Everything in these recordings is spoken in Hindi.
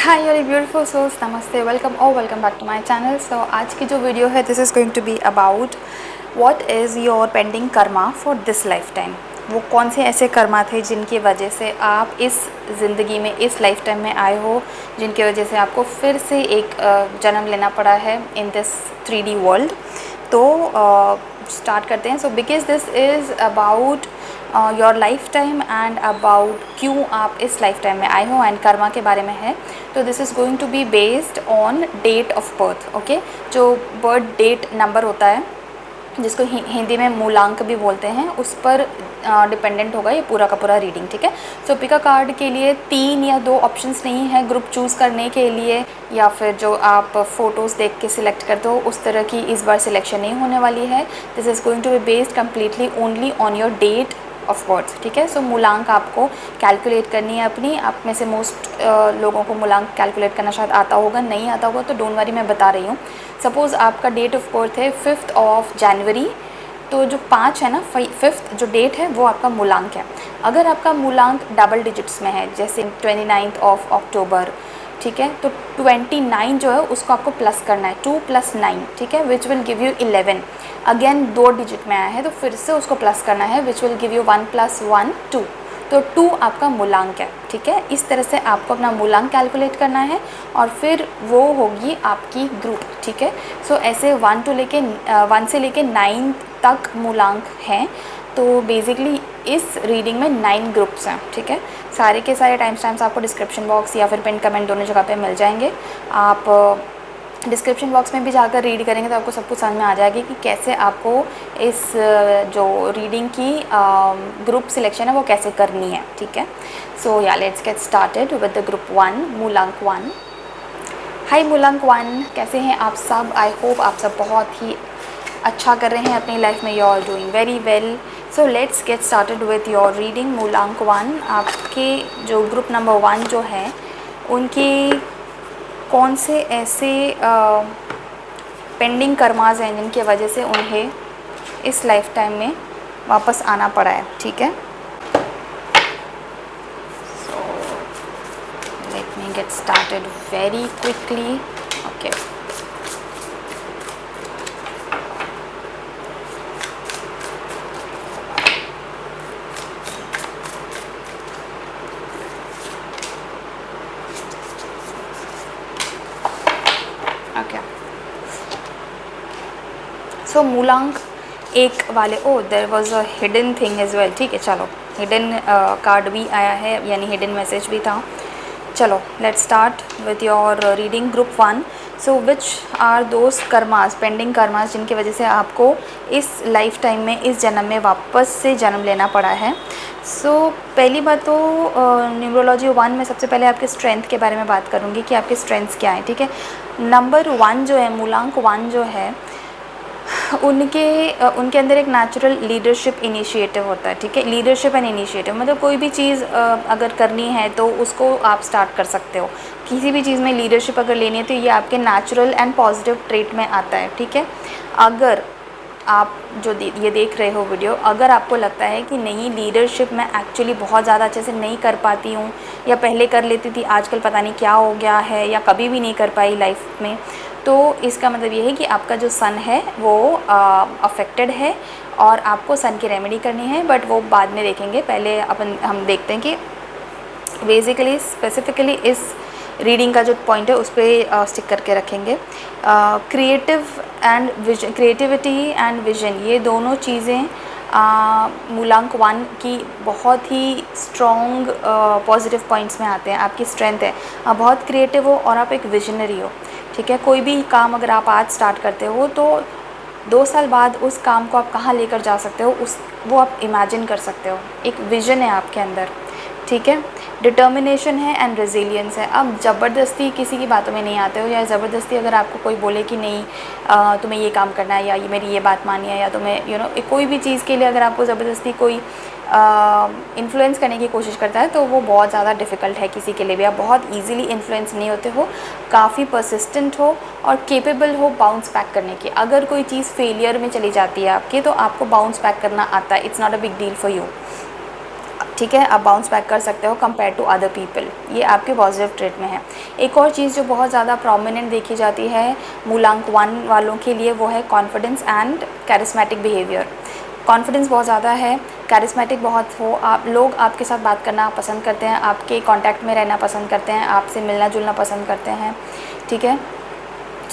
हाय योर ब्यूटीफुल सोल्स, नमस्ते, welcome back to my channel. So आज की जो वीडियो है this is going to be about what is your pending karma for this life time. वो कौन से ऐसे कर्मा थे जिनकी वजह से आप इस ज़िंदगी में, इस लाइफ टाइम में आए हो, जिनकी वजह से आपको फिर से एक जन्म लेना पड़ा है इन दिस 3D वर्ल्ड। तो स्टार्ट करते हैं। So because this is about your life time and about क्यों आप इस लाइफ टाइम में आए हो एंड कर्मा के बारे में है। तो this is going to be based on date of birth. Okay, जो बर्थ डेट नंबर होता है जिसको हिंदी में मूलांक भी बोलते हैं, उस पर डिपेंडेंट होगा ये पूरा का पूरा रीडिंग। ठीक है। सो पिका कार्ड के लिए 3 या 2 ऑप्शंस नहीं है ग्रुप चूज़ करने के लिए, या फिर जो आप फ़ोटोज़ देख के सिलेक्ट करते हो उस तरह की इस बार सिलेक्शन नहीं होने वाली है। This is going to be based completely only on your date of birth. ठीक है। सो मूलांक आपको कैलकुलेट करनी है अपनी। आप में से मोस्ट लोगों को मूलांक कैलकुलेट करना शायद आता होगा, नहीं आता होगा तो डोंट वरी, मैं बता रही हूँ। सपोज़ आपका डेट ऑफ बर्थ है 5 जनवरी, तो जो 5 है ना, 5th जो डेट है वो आपका मूलांक है। अगर आपका मूलांक डबल डिजिट्स में है, जैसे 29 अक्टूबर, ठीक है, तो 29 जो है उसको आपको प्लस करना है, 2 + 9, ठीक है, which will give you 11। Again 2 digit में आया है तो फिर से उसको प्लस करना है, विच विल गिव यू 1 + 1 2। तो 2 आपका मूलांक है। ठीक है। इस तरह से आपको अपना मूलांक कैलकुलेट करना है और फिर वो होगी आपकी ग्रुप। ठीक है। सो ऐसे 1 से लेके 9 तक मूलांक हैं। तो बेसिकली इस रीडिंग में 9 ग्रुप्स हैं। ठीक है। सारे के सारे टाइम स्टैम्प्स आपको डिस्क्रिप्शन बॉक्स या फिर पिन कमेंट दोनों जगह पे मिल जाएंगे। आप डिस्क्रिप्शन बॉक्स में भी जाकर रीड करेंगे तो आपको सब कुछ समझ में आ जाएगी कि कैसे आपको इस जो रीडिंग की ग्रुप सिलेक्शन है वो कैसे करनी है। ठीक है। सो या let's get started with the group 1, मूलांक 1। हाय मूलांक 1, कैसे हैं आप सब? आई होप आप सब बहुत ही अच्छा कर रहे हैं अपनी लाइफ में। You are doing very well. So let's get started with your reading मूलांक 1। आपके जो ग्रुप नंबर 1 जो है उनकी कौन से ऐसे पेंडिंग कर्माज हैं जिनकी वजह से उन्हें इस लाइफ टाइम में वापस आना पड़ा है। ठीक है। So let me get started very quickly. Okay, okay. So मूलांक 1 वाले, oh there was a hidden thing as well. ठीक है, चलो हिडन कार्ड भी आया है, यानी हिडन मैसेज भी था। चलो let's start with your reading group 1। So which are those karmas, pending karmas, जिनकी वजह से आपको इस लाइफ टाइम में, इस जन्म में वापस से जन्म लेना पड़ा है। सो पहली बात तो न्यूमरोलॉजी 1 में सबसे पहले आपके स्ट्रेंथ के बारे में बात करूँगी कि आपके स्ट्रेंथ्स क्या हैं। ठीक है। नंबर 1 जो है, मूलांक 1 जो है, उनके अंदर एक नेचुरल लीडरशिप इनिशिएटिव होता है। ठीक है। लीडरशिप एंड इनिशिएटिव मतलब कोई भी चीज़ अगर करनी है तो उसको आप स्टार्ट कर सकते हो। किसी भी चीज़ में लीडरशिप अगर लेनी है तो ये आपके नेचुरल एंड पॉजिटिव ट्रेट में आता है। ठीक है। अगर आप जो ये देख रहे हो वीडियो, अगर आपको लगता है कि नहीं लीडरशिप मैं एक्चुअली बहुत ज़्यादा अच्छे से नहीं कर पाती हूँ, या पहले कर लेती थी आजकल पता नहीं क्या हो गया है, या कभी भी नहीं कर पाई लाइफ में, तो इसका मतलब ये है कि आपका जो सन है वो अफेक्टेड है और आपको सन की रेमेडी करनी है। बट वो बाद में देखेंगे, पहले हम देखते हैं कि बेसिकली स्पेसिफिकली इस रीडिंग का जो पॉइंट है उस पर स्टिक करके रखेंगे। क्रिएटिविटी एंड विजन, ये दोनों चीज़ें मूलांक 1 की बहुत ही स्ट्रॉन्ग पॉजिटिव पॉइंट्स में आते हैं। आपकी स्ट्रेंथ है, आप बहुत क्रिएटिव हो और आप एक विजनरी हो। ठीक है। कोई भी काम अगर आप आज स्टार्ट करते हो तो 2 साल बाद उस काम को आप कहाँ लेकर जा सकते हो, वो आप इमेजिन कर सकते हो। एक विज़न है आपके अंदर। ठीक है। डिटर्मिनेशन है एंड रेजिलियंस है। अब ज़बरदस्ती किसी की बातों में नहीं आते हो, या ज़बरदस्ती अगर आपको कोई बोले कि नहीं तुम्हें ये काम करना है, या ये मेरी ये बात मानिए, या तुम्हें कोई भी चीज़ के लिए अगर आपको ज़बरदस्ती कोई इन्फ्लुएंस करने की कोशिश करता है तो वो बहुत ज़्यादा डिफ़िकल्ट है किसी के लिए भी। आप बहुत ईजिली इन्फ्लुएंस नहीं होते हो, काफ़ी परसिस्टेंट हो और केपेबल हो बाउंस बैक करने की। अगर कोई चीज़ फेलियर में चली जाती है आपकी तो आपको बाउंस बैक करना आता है। It's not a big deal for you. ठीक है, आप बाउंस बैक कर सकते हो कंपेयर टू अदर पीपल, ये आपके पॉजिटिव ट्रेट में है। एक और चीज़ जो बहुत ज़्यादा प्रोमिनेंट देखी जाती है मूलांक 1 वालों के लिए, वो है confidence and charismatic behaviour. Confidence बहुत ज़्यादा है, कैरिस्मेटिक बहुत हो आप, लोग आपके साथ बात करना पसंद करते हैं, आपके कांटेक्ट में रहना पसंद करते हैं, आपसे मिलना जुलना पसंद करते हैं, ठीक है।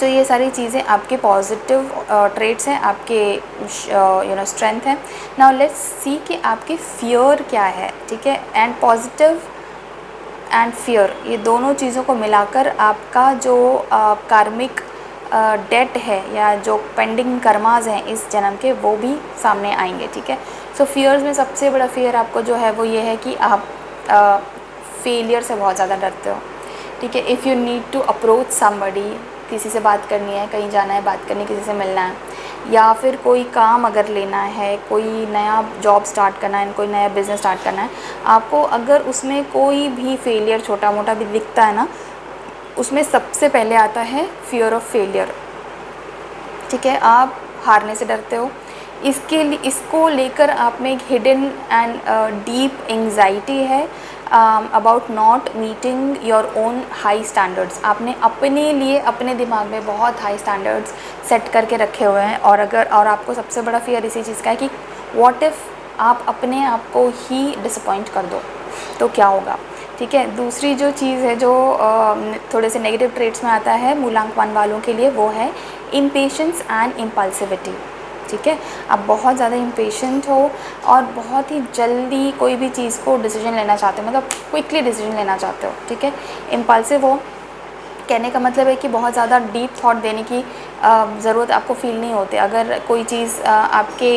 तो ये सारी चीज़ें आपके पॉजिटिव ट्रेट्स हैं, आपके स्ट्रेंथ है। नाउ लेट्स सी कि आपके फियर क्या है, ठीक है। एंड पॉजिटिव एंड फियर, ये दोनों चीज़ों को मिलाकर आपका जो कार्मिक डेट है या जो पेंडिंग कर्माज हैं इस जन्म के, वो भी सामने आएंगे, ठीक है। सो फियर्स में सबसे बड़ा फियर आपको जो है वो ये है कि आप फेलियर से बहुत ज़्यादा डरते हो, ठीक है। If you need to approach somebody, किसी से बात करनी है, कहीं जाना है बात करनी, किसी से मिलना है, या फिर कोई काम अगर लेना है, कोई नया जॉब स्टार्ट करना है, कोई नया बिज़नेस स्टार्ट करना है, आपको अगर उसमें कोई भी फेलियर छोटा मोटा भी दिखता है ना, उसमें सबसे पहले आता है फियर ऑफ फेलियर, ठीक है। आप हारने से डरते हो, इसको लेकर आप में एक हिडन एंड डीप एंग्जाइटी है about not meeting your own high standards. आपने अपने लिए अपने दिमाग में बहुत हाई स्टैंडर्ड्स सेट करके रखे हुए हैं, और आपको सबसे बड़ा फियर इसी चीज़ का है कि व्हाट इफ़ आप अपने आप को ही डिसअपॉइंट कर दो तो क्या होगा, ठीक है। दूसरी जो चीज़ है जो थोड़े से नेगेटिव ट्रेट्स में आता है मूलांक 1 वालों के लिए, वो है इम्पेशेंस एंड इम्पल्सिविटी, ठीक है। आप बहुत ज़्यादा इम्पेशेंट हो और बहुत ही जल्दी कोई भी चीज़ को डिसीजन लेना चाहते हो, मतलब क्विकली डिसीजन लेना चाहते हो, ठीक है। इम्पल्सिव हो, कहने का मतलब है कि बहुत ज़्यादा डीप थॉट देने की ज़रूरत आपको फील नहीं होती। अगर कोई चीज़ आपके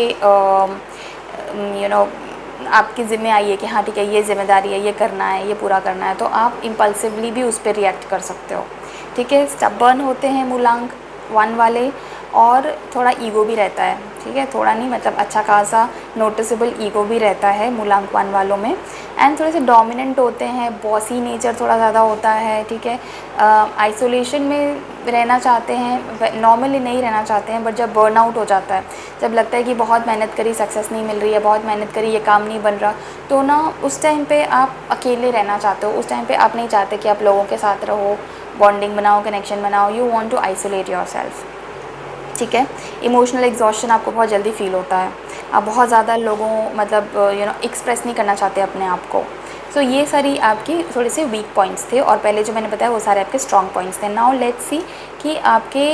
आपकी ज़िम्मे आई है कि हाँ ठीक है ये ज़िम्मेदारी है, ये करना है, ये पूरा करना है, तो आप इम्पल्सिवली भी उस पर रिएक्ट कर सकते हो, ठीक है। स्टबर्न होते हैं मूलांक 1 वाले, और थोड़ा ईगो भी रहता है, ठीक है। थोड़ा नहीं, मतलब अच्छा खासा नोटिसेबल ईगो भी रहता है मूलांक 1 वालों में। एंड थोड़े से डोमिनेंट होते हैं, बॉसी नेचर थोड़ा ज़्यादा होता है, ठीक है। आइसोलेशन में रहना चाहते हैं, नॉर्मली नहीं रहना चाहते हैं, बट जब बर्नआउट हो जाता है, जब लगता है कि बहुत मेहनत करी सक्सेस नहीं मिल रही है, बहुत मेहनत करी ये काम नहीं बन रहा, तो ना उस टाइम पे आप अकेले रहना चाहते हो, उस टाइम पे आप नहीं चाहते कि आप लोगों के साथ रहो, बॉन्डिंग बनाओ, कनेक्शन बनाओ, you want to isolate yourself, ठीक है। इमोशनल एग्जॉस्शन आपको बहुत जल्दी फील होता है, आप बहुत ज़्यादा लोगों मतलब एक्सप्रेस नहीं करना चाहते अपने आप को। सो ये सारी आपकी थोड़े से वीक पॉइंट्स थे, और पहले जो मैंने बताया वो सारे आपके स्ट्रॉन्ग पॉइंट्स थे। नाउ लेट्स सी कि आपके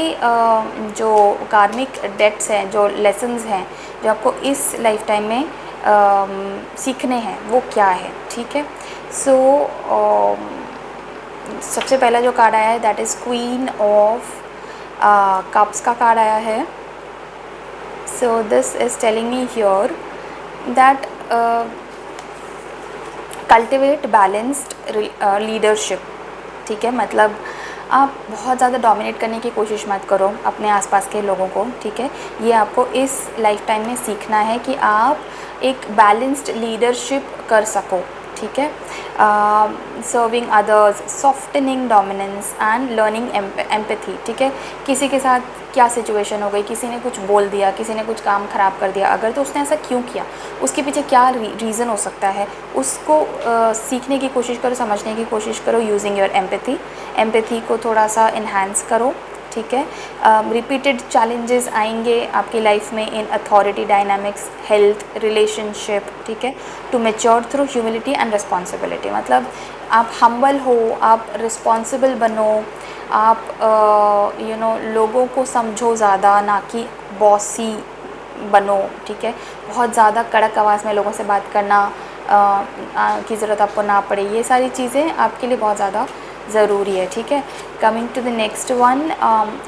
जो कार्मिक डेट्स हैं, जो लेसन्स हैं, जो आपको इस लाइफ टाइम में सीखने हैं, वो क्या है, ठीक है। सो सबसे पहला जो कार्ड आया है that is queen of cups का कार्ड आया है। So this is telling me here that cultivate balanced leadership, ठीक है। मतलब आप बहुत ज़्यादा डोमिनेट करने की कोशिश मत करो अपने आसपास के लोगों को, ठीक है। ये आपको इस लाइफ टाइम में सीखना है कि आप एक बैलेंस्ड लीडरशिप कर सको, ठीक है। Serving others, softening dominance and learning empathy, ठीक है। किसी के साथ क्या सिचुएशन हो गई, किसी ने कुछ बोल दिया, किसी ने कुछ काम ख़राब कर दिया, अगर तो उसने ऐसा क्यों किया, उसके पीछे क्या रीज़न हो सकता है, उसको सीखने की कोशिश करो, समझने की कोशिश करो, यूजिंग योर एम्पैथी को थोड़ा सा इन्हांस करो, ठीक है। रिपीटेड चैलेंजेस आएंगे आपकी लाइफ में in authority dynamics, health, relationship, ठीक है। To mature through humility and responsibility, मतलब आप हम्बल हो, आप रिस्पॉन्सिबल बनो, आप लोगों को समझो ज़्यादा, ना कि बॉसी बनो, ठीक है। बहुत ज़्यादा कड़क आवाज़ में लोगों से बात करना की ज़रूरत आपको ना पड़े, ये सारी चीज़ें आपके लिए बहुत ज़्यादा ज़रूरी है, ठीक है। Coming to the next one,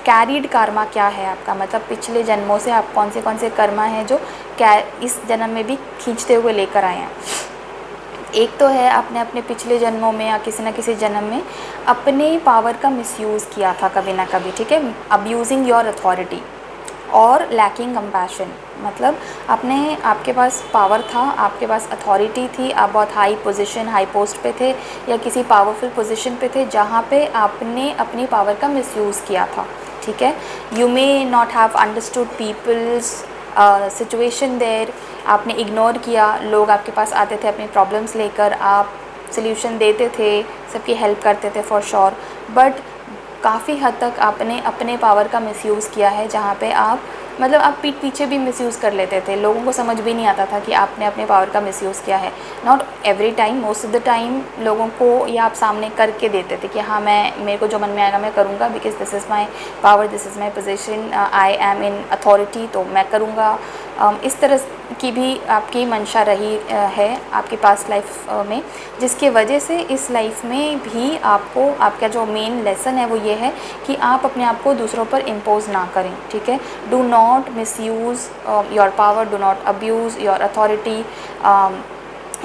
carried karma क्या है आपका, मतलब पिछले जन्मों से आप कौन से कर्मा हैं जो इस जन्म में भी खींचते हुए लेकर आए हैं। एक तो है आपने अपने पिछले जन्मों में या किसी न किसी जन्म में अपने पावर का मिसयूज़ किया था कभी ना कभी, ठीक है। अब्यूजिंग योर अथॉरिटी और लैकिंग कंपैशन, मतलब आपके पास पावर था, आपके पास अथॉरिटी थी, आप बहुत हाई पोजीशन, हाई पोस्ट पे थे, या किसी पावरफुल पोजीशन पे थे जहाँ पे आपने अपनी पावर का मिसयूज़ किया था, ठीक है। You may not have understood people's situation there, आपने इग्नोर किया, लोग आपके पास आते थे अपनी प्रॉब्लम्स लेकर, आप सल्यूशन देते थे, सबकी हेल्प करते थे फॉर श्योर, बट काफ़ी हद तक आपने अपने पावर का मिसयूज़ किया है, जहाँ पे आप मतलब आप पीठ पीछे भी मिसयूज़ कर लेते थे, लोगों को समझ भी नहीं आता था कि आपने अपने पावर का मिसयूज़ किया है। Not every time, most of the time लोगों को ये आप सामने करके देते थे कि हाँ मेरे को जो मन में आएगा मैं करूँगा, because this is my power, this is my position, I am in authority, तो मैं करूँगा। इस तरह की भी आपकी मंशा रही है आपके पास लाइफ में, जिसकी वजह से इस लाइफ में भी आपको आपका जो मेन लेसन है वो ये है कि आप अपने आप को दूसरों पर इम्पोज ना करें, ठीक है। Do not misuse your power, do not abuse your authority,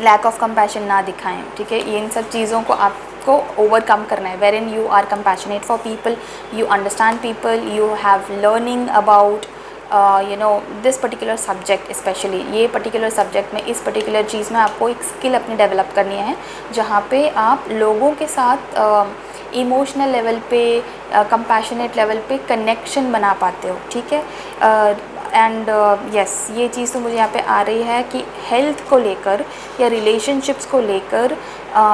lack of compassion ना दिखाएं, ठीक है। इन सब चीज़ों को आपको ओवरकम करना है, wherein you are compassionate for people, you understand people, you have learning about this particular subject, specially ये पर्टिकुलर सब्जेक्ट में, इस पर्टिकुलर चीज़ में आपको एक स्किल अपनी डेवलप करनी है, जहाँ पे आप लोगों के साथ इमोशनल लेवल पे, कंपैशनेट लेवल पे कनेक्शन बना पाते हो, ठीक है। एंड यस, ये चीज़ तो मुझे यहाँ पे आ रही है कि हेल्थ को लेकर या रिलेशनशिप्स को लेकर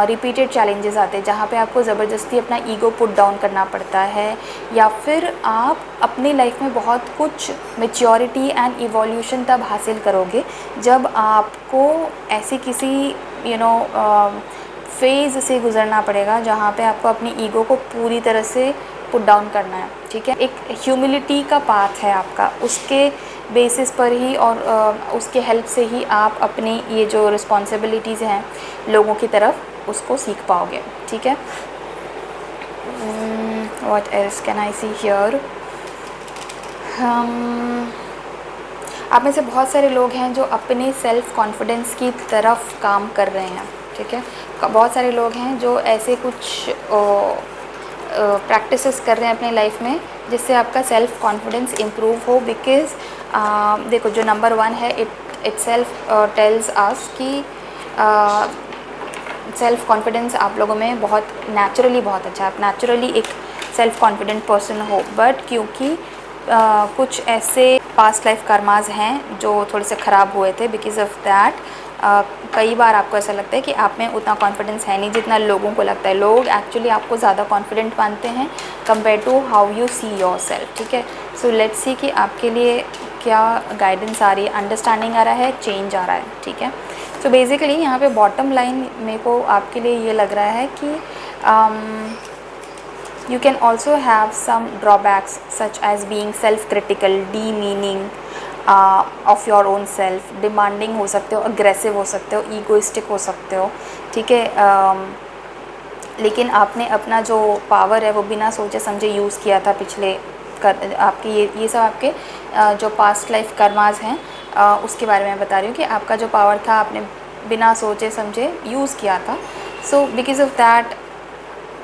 रिपीटेड चैलेंजेस आते हैं, जहाँ पे आपको ज़बरदस्ती अपना ईगो पुट डाउन करना पड़ता है, या फिर आप अपनी लाइफ में बहुत कुछ मैच्योरिटी एंड इवोल्यूशन तब हासिल करोगे जब आपको ऐसी किसी फेज़ से गुज़रना पड़ेगा जहाँ पे आपको अपनी ईगो को पूरी तरह से पुट डाउन करना है, ठीक है। एक ह्यूमिलिटी का पाथ है आपका, उसके बेसिस पर ही और उसके हेल्प से ही आप अपनी ये जो रिस्पॉन्सिबिलिटीज़ हैं लोगों की तरफ, उसको सीख पाओगे, ठीक है। What else can I see here. आप में से बहुत सारे लोग हैं जो अपने सेल्फ़ कॉन्फिडेंस की तरफ काम कर रहे हैं, ठीक है। बहुत सारे लोग हैं जो ऐसे कुछ प्रैक्टिसेस कर रहे हैं अपनी लाइफ में जिससे आपका सेल्फ़ कॉन्फिडेंस इम्प्रूव हो, बिकॉज़ देखो जो नंबर 1 है, इट सेल्फ टेल्स अस कि सेल्फ़ कॉन्फिडेंस आप लोगों में बहुत नेचुरली बहुत अच्छा है, आप नेचुरली एक सेल्फ़ कॉन्फिडेंट पर्सन हो, बट क्योंकि कुछ ऐसे पास्ट लाइफ कर्मास हैं जो थोड़े से ख़राब हुए थे, बिकॉज़ ऑफ दैट कई बार आपको ऐसा लगता है कि आप में उतना कॉन्फिडेंस है नहीं जितना लोगों को लगता है। लोग एक्चुअली आपको ज़्यादा कॉन्फिडेंट मानते हैं compare to how you see yourself, ठीक है। सो लेट्स सी कि आपके लिए क्या गाइडेंस आ रही है, अंडरस्टैंडिंग आ रहा है, चेंज आ रहा है, ठीक है। सो बेसिकली यहाँ पे बॉटम लाइन मेरे को आपके लिए ये लग रहा है कि you can also have some drawbacks such as being self-critical, demeaning of your own self, demanding हो सकते हो, aggressive हो सकते हो, egoistic हो सकते हो, ठीक है। लेकिन आपने अपना जो पावर है वो बिना सोचे समझे यूज़ किया था पिछले आपके ये सब आपके जो पास्ट लाइफ कर्मास हैं उसके बारे में बता रही हूँ कि आपका जो पावर था आपने बिना सोचे समझे यूज़ किया था। सो बिकॉज ऑफ दैट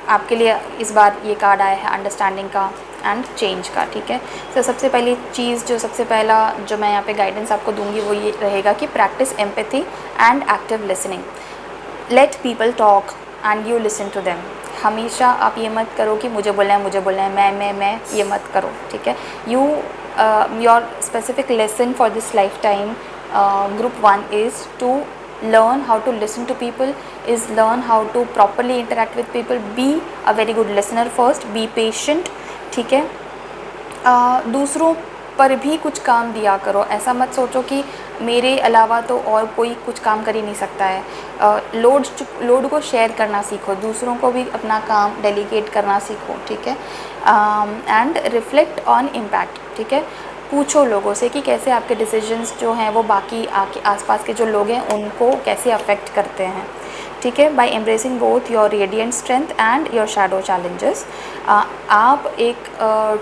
आपके लिए इस बार ये कार्ड आया है अंडरस्टैंडिंग का एंड चेंज का, ठीक है। तो सबसे पहली चीज़ सबसे पहला जो मैं यहाँ पे गाइडेंस आपको दूंगी वो ये रहेगा कि practice empathy and active listening. Let people talk and you listen to them. हमेशा आप ये मत करो कि मुझे बोलना है, मैं ये मत करो, ठीक है। Your specific lesson for this life time group 1 is to learn how to listen to people, is learn how to properly interact with people, be a very good listener first, be patient, ठीक है। दूसरों पर भी कुछ काम दिया करो, ऐसा मत सोचो कि मेरे अलावा तो और कोई कुछ काम कर ही नहीं सकता है। लोड को शेयर करना सीखो, दूसरों को भी अपना काम डेलीगेट करना सीखो, ठीक है। एंड रिफ्लेक्ट ऑन इम्पैक्ट, ठीक है। पूछो लोगों से कि कैसे आपके डिसीजंस जो हैं वो बाकी आपके आसपास के जो लोग हैं उनको कैसे अफेक्ट करते हैं, ठीक है। By embracing both your radiant strength and your shadow challenges, आप एक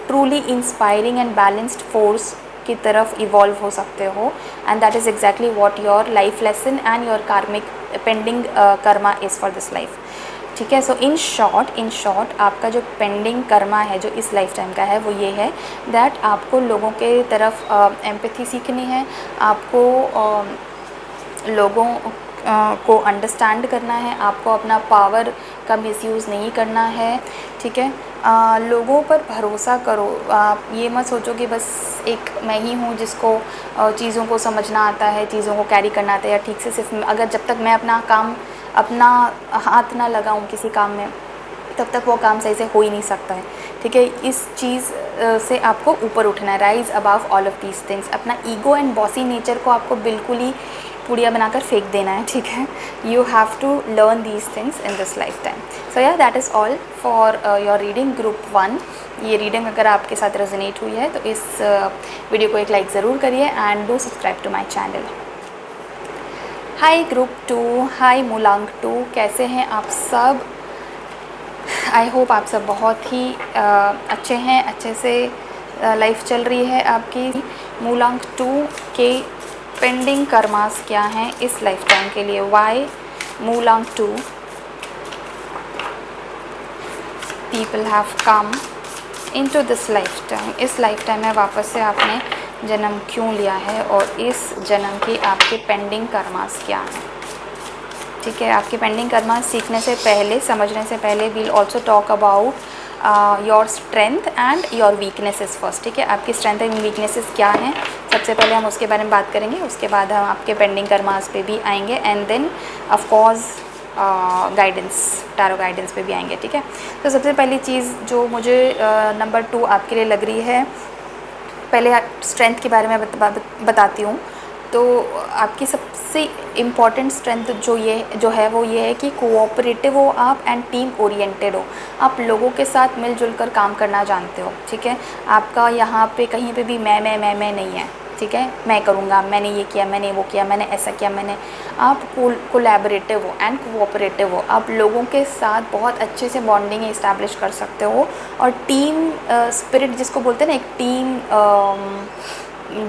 truly inspiring and balanced force की तरफ इवॉल्व हो सकते हो, and that is exactly what your life lesson and your karmic pending karma is for this life, ठीक है। सो इन शॉर्ट आपका जो पेंडिंग कर्मा है जो इस लाइफ टाइम का है वो ये है दैट आपको लोगों के तरफ एम्पैथी सीखनी है, आपको लोगों को अंडरस्टैंड करना है, आपको अपना पावर का मिसयूज़ नहीं करना है, ठीक है। लोगों पर भरोसा करो। आप ये मत सोचो कि बस एक मैं ही हूँ जिसको चीज़ों को समझना आता है, चीज़ों को कैरी करना आता है, या ठीक से सिर्फ अगर जब तक मैं अपना हाथ ना लगाऊँ किसी काम में, तब तक वो काम सही से हो ही नहीं सकता है, ठीक है। इस चीज़ से आपको ऊपर उठना है, rise above all of these things. अपना ईगो एंड बॉसी नेचर को आपको बिल्कुल ही पुड़िया बनाकर फेंक देना है, ठीक है। You have to learn these things in this life time. So yeah that is all for your reading group 1। ये रीडिंग अगर आपके साथ रेजोनेट हुई है तो इस वीडियो को एक लाइक ज़रूर करिए and do subscribe to my channel. Hi group 2, hi मूलांक 2, कैसे हैं आप सब? आई होप आप सब बहुत ही अच्छे हैं, अच्छे से लाइफ चल रही है आपकी। मूलांक 2 के पेंडिंग कर्मास क्या हैं इस लाइफ टाइम के लिए? वाई मूलांक 2 people have come into this life time. इस लाइफ टाइम में वापस से आपने जन्म क्यों लिया है और इस जन्म की आपके पेंडिंग कर्मास क्या हैं, ठीक है। आपके पेंडिंग कर्मा सीखने से पहले, समझने से पहले, we'll also talk about your strength and your weaknesses first, ठीक है। आपकी स्ट्रेंथ एंड वीकनेसेस क्या हैं, सबसे पहले हम उसके बारे में बात करेंगे, उसके बाद हम आपके पेंडिंग कर्मास पे भी आएंगे and then of course guidance, tarot guidance पे भी आएंगे, ठीक है। तो सबसे पहली चीज़ जो मुझे नंबर 2 आपके लिए लग रही है, पहले स्ट्रेंथ के बारे में बताती हूँ। तो आपकी सबसे इम्पॉर्टेंट स्ट्रेंथ जो है वो ये है कि कोऑपरेटिव हो आप एंड टीम ओरिएंटेड हो। आप लोगों के साथ मिलजुल कर काम करना जानते हो, ठीक है। आपका यहाँ पे कहीं पे भी मैं नहीं है, ठीक है। मैं करूँगा, मैंने ये किया, मैंने वो किया, मैंने ऐसा किया, आप कोलैबोरेटिव हो एंड कोऑपरेटिव हो। आप लोगों के साथ बहुत अच्छे से बॉन्डिंग इस्टेब्लिश कर सकते हो और टीम स्पिरिट जिसको बोलते हैं ना, एक टीम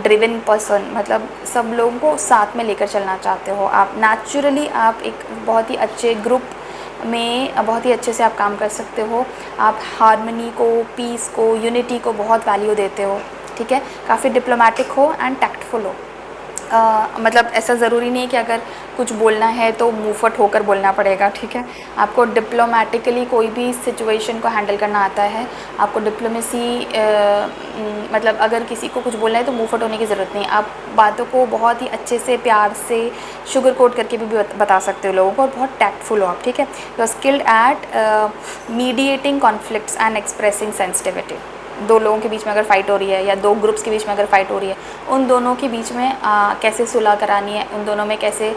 ड्रिवन पर्सन, मतलब सब लोगों को साथ में लेकर चलना चाहते हो आप। नेचुरली आप एक बहुत ही अच्छे ग्रुप में बहुत ही अच्छे से आप काम कर सकते हो। आप हार्मनी को, पीस को, यूनिटी को बहुत वैल्यू देते हो, ठीक है। काफ़ी डिप्लोमेटिक हो एंड टैक्टफुल हो। मतलब ऐसा ज़रूरी नहीं है कि अगर कुछ बोलना है तो मुँहफट होकर बोलना पड़ेगा, ठीक है। आपको डिप्लोमेटिकली कोई भी सिचुएशन को हैंडल करना आता है। आपको डिप्लोमेसी मतलब अगर किसी को कुछ बोलना है तो मुँहफट होने की ज़रूरत नहीं। आप बातों को बहुत ही अच्छे से, प्यार से, शुगर कोट करके भी बता सकते हो लोगों को, और बहुत टैक्टफुल हो आप, ठीक है। You are skilled at mediating conflicts and expressing sensitivity. दो लोगों के बीच में अगर फ़ाइट हो रही है या दो ग्रुप्स के बीच में अगर फ़ाइट हो रही है, उन दोनों के बीच में कैसे सुलह करानी है, उन दोनों में कैसे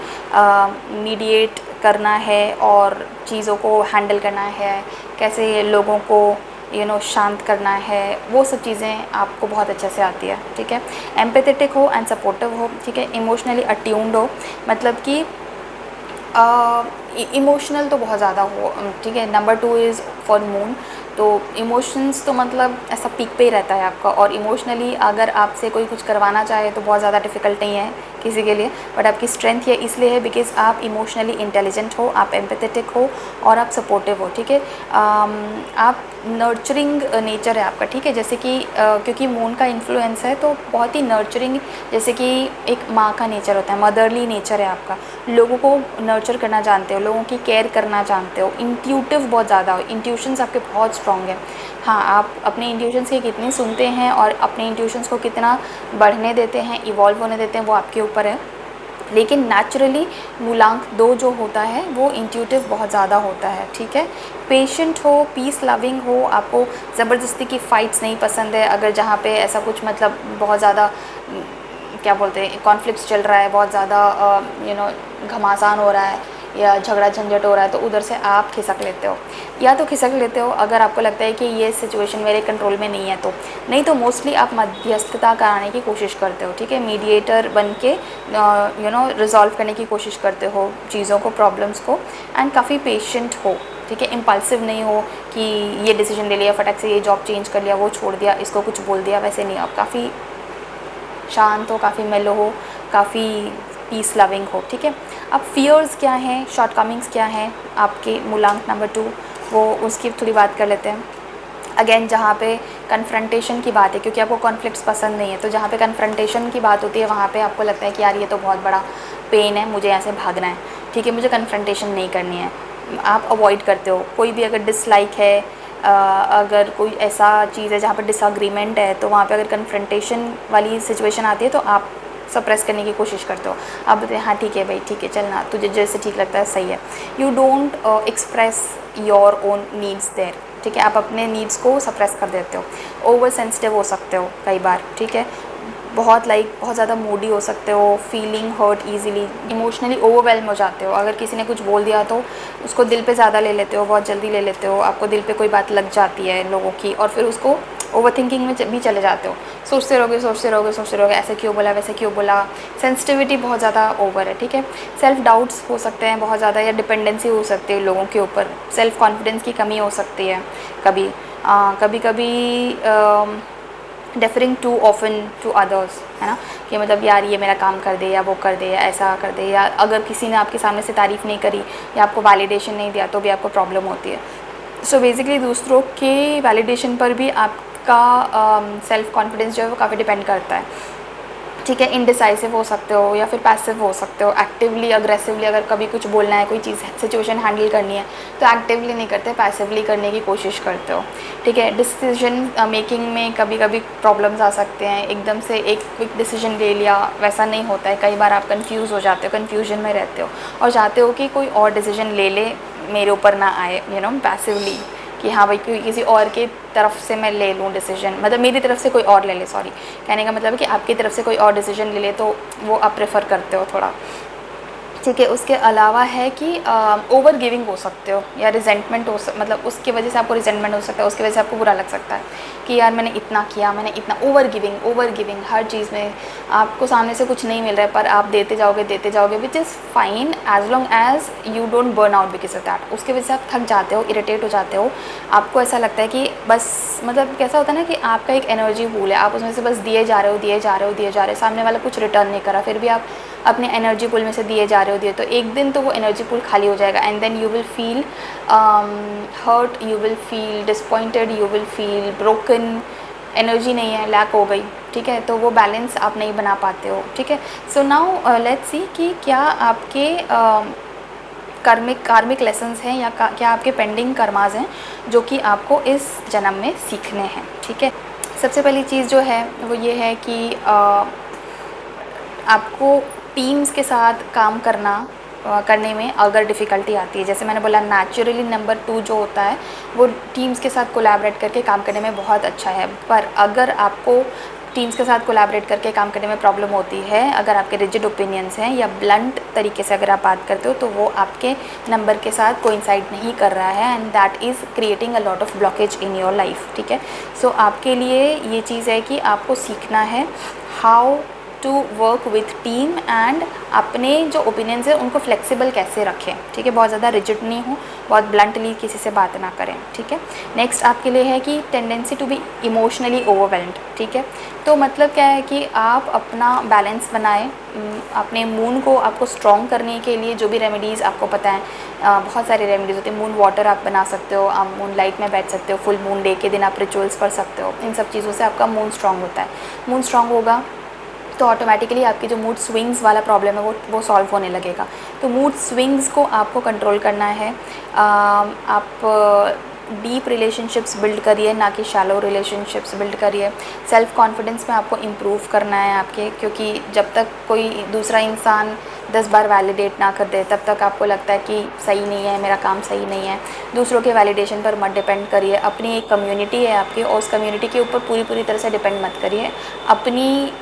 मीडिएट करना है और चीज़ों को हैंडल करना है, कैसे लोगों को शांत करना है, वो सब चीज़ें आपको बहुत अच्छे से आती है, ठीक है। एम्पैथेटिक हो एंड सपोर्टिव हो, ठीक है। इमोशनली अट्यून्ड हो, मतलब कि इमोशनल तो बहुत ज़्यादा हो, ठीक है। नंबर 2 इज़ फॉर मून, तो इमोशंस तो मतलब ऐसा पीक पे ही रहता है आपका। और इमोशनली अगर आपसे कोई कुछ करवाना चाहे तो बहुत ज़्यादा डिफ़िकल्ट नहीं है किसी के लिए, बट आपकी स्ट्रेंथ ये इसलिए है बिकॉज़ आप इमोशनली इंटेलिजेंट हो, आप एम्पैथेटिक हो और आप सपोर्टिव हो, ठीक है। आप नर्चरिंग नेचर है आपका, ठीक है। जैसे कि क्योंकि मून का इन्फ्लुएंस है तो बहुत ही नर्चरिंग, जैसे कि एक माँ का नेचर होता है, मदरली नेचर है आपका। लोगों को नर्चर करना जानते हो, लोगों की केयर करना जानते हो, इंट्यूटिव बहुत ज़्यादा हो, इंट्यूशंस आपके बहुत स्ट्रॉन्ग है। हाँ, आप अपने इंट्यूशंस की कितनी सुनते हैं और अपने इंट्यूशंस को कितना बढ़ने देते हैं, इवॉल्व होने देते हैं, वो आपके ऊपर है। लेकिन नेचुरली मूलांक 2 जो होता है वो इंट्यूटिव बहुत ज़्यादा होता है, ठीक है। पेशेंट हो, पीस लविंग हो, आपको ज़बरदस्ती की फ़ाइट्स नहीं पसंद है। अगर जहाँ पे ऐसा कुछ मतलब बहुत ज़्यादा क्या बोलते हैं, कॉन्फ्लिक्ट्स चल रहा है, बहुत ज़्यादा घमासान हो रहा है या झगड़ा झंझट हो रहा है, तो उधर से आप खिसक लेते हो, या तो खिसक लेते हो अगर आपको लगता है कि ये सिचुएशन मेरे कंट्रोल में नहीं है तो। नहीं तो मोस्टली आप मध्यस्थता कराने की कोशिश करते हो, ठीक है। मीडिएटर बन के रिजॉल्व करने की कोशिश करते हो चीज़ों को, प्रॉब्लम्स को, एंड काफ़ी पेशेंट हो, ठीक है। इम्पल्सिव नहीं हो कि ये डिसीजन ले लिया, फटक से ये जॉब चेंज कर लिया, वो छोड़ दिया, इसको कुछ बोल दिया, वैसे नहीं हो। आप काफ़ी शांत हो, काफ़ी मेलो हो, काफ़ी पीस लविंग हो, ठीक है। अब फियर्स क्या हैं, शॉर्टकमिंग्स क्या हैं आपके मूलांक नंबर 2, वो उसकी थोड़ी बात कर लेते हैं। अगेन जहाँ पे कन्फ्रंटेशन की बात है, क्योंकि आपको कॉन्फ्लिक्ट्स पसंद नहीं है, तो जहाँ पे कन्फ्रंटेशन की बात होती है वहाँ पे आपको लगता है कि यार ये तो बहुत बड़ा पेन है, मुझे यहाँ से भागना है, ठीक है, मुझे कन्फ्रंटेशन नहीं करनी है। आप अवॉइड करते हो। कोई भी अगर डिसलाइक है, अगर कोई ऐसा चीज़ है जहाँ पर डिसएग्रीमेंट है, तो वहाँ पे अगर कन्फ्रंटेशन वाली सिचुएशन आती है तो आप सप्रेस करने की कोशिश करते हो। आप बोलते हैं हाँ ठीक है भाई, ठीक है, चलना, तुझे जैसे ठीक लगता है सही है। You don't express your own needs there, ठीक है। आप अपने नीड्स को सप्रेस कर देते हो। ओवर सेंसिटिव हो सकते हो कई बार, ठीक है। बहुत ज़्यादा मूडी हो सकते हो, feeling hurt easily, emotionally overwhelm हो जाते हो। अगर किसी ने कुछ बोल दिया तो उसको दिल पे ज़्यादा ले लेते हो, बहुत जल्दी ले लेते हो। आपको दिल पे कोई बात लग जाती है लोगों की और फिर उसको ओवर थिंकिंग में भी चले जाते हो। सोचते रहोगे, ऐसे क्यों बोला, वैसे क्यों बोला। सेंसिटिविटी बहुत ज़्यादा ओवर है, ठीक है। सेल्फ डाउट्स हो सकते हैं बहुत ज़्यादा, या डिपेंडेंसी हो सकती है लोगों के ऊपर। सेल्फ कॉन्फिडेंस की कमी हो सकती है कभी कभी differing to often to others, है ना, कि मतलब यार ये मेरा काम कर दे, या वो कर दे, या ऐसा कर दे, या अगर किसी ने आपके सामने से तारीफ़ नहीं करी या आपको वैलिडेशन नहीं दिया तो भी आपको प्रॉब्लम होती है। सो बेसिकली दूसरों के वैलिडेशन पर भी आपका सेल्फ कॉन्फिडेंस जो है वो काफ़ी डिपेंड करता है, ठीक है। इनडिसाइसिव हो सकते हो या फिर पैसिव हो सकते हो। एक्टिवली अग्रेसिवली अगर कभी कुछ बोलना है, कोई चीज़ सिचुएशन हैंडल करनी है तो एक्टिवली नहीं करते, पैसिवली करने की कोशिश करते हो, ठीक है। डिसीजन मेकिंग में कभी कभी प्रॉब्लम्स आ सकते हैं। एकदम से एक क्विक डिसीजन ले लिया, वैसा नहीं होता है। कई बार आप कंफ्यूज हो जाते हो, कन्फ्यूजन में रहते हो और चाहते हो कि कोई और डिसीजन ले ले, मेरे ऊपर ना आए, पैसिवली, कि हाँ भाई किसी और की तरफ से मैं ले लूँ डिसीजन, मतलब मेरी तरफ से कोई और ले ले, सॉरी, कहने का मतलब है कि आपकी तरफ से कोई और डिसीजन ले ले तो वो आप प्रेफर करते हो थोड़ा, ठीक है। उसके अलावा है कि ओवर गिविंग हो सकते हो, या रिजेंटमेंट मतलब उसकी वजह से आपको रिजेंटमेंट हो सकता है, उसकी वजह से आपको बुरा लग सकता है कि यार मैंने इतना किया, मैंने इतना ओवर गिविंग हर चीज़ में। आपको सामने से कुछ नहीं मिल रहा है पर आप देते जाओगे which is fine as long as you don't burn out because of that. उसकी वजह से आप थक जाते हो, इरिटेट हो जाते हो। आपको ऐसा लगता है कि बस, मतलब कैसा होता है ना कि आपका एक एनर्जी पूल है, आप उसमें से बस दिए जा रहे हो, सामने वाला कुछ रिटर्न नहीं करा, फिर भी आप अपने एनर्जी पूल में से दिए जा रहे हो, तो एक दिन तो वो एनर्जी पूल खाली हो जाएगा and then you will feel hurt, you will feel disappointed, you will feel broken. Energy नहीं है, लैक हो गई, ठीक है। तो वो बैलेंस आप नहीं बना पाते हो, ठीक है। सो नाउ लेट्स सी कि क्या आपके कार्मिक लेसन्स हैं या क्या आपके पेंडिंग कर्मास हैं जो कि आपको इस जन्म में सीखने हैं, ठीक है। सबसे पहली चीज़ जो है वो ये है कि आपको टीम्स के साथ काम करने में अगर डिफ़िकल्टी आती है, जैसे मैंने बोला नेचुरली नंबर 2 जो होता है वो टीम्स के साथ कोलैबोरेट करके काम करने में बहुत अच्छा है। पर अगर आपको टीम्स के साथ कोलैबोरेट करके काम करने में प्रॉब्लम होती है, अगर आपके रिजिड ओपिनियंस हैं या ब्लंट तरीके से अगर आप बात करते हो, तो वो आपके नंबर के साथ कोइंसाइड नहीं कर रहा है and that is creating a lot of blockage in your life, ठीक है। सो आपके लिए ये चीज़ है कि आपको सीखना है how to work with team and अपने जो ओपिनियंस है उनको फ्लेक्सिबल कैसे रखें, ठीक है। बहुत ज़्यादा रिजिड नहीं हो, बहुत ब्लंटली किसी से बात ना करें, ठीक है। नेक्स्ट आपके लिए है कि tendency to be emotionally overwhelmed, ठीक है। तो मतलब क्या है कि आप अपना बैलेंस बनाएं। अपने मून को आपको स्ट्रॉन्ग करने के लिए जो भी रेमेडीज़ आपको पता है, बहुत सारी रेमेडीज़ होती हैं। मून वाटर आप बना सकते हो, आप मून लाइट में बैठ सकते हो, फुल मून डे के दिन आप रिचुअल्स कर सकते हो। इन सब चीज़ों से आपका मून स्ट्रॉन्ग होता है। मून स्ट्रॉन्ग होगा तो ऑटोमेटिकली आपकी जो मूड स्विंग्स वाला प्रॉब्लम है वो सॉल्व होने लगेगा। तो मूड स्विंग्स को आपको कंट्रोल करना है। आप डीप रिलेशनशिप्स बिल्ड करिए, ना कि शैलो रिलेशनशिप्स बिल्ड करिए। सेल्फ कॉन्फिडेंस में आपको इम्प्रूव करना है आपके, क्योंकि जब तक कोई दूसरा इंसान 10 बार वैलिडेट ना कर दे तब तक आपको लगता है कि सही नहीं है, मेरा काम सही नहीं है। दूसरों के वैलिडेशन पर मत डिपेंड करिए। अपनी एक कम्युनिटी है आपकी, और उस कम्युनिटी के ऊपर पूरी तरह से डिपेंड मत करिए। अपनी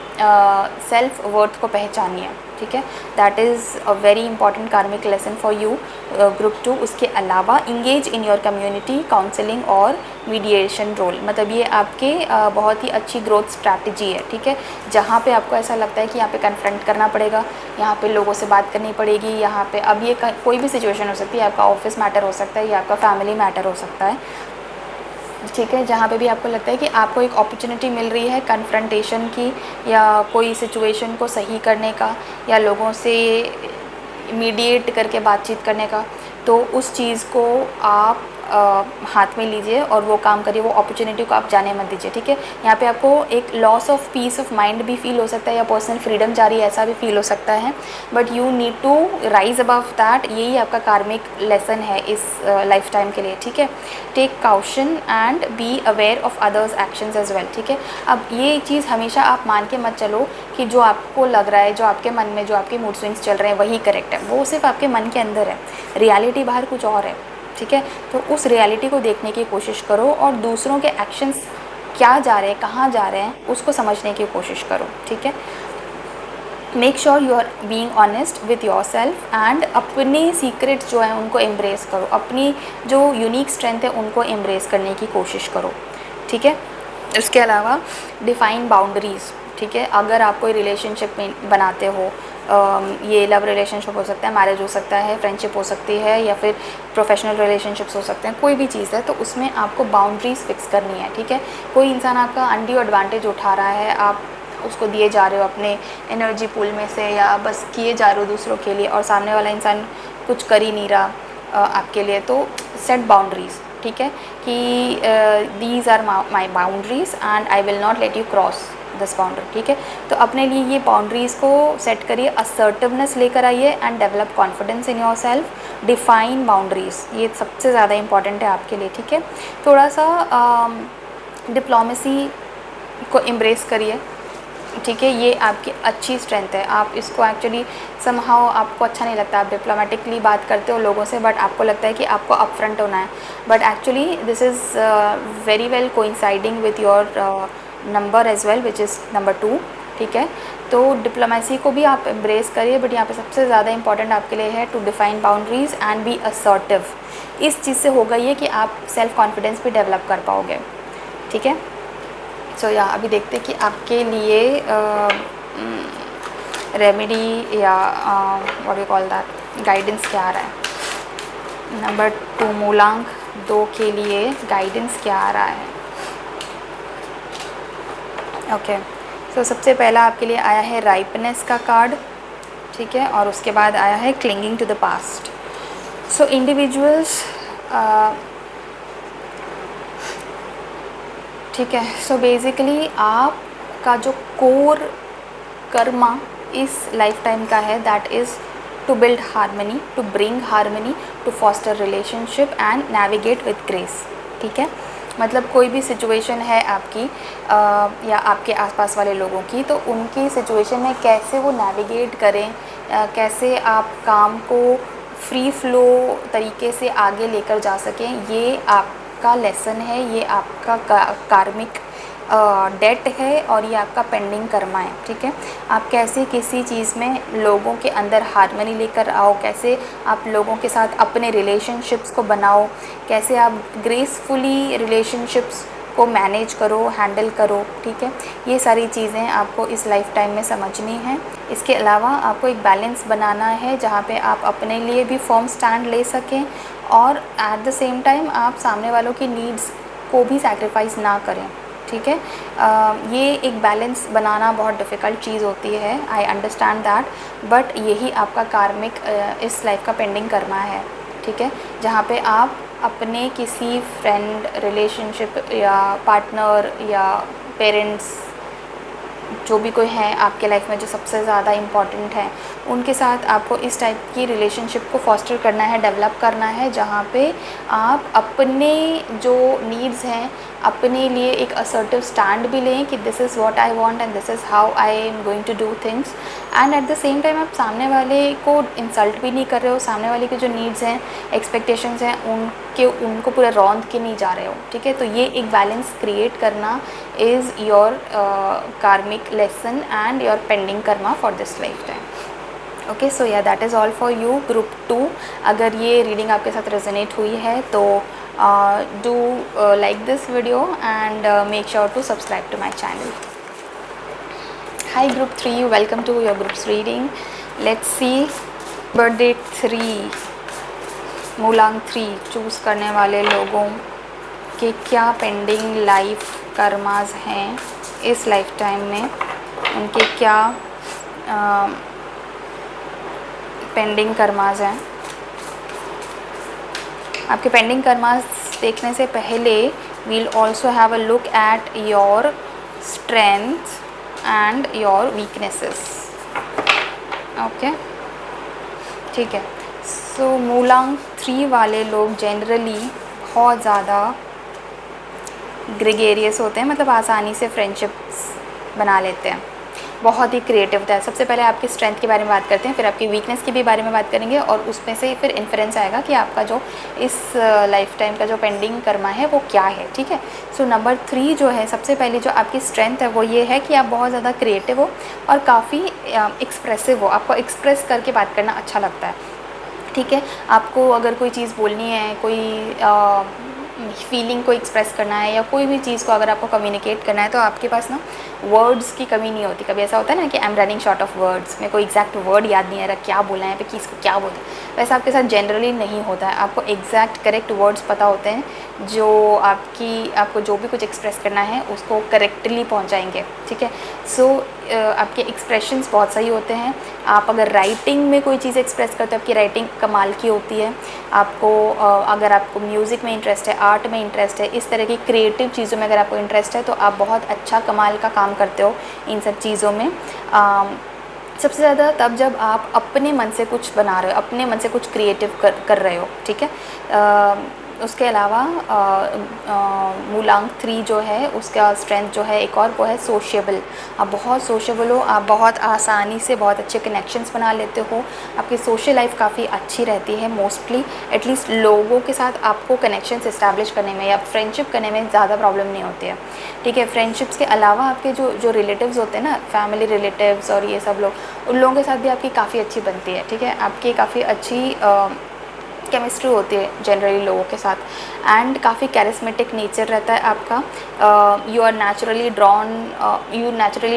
सेल्फ वर्थ को पहचानिए, ठीक है। That is a very important कार्मिक लेसन फॉर यू ग्रुप 2। उसके अलावा engage in your community counselling और मीडिएशन रोल, मतलब ये आपके बहुत ही अच्छी ग्रोथ स्ट्रैटेजी है, ठीक है। जहाँ पे आपको ऐसा लगता है कि यहाँ पे कन्फ्रंट करना पड़ेगा, यहाँ पे लोगों से बात करनी पड़ेगी, यहाँ पे अब ये कोई भी सिचुएशन हो सकती है, आपका ऑफिस मैटर हो सकता है या आपका फैमिली मैटर हो सकता है, ठीक है। जहाँ पे भी आपको लगता है कि आपको एक अपॉर्चुनिटी मिल रही है कन्फ्रंटेशन की, या कोई सिचुएशन को सही करने का, या लोगों से मीडिएट करके बातचीत करने का, तो उस चीज़ को आप हाथ में लीजिए और वो काम करिए, वो अपॉर्चुनिटी को आप जाने मत दीजिए, ठीक है। यहाँ पे आपको एक loss of peace of mind भी फील हो सकता है या पर्सनल फ्रीडम जा रही है ऐसा भी फील हो सकता है, but you need to rise above that. यही आपका कार्मिक लेसन है इस लाइफ टाइम के लिए, ठीक है। Take caution and be aware of others actions as well, ठीक है। अब ये चीज़ हमेशा आप मान के मत चलो कि जो आपको लग रहा है, जो आपके मन में जो आपके मूड स्विंग्स चल रहे हैं वही करेक्ट है, वो सिर्फ आपके मन के अंदर है, रियलिटी बाहर कुछ और है, ठीक है। तो उस रियलिटी को देखने की कोशिश करो और दूसरों के एक्शंस क्या जा रहे हैं, कहाँ जा रहे हैं, उसको समझने की कोशिश करो, ठीक है। Make sure you are being honest with yourself and अपने सीक्रेट्स जो हैं उनको एम्ब्रेस करो, अपनी जो यूनिक स्ट्रेंथ है उनको एम्ब्रेस करने की कोशिश करो, ठीक है। उसके अलावा डिफाइन बाउंड्रीज़, ठीक है। अगर आप कोई रिलेशनशिप में बनाते हो, ये लव रिलेशनशिप हो सकता है, मैरिज हो सकता है, फ्रेंडशिप हो सकती है या फिर प्रोफेशनल रिलेशनशिप्स हो सकते हैं, कोई भी चीज़ है तो उसमें आपको बाउंड्रीज़ फिक्स करनी है, ठीक है। कोई इंसान आपका अनड्यू एडवांटेज उठा रहा है, आप उसको दिए जा रहे हो अपने एनर्जी पूल में से या बस किए जा रहे हो दूसरों के लिए और सामने वाला इंसान कुछ कर ही नहीं रहा आपके लिए, तो सेट बाउंड्रीज़, ठीक है, कि these are my boundaries and I will not let you cross this boundary, ठीक है। तो अपने लिए ये बाउंड्रीज़ को सेट करिए, असर्टिवनेस लेकर आइए and develop confidence in your self. Define boundaries, ये सबसे ज़्यादा इंपॉर्टेंट है आपके लिए, ठीक है। थोड़ा सा डिप्लोमेसी को एम्ब्रेस करिए, ठीक है। ये आपकी अच्छी स्ट्रेंथ है, आप इसको एक्चुअली समहाउ आपको अच्छा नहीं लगता, आप डिप्लोमेटिकली बात करते हो लोगों से बट आपको लगता है कि आपको अपफ्रंट होना है, but actually this is very well coinciding with your number as well which is number 2, ठीक है। तो डिप्लोमेसी को भी आप एम्ब्रेस करिए, बट यहाँ पे सबसे ज़्यादा इंपॉर्टेंट आपके लिए है to define boundaries and be assertive. इस चीज़ से होगा ये कि आप सेल्फ कॉन्फिडेंस भी डेवलप कर पाओगे, ठीक है। सो या अभी देखते हैं कि आपके लिए रेमेडी या what you call that guidance क्या आ रहा है। नंबर 2 मूलांक 2 के लिए गाइडेंस क्या आ रहा है। ओके, सो सबसे पहला आपके लिए आया है राइपनेस का कार्ड, ठीक है, और उसके बाद आया है clinging to the past. So individuals, ठीक है, सो बेसिकली आपका जो कोर कर्मा इस लाइफ टाइम का है that is to build harmony, to bring harmony, to foster relationship and navigate with grace, ठीक है। मतलब कोई भी सिचुएशन है आपकी या आपके आसपास वाले लोगों की, तो उनकी सिचुएशन में कैसे वो नेविगेट करें, कैसे आप काम को फ्री फ्लो तरीके से आगे लेकर जा सकें, ये आपका लेसन है, ये आपका कार्मिक डेट है और ये आपका पेंडिंग कर्मा है, ठीक है। आप कैसे किसी चीज़ में लोगों के अंदर हार्मनी लेकर आओ, कैसे आप लोगों के साथ अपने रिलेशनशिप्स को बनाओ, कैसे आप ग्रेसफुली रिलेशनशिप्स को मैनेज करो, हैंडल करो, ठीक है। ये सारी चीज़ें आपको इस लाइफ टाइम में समझनी है। इसके अलावा आपको एक बैलेंस बनाना है जहाँ पे आप अपने लिए भी फर्म स्टैंड ले सकें और एट द सेम टाइम आप सामने वालों की नीड्स को भी सैक्रिफाइस ना करें, ठीक है। ये एक बैलेंस बनाना बहुत डिफ़िकल्ट चीज़ होती है, आई अंडरस्टैंड दैट, बट यही आपका कार्मिक इस लाइफ का पेंडिंग कर्मा है, ठीक है। जहाँ पे आप अपने किसी फ्रेंड, रिलेशनशिप या पार्टनर या पेरेंट्स, जो भी कोई है आपके लाइफ में जो सबसे ज़्यादा इम्पॉर्टेंट है, उनके साथ आपको इस टाइप की रिलेशनशिप को फॉस्टर करना है, डेवलप करना है, जहाँ पे आप अपने जो नीड्स हैं अपने लिए एक असर्टिव स्टैंड भी लें कि this is what I want and this is how I am going to do things, and at the same time आप सामने वाले को इंसल्ट भी नहीं कर रहे हो, सामने वाले के जो नीड्स हैं, एक्सपेक्टेशंस हैं, उनको पूरा रौंद के नहीं जा रहे हो, ठीक है। तो ये एक बैलेंस क्रिएट करना is your karmic lesson and your pending karma for this life time. Okay, so yeah that is all for you group 2। अगर ये रीडिंग आपके साथ रेजोनेट हुई है तो do like this video and make sure to subscribe to my channel. Hi group 3, welcome to your group's reading. Let's see birthday 3 मूलांक 3 चूज़ करने वाले लोगों के क्या पेंडिंग लाइफ कर्मास हैं इस लाइफ टाइम में, उनके क्या पेंडिंग कर्मास हैं। आपके पेंडिंग कर्मास देखने से पहले we'll also have a look at your strength and your weaknesses. Okay, ठीक है। सो मूलांक 3 वाले लोग जनरली बहुत ज़्यादा ग्रेगेरियस होते हैं, मतलब आसानी से फ्रेंडशिप्स बना लेते हैं, बहुत ही क्रिएटिव होता है। सबसे पहले आपकी स्ट्रेंथ के बारे में बात करते हैं, फिर आपकी वीकनेस के भी बारे में बात करेंगे, और उसमें से फिर इन्फ्रेंस आएगा कि आपका जो इस लाइफ टाइम का जो पेंडिंग कर्मा है वो क्या है, ठीक है। सो नंबर 3 जो है, सबसे पहली जो आपकी स्ट्रेंथ है वो ये है कि आप बहुत ज़्यादा क्रिएटिव हो और काफ़ी एक्सप्रेसिव हो, आपको एक्सप्रेस करके बात करना अच्छा लगता है, ठीक है। आपको अगर कोई चीज़ बोलनी है, कोई फीलिंग को एक्सप्रेस करना है, या कोई भी चीज़ को अगर आपको कम्युनिकेट करना है, तो आपके पास ना वर्ड्स की कमी नहीं होती। कभी ऐसा होता है ना कि I am running short of words, मेरे को एग्जैक्ट वर्ड याद नहीं आ रहा क्या बोलना है, पे किसको क्या बोलना है, वैसा आपके साथ जनरली नहीं होता है। आपको एग्जैक्ट करेक्ट वर्ड्स पता होते हैं जो आपको जो भी कुछ एक्सप्रेस करना है उसको करेक्टली पहुँचाएंगे, ठीक है। सो आपके एक्सप्रेशंस बहुत सही होते हैं। आप अगर राइटिंग में कोई चीज़ एक्सप्रेस करते हो, आपकी राइटिंग कमाल की होती है। आपको अगर आपको म्यूज़िक में इंटरेस्ट है, आर्ट में इंटरेस्ट है, इस तरह की क्रिएटिव चीज़ों में अगर आपको इंटरेस्ट है, तो आप बहुत अच्छा कमाल का काम करते हो इन सब चीज़ों में। सबसे ज़्यादा तब जब आप अपने मन से कुछ बना रहे हो, अपने मन से कुछ क्रिएटिव कर रहे हो, ठीक है। उसके अलावा मूलांक 3 जो है उसका स्ट्रेंथ जो है एक और वो है सोशिएबल। आप बहुत सोशिएबल हो, आप बहुत आसानी से बहुत अच्छे कनेक्शंस बना लेते हो, आपकी सोशल लाइफ काफ़ी अच्छी रहती है। मोस्टली एटलीस्ट लोगों के साथ आपको कनेक्शंस इस्टेब्लिश करने में या फ्रेंडशिप करने में ज़्यादा प्रॉब्लम नहीं होती है, ठीक है। फ्रेंडशिप्स के अलावा आपके जो रिलेटिव्स होते हैं ना, फैमिली रिलेटिव्स और ये सब लोग, उन लोगों के साथ भी आपकी काफ़ी अच्छी बनती है, ठीक है। आपकी काफ़ी अच्छी केमिस्ट्री होती है जनरली लोगों के साथ, एंड काफ़ी कैरिस्मेटिक नेचर रहता है आपका। You naturally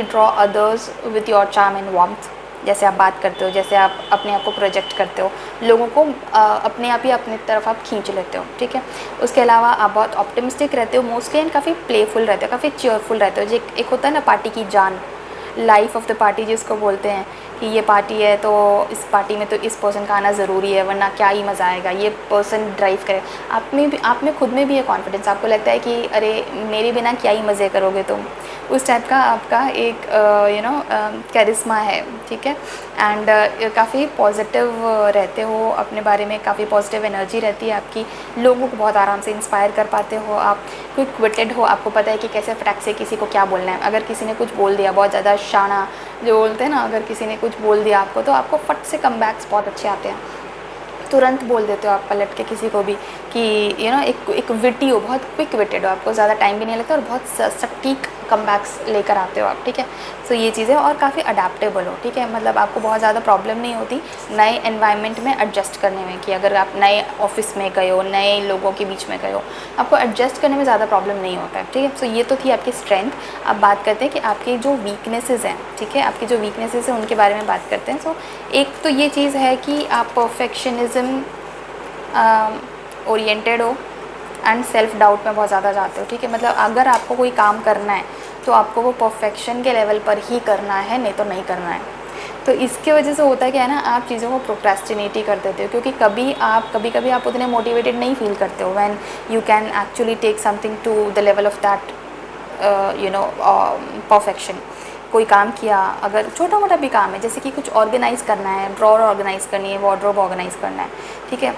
draw others with your charm and warmth. जैसे आप बात करते हो, जैसे आप अपने आप को प्रोजेक्ट करते हो, लोगों को अपने आप ही अपनी तरफ आप खींच लेते हो, ठीक है। उसके अलावा आप बहुत ऑप्टिमिस्टिक रहते हो मोस्टली, एंड काफ़ी प्लेफुल रहते हो, काफ़ी चेयरफुल रहते हो। एक होता है ना पार्टी की जान, लाइफ ऑफ द पार्टी जिसको बोलते हैं, कि ये पार्टी है तो इस पार्टी में तो इस पर्सन का आना ज़रूरी है, वरना क्या ही मज़ा आएगा, ये पर्सन ड्राइव करे। आप में खुद में भी है कॉन्फिडेंस, आपको लगता है कि अरे मेरे बिना क्या ही मज़े करोगे तुम, उस टाइप का आपका एक कैरिस्मा है, ठीक है। एंड काफ़ी पॉजिटिव रहते हो, अपने बारे में काफ़ी पॉजिटिव एनर्जी रहती है आपकी, लोगों को बहुत आराम से इंस्पायर कर पाते हो, आप क्विक विटेड हो, आपको पता है कि कैसे फटाक से किसी को क्या बोलना है। अगर किसी ने कुछ बोल दिया बहुत ज़्यादा शाना जो बोलते हैं ना, अगर किसी ने कुछ बोल दिया आपको, तो आपको फट से कमबैक्स बहुत अच्छे आते हैं, तुरंत बोल देते हो आप पलट के किसी को भी कि एक विटी हो, बहुत क्विक विटेड हो, आपको ज़्यादा टाइम भी नहीं लगता और बहुत सटीक कमबैक्स लेकर आते हो आप, ठीक है। सो ये चीज़ें, और काफ़ी अडेप्टेबल हो, ठीक है। मतलब आपको बहुत ज़्यादा प्रॉब्लम नहीं होती नए एनवायरनमेंट में एडजस्ट करने में, कि अगर आप नए ऑफिस में गए हो, नए लोगों के बीच में गए हो, आपको एडजस्ट करने में ज़्यादा प्रॉब्लम नहीं होता है, ठीक है। सो ये तो थी आपकी स्ट्रेंथ। अब बात करते हैं कि आपकी जो वीकनेसेस हैं, ठीक है, आपकी जो वीकनेसेस हैं उनके बारे में बात करते हैं। सो एक तो ये चीज़ है कि आप परफेक्शनिज्म ओरिएंटेड हो एंड सेल्फ डाउट में बहुत ज़्यादा जाते हो, ठीक है। मतलब अगर आपको कोई काम करना है तो आपको वो परफेक्शन के लेवल पर ही करना है, नहीं तो नहीं करना है। तो इसके वजह से होता है क्या है ना, आप चीज़ों को प्रोक्रेस्टिनेट ही कर देते हो, क्योंकि कभी कभी आप उतने मोटिवेटेड नहीं फील करते हो when you can actually take something to the level of that perfection. कोई काम किया, अगर छोटा मोटा भी काम है, जैसे कि कुछ ऑर्गेनाइज़ करना है, ड्रॉर ऑर्गेनाइज़ करनी है, वार्डरोब ऑर्गेनाइज़ करना है, ठीक है।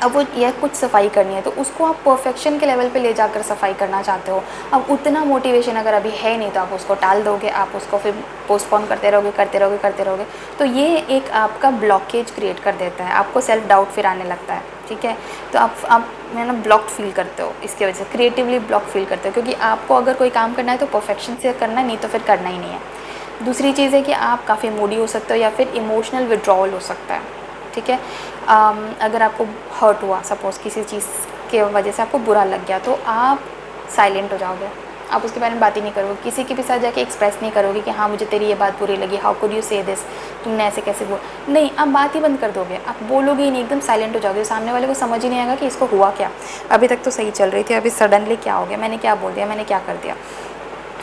अब वो यह कुछ सफाई करनी है, तो उसको आप परफेक्शन के लेवल पे ले जाकर सफाई करना चाहते हो। अब उतना मोटिवेशन अगर अभी है नहीं, तो आप उसको टाल दोगे, आप उसको फिर पोस्टपोन करते रहोगे, तो ये एक आपका ब्लॉकेज क्रिएट कर देता है, आपको सेल्फ डाउट फिर आने लगता है, ठीक है। तो आप ब्लॉक्ड फील करते हो, इसके वजह से क्रिएटिवली ब्लॉक फील करते हो, क्योंकि आपको अगर कोई काम करना है तो परफेक्शन से करना है, नहीं तो फिर करना ही नहीं है। दूसरी चीज़ है कि आप काफ़ी मूडी हो सकते हो, या फिर इमोशनल विड्रॉवल हो सकता है, ठीक है। अगर आपको हर्ट हुआ, सपोज़ किसी चीज़ के वजह से आपको बुरा लग गया, तो आप साइलेंट हो जाओगे, आप उसके बारे में बात ही नहीं करोगे, किसी के भी साथ जाके एक्सप्रेस नहीं करोगे कि हाँ मुझे तेरी ये बात बुरी लगी, हाउ कुड यू से दिस, तुमने ऐसे कैसे बोल, नहीं, आप बात ही बंद कर दोगे, आप बोलोगे ही नहीं, एकदम साइलेंट हो जाओगे। सामने वाले को समझ ही नहीं आएगा कि इसको हुआ क्या, अभी तक तो सही चल रही थी, अभी सडनली क्या हो गया, मैंने क्या बोल दिया, मैंने क्या कर दिया।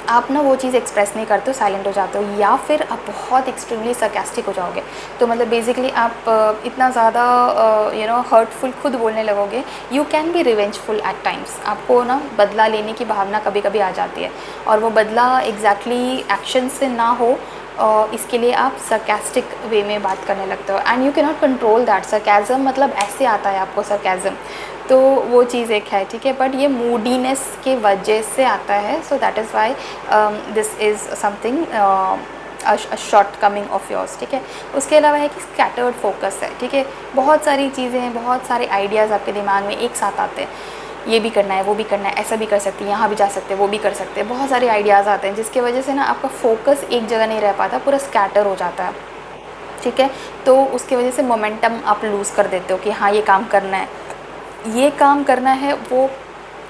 आप ना वो चीज़ एक्सप्रेस नहीं करते हो, साइलेंट हो जाते हो, या फिर आप बहुत एक्सट्रीमली सरकास्टिक हो जाओगे। तो मतलब बेसिकली आप इतना ज़्यादा हर्टफुल खुद बोलने लगोगे। You can be revengeful at times, आपको ना बदला लेने की भावना कभी कभी आ जाती है, और वो बदला एग्जैक्टली एक्शन से ना हो, इसके लिए आप सरकास्टिक वे में बात करने लगते हो, and you can not control that sarcasm, मतलब ऐसे आता है आपको सरकाज़म। तो वो चीज़ एक है, ठीक है, बट ये मूडीनेस के वजह से आता है। So that is why this is something short coming of yours, ठीक है। उसके अलावा है कि स्कैटर्ड फोकस है, ठीक है। बहुत सारी चीज़ें हैं, बहुत सारे आइडियाज़ आपके दिमाग में एक साथ आते हैं, ये भी करना है, वो भी करना है, ऐसा भी कर सकते हैं, यहाँ भी जा सकते हैं, वो भी कर सकते हैं, बहुत सारे आइडियाज़ आते हैं, जिसकी वजह से ना आपका फोकस एक जगह नहीं रह पाता, पूरा स्कैटर हो जाता है, ठीक है। तो उसकी वजह से मोमेंटम आप लूज़ कर देते हो कि हाँ ये काम करना है, ये काम करना है। वो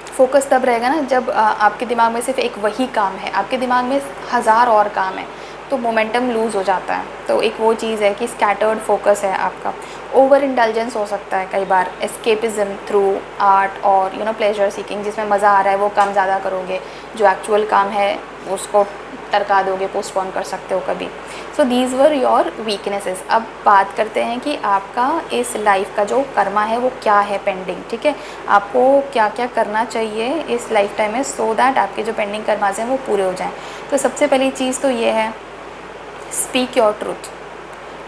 फोकस तब रहेगा ना जब आपके दिमाग में सिर्फ एक वही काम है, आपके दिमाग में हज़ार और काम है, तो मोमेंटम लूज़ हो जाता है। तो एक वो चीज़ है कि स्कैटर्ड फोकस है आपका। ओवर इंटेलिजेंस हो सकता है कई बार, एस्केपिज्म थ्रू आर्ट और प्लेजर सीकिंग, जिसमें मज़ा आ रहा है वो काम ज़्यादा करोगे, जो एक्चुअल काम है उसको टरका दोगे, पोस्टपोन कर सकते हो कभी। सो दीज वर योर वीकनेसेस। अब बात करते हैं कि आपका इस लाइफ का जो कर्मा है वो क्या है पेंडिंग, ठीक है। आपको क्या क्या करना चाहिए इस लाइफ टाइम में, सो दैट आपके जो पेंडिंग कर्माज हैं वो पूरे हो जाएं। तो सबसे पहली चीज़ तो ये है, speak your truth,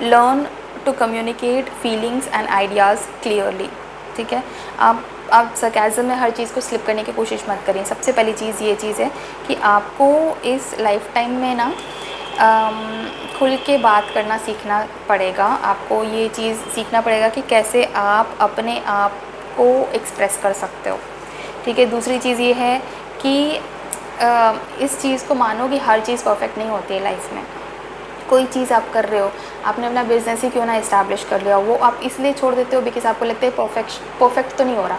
learn to communicate feelings and ideas clearly, ठीक है। आप सरकाज़म में हर चीज़ को स्लिप करने की कोशिश मत करिए। सबसे पहली चीज़ ये चीज़ है कि आपको इस लाइफ टाइम में ना खुल के बात करना सीखना पड़ेगा। आपको ये चीज़ सीखना पड़ेगा कि कैसे आप अपने आप को एक्सप्रेस कर सकते हो, ठीक है। दूसरी चीज़ ये है कि इस चीज़ को मानो कि हर चीज़ परफेक्ट नहीं होती है लाइफ में। कोई चीज़ आप कर रहे हो, आपने अपना बिज़नेस ही क्यों ना इस्टेब्लिश कर लिया, वो आप इसलिए छोड़ देते हो बिकॉज आपको लगता है परफेक्ट तो नहीं हो रहा,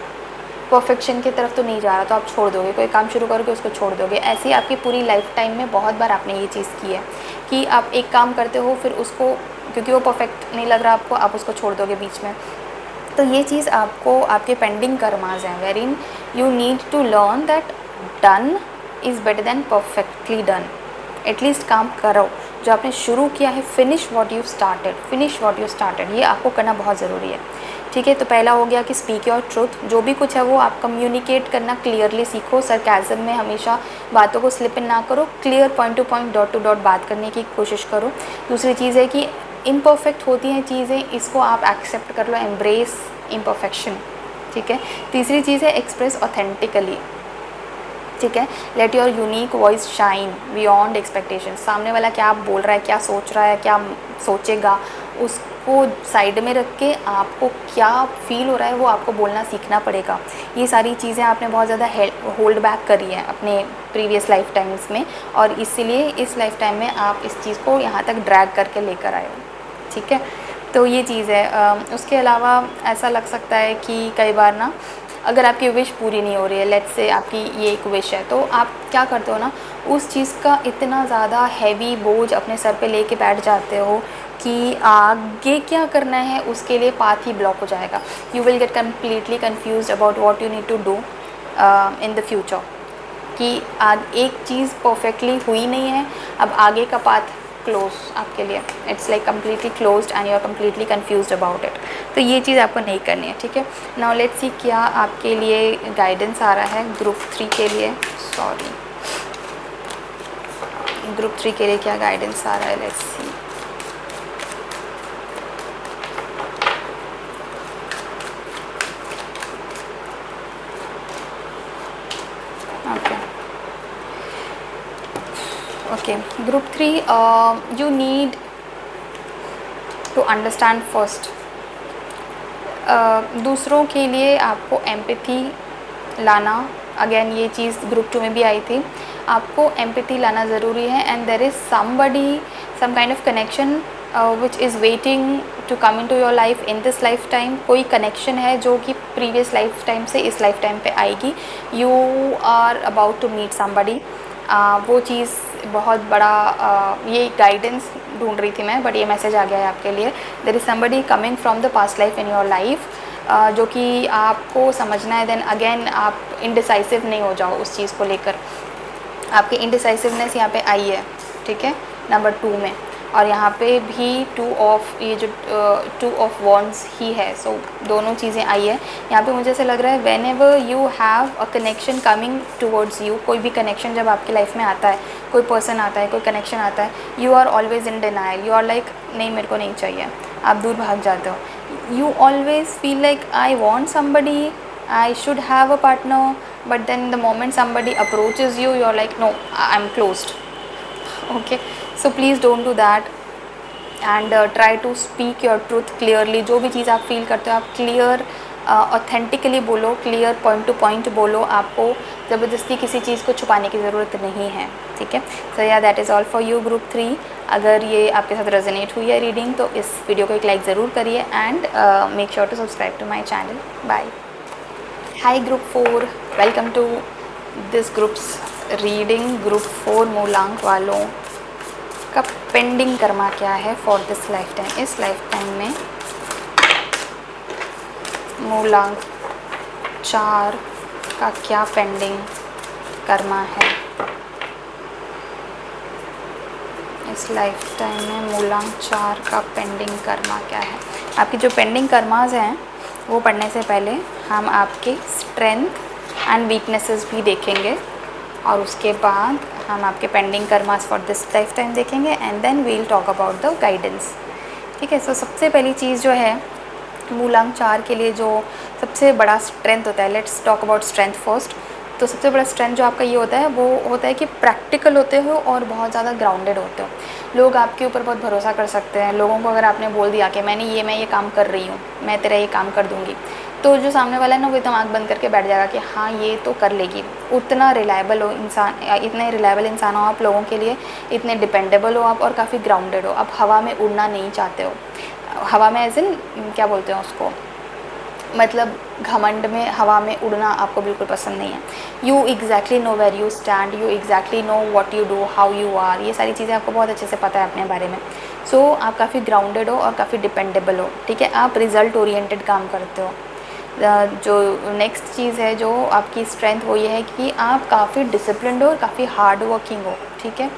परफेक्शन की तरफ तो नहीं जा रहा, तो आप छोड़ दोगे। कोई काम शुरू करोगे उसको छोड़ दोगे। ऐसे ही आपकी पूरी लाइफ टाइम में बहुत बार आपने ये चीज़ की है कि आप एक काम करते हो, फिर उसको क्योंकि वो परफेक्ट नहीं लग रहा आपको, आप उसको छोड़ दोगे बीच में। तो ये चीज़ आपको आपके पेंडिंग कर्माज हैं, wherein you need to learn that done is better than perfectly done. At least काम करो जो आपने शुरू किया है, फिनिश व्हाट यू स्टार्टेड, ये आपको करना बहुत ज़रूरी है, ठीक है। तो पहला हो गया कि स्पीक योर ट्रूथ, जो भी कुछ है वो आप कम्युनिकेट करना क्लियरली सीखो। सरकाज़म में हमेशा बातों को स्लिप इन ना करो, clear point two point, dot to dot बात करने की कोशिश करो। दूसरी चीज़ है कि इम्परफेक्ट होती हैं चीज़ें, इसको आप एक्सेप्ट कर लो, एम्ब्रेस इम्परफेक्शन, ठीक है। तीसरी चीज़ है एक्सप्रेस ऑथेंटिकली, ठीक है। Let your unique voice shine beyond expectation. सामने वाला क्या बोल रहा है, क्या सोच रहा है, क्या सोचेगा, उसको साइड में रख के आपको क्या फील हो रहा है वो आपको बोलना सीखना पड़ेगा। ये सारी चीज़ें आपने बहुत ज़्यादा होल्ड बैक करी हैं अपने प्रीवियस लाइफ टाइम्स में, और इसीलिए इस लाइफ टाइम में आप इस चीज़ को यहाँ तक ड्रैग करके लेकर आए हो, ठीक है। तो ये चीज़ है। उसके अलावा ऐसा लग सकता है कि कई बार ना अगर आपकी विश पूरी नहीं हो रही है, लेट्स से आपकी ये एक विश है, तो आप क्या करते हो ना, उस चीज़ का इतना ज़्यादा हैवी बोझ अपने सर पे लेके बैठ जाते हो कि आगे क्या करना है उसके लिए पाथ ही ब्लॉक हो जाएगा। You will get completely confuse about what you need to do in the future, कि आज एक चीज़ परफेक्टली हुई नहीं है, अब आगे का पाथ क्लोज आपके लिए, it's like completely closed and you are completely confused about it. तो ये चीज़ आपको नहीं करनी है, ठीक है। नाउ लेट्स सी क्या आपके लिए गाइडेंस आ रहा है ग्रुप 3 के लिए, ग्रुप 3 के लिए क्या गाइडेंस आ रहा है, let's C. Okay, group 3, you need to understand first, दूसरों के लिए आपको एम्पैथी लाना, अगेन ये चीज़ ग्रुप 2 में भी आई थी, आपको एम्पैथी लाना ज़रूरी है, and there is somebody, some kind of connection which is waiting to come into your life in this life time. कोई कनेक्शन है जो कि प्रीवियस लाइफ टाइम से इस लाइफ टाइम पे आएगी, you are about to meet somebody. वो चीज़ बहुत बड़ा ये गाइडेंस ढूंढ रही थी मैं, बट ये मैसेज आ गया है आपके लिए। There is somebody coming from the past life in your life, जो कि आपको समझना है, देन अगेन आप इनडिसाइसिव नहीं हो जाओ उस चीज़ को लेकर। आपकी इनडिसाइसिवनेस यहाँ पे आई है, ठीक है, नंबर 2 में। और यहाँ पे भी 2 ऑफ, ये जो 2 ऑफ वॉन्ड्स ही है, सो दोनों चीज़ें आई है यहाँ पे। मुझे ऐसा लग रहा है when ever you have a connection coming towards you, कोई भी कनेक्शन जब आपकी लाइफ में आता है, कोई पर्सन आता है, कोई कनेक्शन आता है, you are always in denial, you are like नहीं मेरे को नहीं चाहिए, आप दूर भाग जाते हो। You always feel like I want somebody, I should have a partner, but then the moment somebody approaches you, you're like, no, I'm closed. Okay, so please don't do that and try to speak your truth clearly. जो भी चीज़ आप फील करते हो आप क्लियर ऑथेंटिकली बोलो, क्लियर पॉइंट टू पॉइंट बोलो, आपको ज़बरदस्ती किसी चीज़ को छुपाने की ज़रूरत नहीं है, ठीक है। सो yeah that is all for you group 3। अगर ये आपके साथ रेजोनेट हुई है रीडिंग तो इस वीडियो को एक लाइक ज़रूर करिए and make sure to subscribe to my channel. Bye. Hi group 4, welcome to this group's reading। Group 4 मूलांक वालों का पेंडिंग कर्मा क्या है फॉर दिस लाइफ टाइम। इस लाइफ टाइम में मूलांक 4 का क्या पेंडिंग कर्मा है। इस लाइफ टाइम में मूलांक 4 का पेंडिंग कर्मा क्या है। आपकी जो पेंडिंग कर्माज हैं वो पढ़ने से पहले हम आपके स्ट्रेंथ एंड वीकनेसेस भी देखेंगे और उसके बाद हम आपके pending karmas for this life time देखेंगे and then we will talk about the guidance, ठीक है। सो सबसे पहली चीज़ जो है मूलांक 4 के लिए जो सबसे बड़ा स्ट्रेंथ होता है, let's talk about strength first. तो सबसे बड़ा स्ट्रेंथ जो आपका ये होता है वो होता है कि प्रैक्टिकल होते हो और बहुत ज़्यादा ग्राउंडेड होते हो। लोग आपके ऊपर बहुत भरोसा कर सकते हैं। लोगों को अगर आपने बोल दिया कि मैं ये काम कर रही हूँ, मैं तेरा ये काम कर दूँगी, तो जो सामने वाला है ना वो एकदम आँख बंद करके बैठ जाएगा कि हाँ ये तो कर लेगी। उतना रिलायबल हो इंसान, इतने रिलायबल इंसान हो आप लोगों के लिए, इतने डिपेंडेबल हो आप और काफ़ी ग्राउंडेड हो। आप हवा में उड़ना नहीं चाहते हो। हवा में एज इन क्या बोलते हैं उसको, मतलब घमंड में हवा में उड़ना आपको बिल्कुल पसंद नहीं है। You exactly know where you stand, you exactly know what you do, how you are, ये सारी चीज़ें आपको बहुत अच्छे से पता है अपने बारे में। सो आप काफ़ी ग्राउंडेड हो और काफ़ी डिपेंडेबल हो, ठीक है। आप रिज़ल्ट ओरिएंटेड काम करते हो। जो नेक्स्ट चीज़ है जो आपकी स्ट्रेंथ वो ये है कि आप काफ़ी डिसिप्लिन्ड हो और काफ़ी हार्ड वर्किंग हो, ठीक है।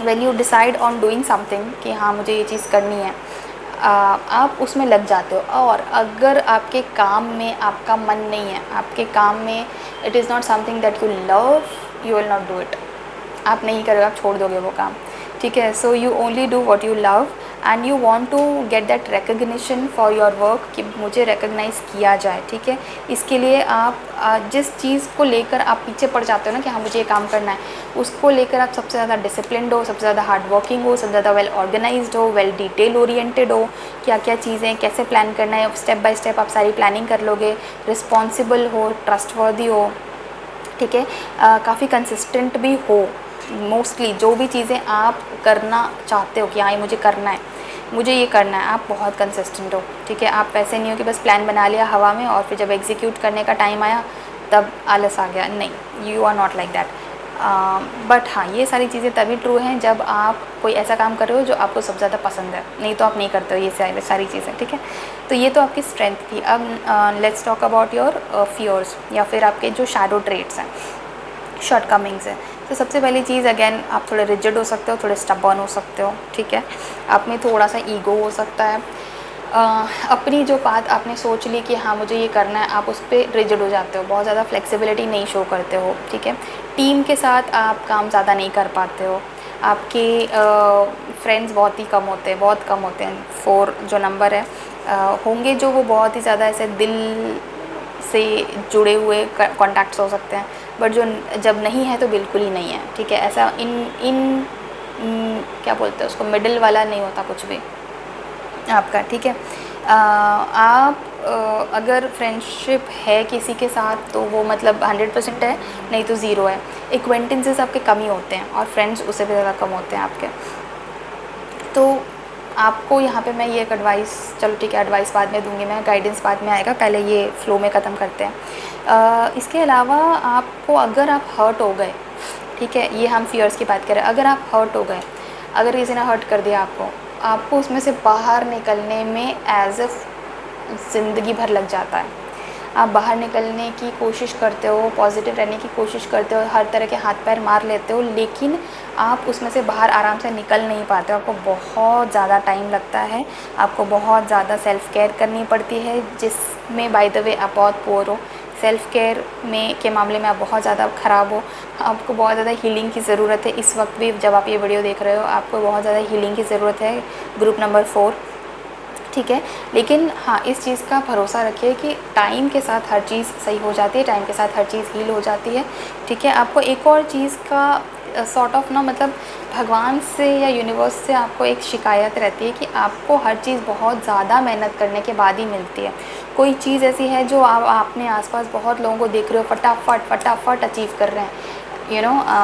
When you decide on doing something कि हाँ मुझे ये चीज़ करनी है, आप उसमें लग जाते हो। और अगर आपके काम में आपका मन नहीं है, आपके काम में it is not something that you love, you will not do it. आप नहीं करोगे, आप छोड़ दोगे वो काम, ठीक है। So you only do what you love and you want to get that recognition for your work, कि मुझे रिकग्नाइज़ किया जाए, ठीक है। इसके लिए आप जिस चीज़ को लेकर आप पीछे पड़ जाते हो ना कि हाँ मुझे ये काम करना है, उसको लेकर आप सबसे ज़्यादा डिसिप्लिन्ड हो, सबसे ज़्यादा हार्ड वर्किंग हो, सबसे ज़्यादा वेल ऑर्गेनाइज्ड हो, वेल डिटेल ओरिएंटेड हो। क्या क्या चीज़ें कैसे प्लान करना है, स्टेप बाय स्टेप आप सारी प्लानिंग कर लोगे। रिस्पॉन्सिबल हो, ट्रस्टवर्दी हो, ठीक है। काफ़ी कंसिस्टेंट भी हो। मोस्टली जो भी चीज़ें आप करना चाहते हो कि हाँ ये मुझे करना है, मुझे ये करना है, आप बहुत कंसिस्टेंट हो, ठीक है। आप ऐसे नहीं हो कि बस प्लान बना लिया हवा में और फिर जब एग्जीक्यूट करने का टाइम आया तब आलस आ गया। नहीं, you are not like that. But हाँ ये सारी चीज़ें तभी ट्रू हैं जब आप कोई ऐसा काम कर रहे हो जो आपको सबसे ज़्यादा पसंद है, नहीं तो आप नहीं करते हो ये सारी चीज़ें, ठीक है। तो ये तो आपकी स्ट्रेंथ थी। अब let's talk about your fears या फिर आपके जो शैडो ट्रेट्स हैं, शॉर्टकमिंग्स हैं। तो सबसे पहली चीज़ अगेन, आप थोड़े रिजिड हो सकते हो, थोड़े स्टबर्न हो सकते हो, ठीक है। आप में थोड़ा सा ईगो हो सकता है। अपनी जो बात आपने सोच ली कि हाँ मुझे ये करना है, आप उस पर रिजिड हो जाते हो, बहुत ज़्यादा फ्लेक्सिबिलिटी नहीं शो करते हो, ठीक है। टीम के साथ आप काम ज़्यादा नहीं कर पाते हो। आपके फ्रेंड्स बहुत ही कम होते हैं, बहुत कम होते हैं। 4 जो नंबर है होंगे जो वो बहुत ही ज़्यादा ऐसे दिल से जुड़े हुए कॉन्टैक्ट्स हो सकते हैं, बट जो जब नहीं है तो बिल्कुल ही नहीं है, ठीक है। ऐसा इन क्या बोलते हैं उसको, मिडिल वाला नहीं होता कुछ भी आपका, ठीक है। आप अगर फ्रेंडशिप है किसी के साथ तो वो मतलब 100% है, नहीं तो ज़ीरो है। एक्वेंटेंसेस आपके कम ही होते हैं और फ्रेंड्स उससे भी ज़्यादा कम होते हैं आपके। तो आपको यहाँ पे मैं ये एक एडवाइस, चलो ठीक है एडवाइस बाद में दूंगी मैं, गाइडेंस बाद में आएगा, पहले ये फ़्लो में ख़त्म करते हैं। इसके अलावा आपको अगर आप हर्ट हो गए, ठीक है, ये हम फियर्स की बात करें, अगर आप हर्ट हो गए, अगर किसी ने हर्ट कर दिया आपको उसमें से बाहर निकलने में एज ए ज़िंदगी भर लग जाता है। आप बाहर निकलने की कोशिश करते हो, पॉजिटिव रहने की कोशिश करते हो, हर तरह के हाथ पैर मार लेते हो, लेकिन आप उसमें से बाहर आराम से निकल नहीं पाते हो। आपको बहुत ज़्यादा टाइम लगता है, आपको बहुत ज़्यादा सेल्फ़ केयर करनी पड़ती है, जिसमें बाय द वे आप बहुत पुअर हो। सेल्फ़ केयर में के मामले में आप बहुत ज़्यादा ख़राब हो। आपको बहुत ज़्यादा हीलिंग की ज़रूरत है। इस वक्त भी जब आप ये वीडियो देख रहे हो, आपको बहुत ज़्यादा हीलिंग की ज़रूरत है, ग्रुप नंबर 4, ठीक है। लेकिन हाँ, इस चीज़ का भरोसा रखिए कि टाइम के साथ हर चीज़ सही हो जाती है, टाइम के साथ हर चीज़ हील हो जाती है, ठीक है। आपको एक और चीज़ का सॉर्ट ऑफ ना, मतलब भगवान से या यूनिवर्स से आपको एक शिकायत रहती है कि आपको हर चीज़ बहुत ज़्यादा मेहनत करने के बाद ही मिलती है। कोई चीज़ ऐसी है जो आप अपने आसपास बहुत लोगों को देख रहे हो फटाफट अचीव कर रहे हैं,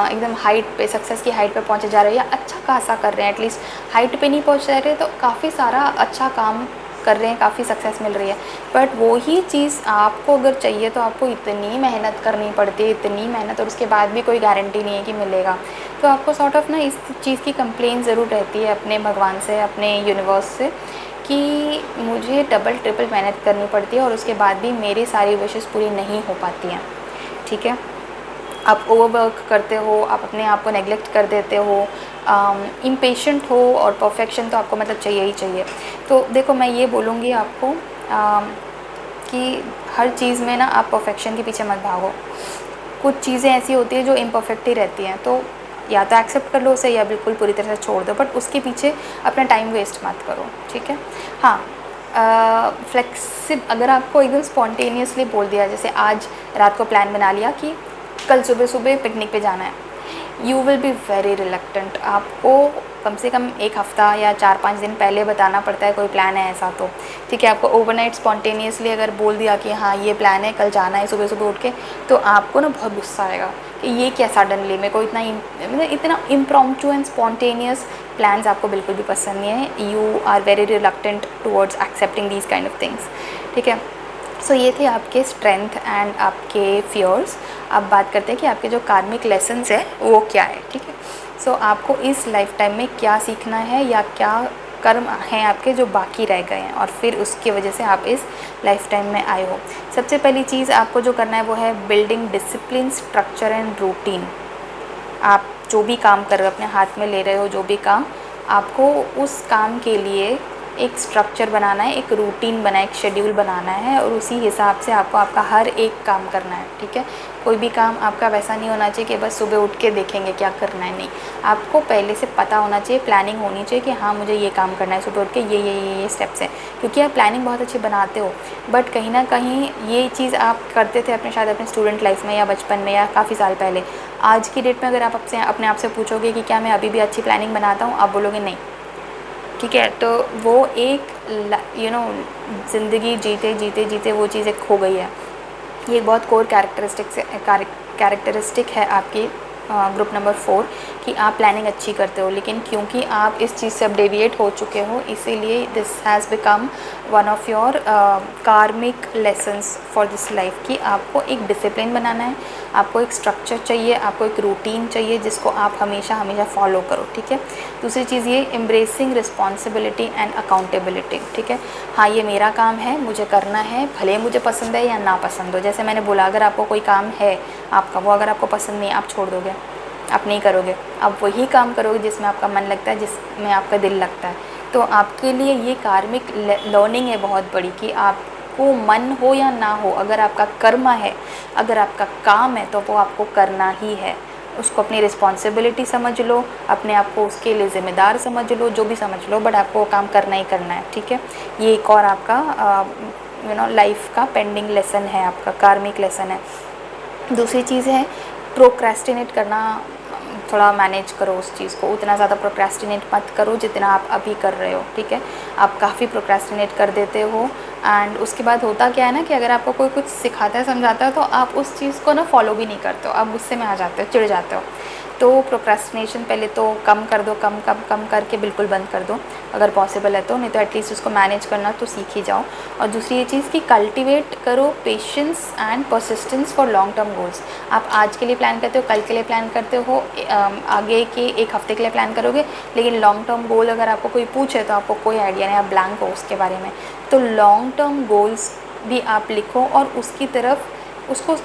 एकदम हाइट पे, सक्सेस की हाइट पे पहुंचे जा रहे हैं, या अच्छा खासा कर रहे हैं, एटलीस्ट हाइट पे नहीं पहुंच रहे तो काफ़ी सारा अच्छा काम कर रहे हैं, काफ़ी सक्सेस मिल रही है। बट वो ही चीज़ आपको अगर चाहिए तो आपको इतनी मेहनत करनी पड़ती है, इतनी मेहनत, और उसके बाद भी कोई गारंटी नहीं है कि मिलेगा। तो आपको सॉर्ट ऑफ ना इस चीज़ की कंप्लेन ज़रूर रहती है अपने भगवान से, अपने यूनिवर्स से, कि मुझे डबल ट्रिपल मेहनत करनी पड़ती है और उसके बाद भी मेरी सारी विशेज़ पूरी नहीं हो पाती हैं, ठीक है। आप ओवरवर्क करते हो, आप अपने आप को नेग्लेक्ट कर देते हो, इम्पेशेंट हो, और परफेक्शन तो आपको मतलब चाहिए ही चाहिए। तो देखो, मैं ये बोलूँगी आपको कि हर चीज़ में ना आप परफेक्शन के पीछे मत भागो। कुछ चीज़ें ऐसी होती हैं जो इम्परफेक्ट ही रहती हैं, तो या तो एक्सेप्ट कर लो उसे, या बिल्कुल पूरी तरह से छोड़ दो, बट उसके पीछे अपना टाइम वेस्ट मत करो, ठीक है। हाँ, अगर आपको एकदम स्पॉन्टेनियसली बोल दिया, जैसे आज रात को प्लान बना लिया कि कल सुबह सुबह पिकनिक पे जाना है, you will be very reluctant. आपको कम से कम 1 हफ़्ता या 4-5 दिन पहले बताना पड़ता है कोई प्लान है ऐसा तो, ठीक है। आपको ओवरनाइट स्पॉन्टेनियसली अगर बोल दिया कि हाँ ये प्लान है, कल जाना है सुबह सुबह उठ के, तो आपको ना बहुत गुस्सा आएगा कि ये क्या सडनली, मेरे को इतना इम्प्रॉम्प्टू एंड स्पॉन्टेनियस प्लान्स आपको बिल्कुल भी पसंद नहीं है। You are very reluctant towards accepting these kind of things, ठीक है। सो ये थे आपके स्ट्रेंथ एंड आपके फियर्स। अब बात करते हैं कि आपके जो कार्मिक लेसन्स है वो क्या है, ठीक है। सो आपको इस लाइफ टाइम में क्या सीखना है, या क्या कर्म हैं आपके जो बाकी रह गए हैं, और फिर उसकी वजह से आप इस लाइफ टाइम में आए हो। सबसे पहली चीज़ आपको जो करना है वो है building discipline, structure and routine. आप जो भी काम कर रहे हो, अपने हाथ में ले रहे हो जो भी काम, आपको उस काम के लिए एक स्ट्रक्चर बनाना है, एक रूटीन बनाना है, एक शेड्यूल बनाना है, और उसी हिसाब से आपको आपका हर एक काम करना है, ठीक है। कोई भी काम आपका वैसा नहीं होना चाहिए कि बस सुबह उठ के देखेंगे क्या करना है, नहीं। आपको पहले से पता होना चाहिए, प्लानिंग होनी चाहिए कि हाँ मुझे ये काम करना है, सुबह उठ के ये स्टेप्स हैं। क्योंकि आप प्लानिंग बहुत अच्छी बनाते हो, बट कहीं ना कहीं ये चीज़ आप करते थे शायद अपने स्टूडेंट लाइफ में, या बचपन में, या काफ़ी साल पहले। आज की डेट में अगर आप अपने आप से पूछोगे कि क्या मैं अभी भी अच्छी प्लानिंग बनाता हूँ, आप बोलोगे नहीं, ठीक है। तो वो एक ज़िंदगी जीते जीते जीते वो चीज़ एक खो गई है। ये बहुत कोर कैरेक्टरिस्टिक है आपकी ग्रुप नंबर 4 कि आप प्लानिंग अच्छी करते हो, लेकिन क्योंकि आप इस चीज़ से अब डेविएट हो चुके हो, इसीलिए this has become one of your कार्मिक लेसन्स फॉर दिस लाइफ, कि आपको एक डिसिप्लिन बनाना है, आपको एक स्ट्रक्चर चाहिए, आपको एक रूटीन चाहिए जिसको आप हमेशा हमेशा फॉलो करो, ठीक है। दूसरी चीज़ ये एम्ब्रेसिंग रिस्पॉन्सिबिलिटी एंड अकाउंटेबिलिटी, ठीक है। हाँ, ये मेरा काम है, मुझे करना है, भले मुझे पसंद है या ना पसंद हो। जैसे मैंने बोला, अगर आपको कोई काम है आपका, वो अगर आपको पसंद नहीं, आप छोड़ दोगे, आप नहीं करोगे, आप वही काम करोगे जिसमें आपका मन लगता है, जिसमें आपका दिल लगता है। तो आपके लिए ये कार्मिक लर्निंग है बहुत बड़ी, कि आपको मन हो या ना हो, अगर आपका कर्म है, अगर आपका काम है, तो वो आपको करना ही है। उसको अपनी रिस्पॉन्सिबिलिटी समझ लो, अपने आप को उसके लिए ज़िम्मेदार समझ लो, जो भी समझ लो, बट आपको वो काम करना ही करना है, ठीक है। ये एक और आपका लाइफ का पेंडिंग लेसन है, आपका कार्मिक लेसन है। दूसरी चीज़ है प्रोक्रेस्टिनेट करना, थोड़ा मैनेज करो उस चीज़ को, उतना ज़्यादा प्रोक्रेस्टिनेट मत करो जितना आप अभी कर रहे हो, ठीक है। आप काफ़ी प्रोक्रेस्टिनेट कर देते हो, एंड उसके बाद होता क्या है ना, कि अगर आपको कोई कुछ सिखाता है, समझाता है, तो आप उस चीज़ को ना फॉलो भी नहीं करते हो, आप गुस्से में आ जाते हो, चिढ़ जाते हो। तो प्रोक्रेस्टिनेशन पहले तो कम कर दो, कम करके बिल्कुल बंद कर दो अगर पॉसिबल है तो, नहीं तो एटलीस्ट उसको मैनेज करना तो सीख ही जाओ। और दूसरी ये चीज़ कि कल्टिवेट करो patience and persistence for long term goals. आप आज के लिए प्लान करते हो, कल के लिए प्लान करते हो, आगे के 1 हफ्ते के लिए प्लान करोगे, लेकिन लॉन्ग टर्म गोल अगर आपको कोई पूछे तो आपको कोई आइडिया नहीं, आप ब्लैंक हो उसके बारे में। तो लॉन्ग टर्म गोल्स भी आप लिखो और उसकी तरफ उसको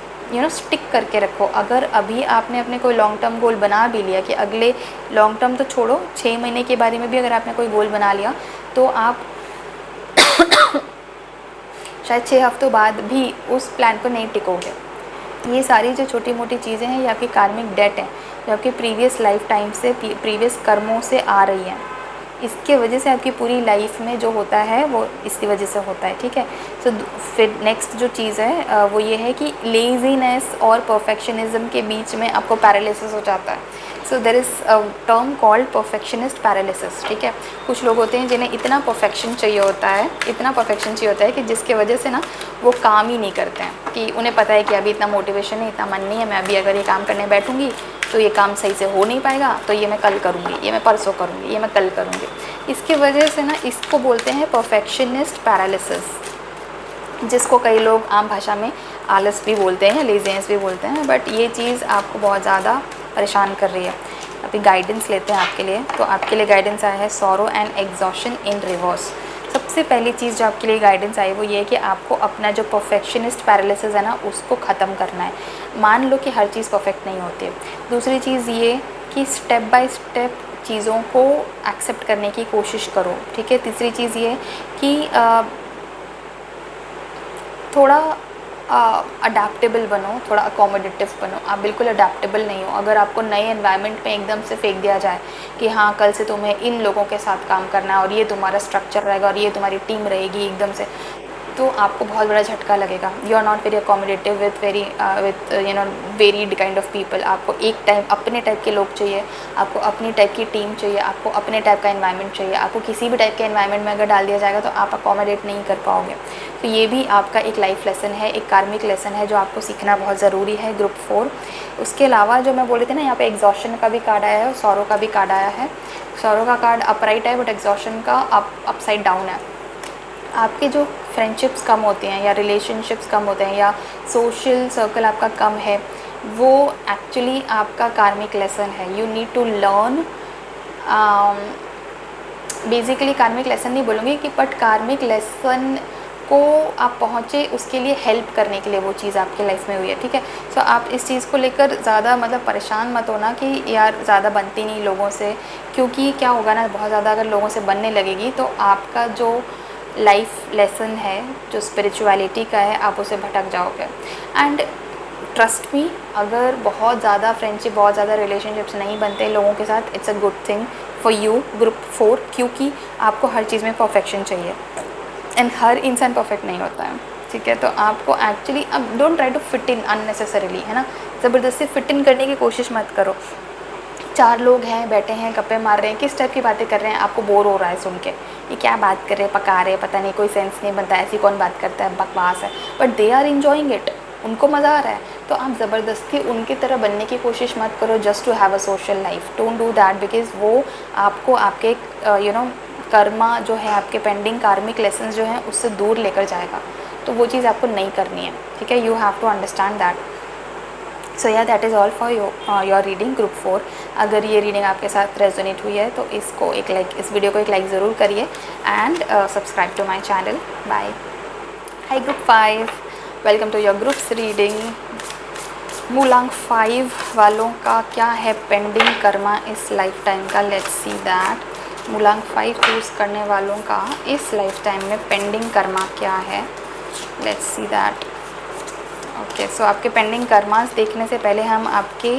स्टिक करके रखो। अगर अभी आपने अपने कोई लॉन्ग टर्म गोल बना भी लिया कि अगले लॉन्ग टर्म तो छोड़ो, 6 महीने के बारे में भी अगर आपने कोई गोल बना लिया तो आप शायद 6 हफ्तों बाद भी उस प्लान पर नहीं टिकोगे। ये सारी जो छोटी मोटी चीज़ें हैं ये आपकी कार्मिक डेट है जो आपके प्रीवियस लाइफ टाइम से, प्रीवियस कर्मों से आ रही हैं। इसके वजह से आपकी पूरी लाइफ में जो होता है वो इसी वजह से होता है, ठीक है। सो फिर नेक्स्ट जो चीज़ है वो ये है कि लेज़ीनेस और परफेक्शनिज्म के बीच में आपको पैरालिसिस हो जाता है। So there is a term called perfectionist paralysis, ठीक है। कुछ लोग होते हैं जिन्हें इतना परफेक्शन चाहिए होता है, इतना परफेक्शन चाहिए होता है कि जिसके वजह से ना वो काम ही नहीं करते हैं, कि उन्हें पता है कि अभी इतना मोटिवेशन है, इतना मन नहीं है, मैं अभी अगर ये काम करने बैठूँगी तो ये काम सही से हो नहीं पाएगा, तो ये मैं कल करूँगी, ये मैं परसों करूँगी, ये मैं कल करूँगी। इसकी वजह से ना इसको बोलते हैं परफेक्शनिस्ट पैरालिसिस, जिसको कई लोग आम भाषा में आलस भी बोलते हैं, लेज़ीनेस भी बोलते हैं। बट ये चीज़ आपको बहुत ज़्यादा परेशान कर रही है। अभी गाइडेंस लेते हैं आपके लिए, तो आपके लिए गाइडेंस आया है sorrow and exhaustion in reverse. सबसे पहली चीज़ जो आपके लिए गाइडेंस आई वो ये है कि आपको अपना जो परफेक्शनिस्ट पैरालिसिस है ना उसको ख़त्म करना है। मान लो कि हर चीज़ परफेक्ट नहीं होती है। दूसरी चीज़ ये कि स्टेप बाय स्टेप चीज़ों को एक्सेप्ट करने की कोशिश करो, ठीक है। तीसरी चीज़ ये कि थोड़ा अडेप्टेबल बनो, थोड़ा अकोमोडेटिव बनो। आप बिल्कुल अडेप्टेबल नहीं हो। अगर आपको नए एनवायरनमेंट में एकदम से फेंक दिया जाए कि हाँ कल से तुम्हें इन लोगों के साथ काम करना है और ये तुम्हारा स्ट्रक्चर रहेगा और ये तुम्हारी टीम रहेगी एकदम से, तो आपको बहुत बड़ा झटका लगेगा। You are not very accommodative with varied kind of people. आपको एक टाइम अपने टाइप के लोग चाहिए, आपको अपनी टाइप की टीम चाहिए, आपको अपने टाइप का एनवायरनमेंट चाहिए। आपको किसी भी टाइप के एनवायरनमेंट में अगर डाल दिया जाएगा तो आप अकोमोडेट नहीं कर पाओगे। तो ये भी आपका एक लाइफ लेसन है, एक कार्मिक लेसन है जो आपको सीखना बहुत ज़रूरी है ग्रुप 4। उसके अलावा जो मैं बोल रही थी ना, यहाँ पे एग्जॉशन का भी कार्ड आया है और सॉरो का भी कार्ड आया है। सॉरो का कार्ड अपराइट है बट एग्जॉशन का अपसाइड डाउन है। आपके जो फ्रेंडशिप्स कम होते हैं या रिलेशनशिप्स कम होते हैं या सोशल सर्कल आपका कम है, वो एक्चुअली आपका कार्मिक लेसन है। You need to learn, basically karmic lesson नहीं बोलूँगी कि, बट कार्मिक लेसन को आप पहुँचे उसके लिए हेल्प करने के लिए वो चीज़ आपके लाइफ में हुई है, ठीक है। सो आप इस चीज़ को लेकर ज़्यादा मतलब परेशान मत होना कि यार ज़्यादा बनती नहीं लोगों से, क्योंकि क्या होगा ना, बहुत ज़्यादा अगर लोगों से बनने लगेगी तो आपका जो लाइफ लेसन है, जो स्पिरिचुअलिटी का है, आप उसे भटक जाओगे। एंड ट्रस्ट मी, अगर बहुत ज़्यादा फ्रेंडशिप, बहुत ज़्यादा रिलेशनशिप्स नहीं बनते लोगों के साथ, it's a good thing for you group 4, क्योंकि आपको हर चीज़ में परफेक्शन चाहिए एंड हर इंसान परफेक्ट नहीं होता है, ठीक है। तो आपको एक्चुअली अब don't try to fit in unnecessarily, है ना। ज़बरदस्ती फिट इन करने की कोशिश मत करो। 4 लोग हैं, बैठे हैं, गप्पे मार रहे हैं, किस टाइप की बातें कर रहे हैं, आपको बोर हो रहा है सुन के, ये क्या बात कर रहे हैं, पका रहे हैं, पता नहीं, कोई सेंस नहीं बनता, ऐसी कौन बात करता है, बकवास है। But they are enjoying it, उनको मज़ा आ रहा है। तो आप ज़बरदस्ती उनकी तरह बनने की कोशिश मत करो just to have a social life. Don't do that, because वो आपको आपके कर्मा जो है, आपके पेंडिंग कार्मिक लेसन्स जो हैं उससे दूर लेकर जाएगा। तो वो चीज़ आपको नहीं करनी है, ठीक है। You have to understand that. So yeah that is all for your reading group 4। अगर ये रीडिंग आपके साथ रेजोनेट हुई है तो इसको एक लाइक, इस वीडियो को एक लाइक ज़रूर करिए and subscribe to my channel. Bye. Hi group 5, welcome to your groups reading. मूलांक 5 वालों का क्या है पेंडिंग कर्मा इस लाइफ टाइम का, लेट्स सी दैट। मूलांक 5 चूज़ करने वालों का इस लाइफ टाइम में पेंडिंग कर्मा क्या है, let's see that. Okay, so आपके पेंडिंग कर्मास देखने से पहले हम आपके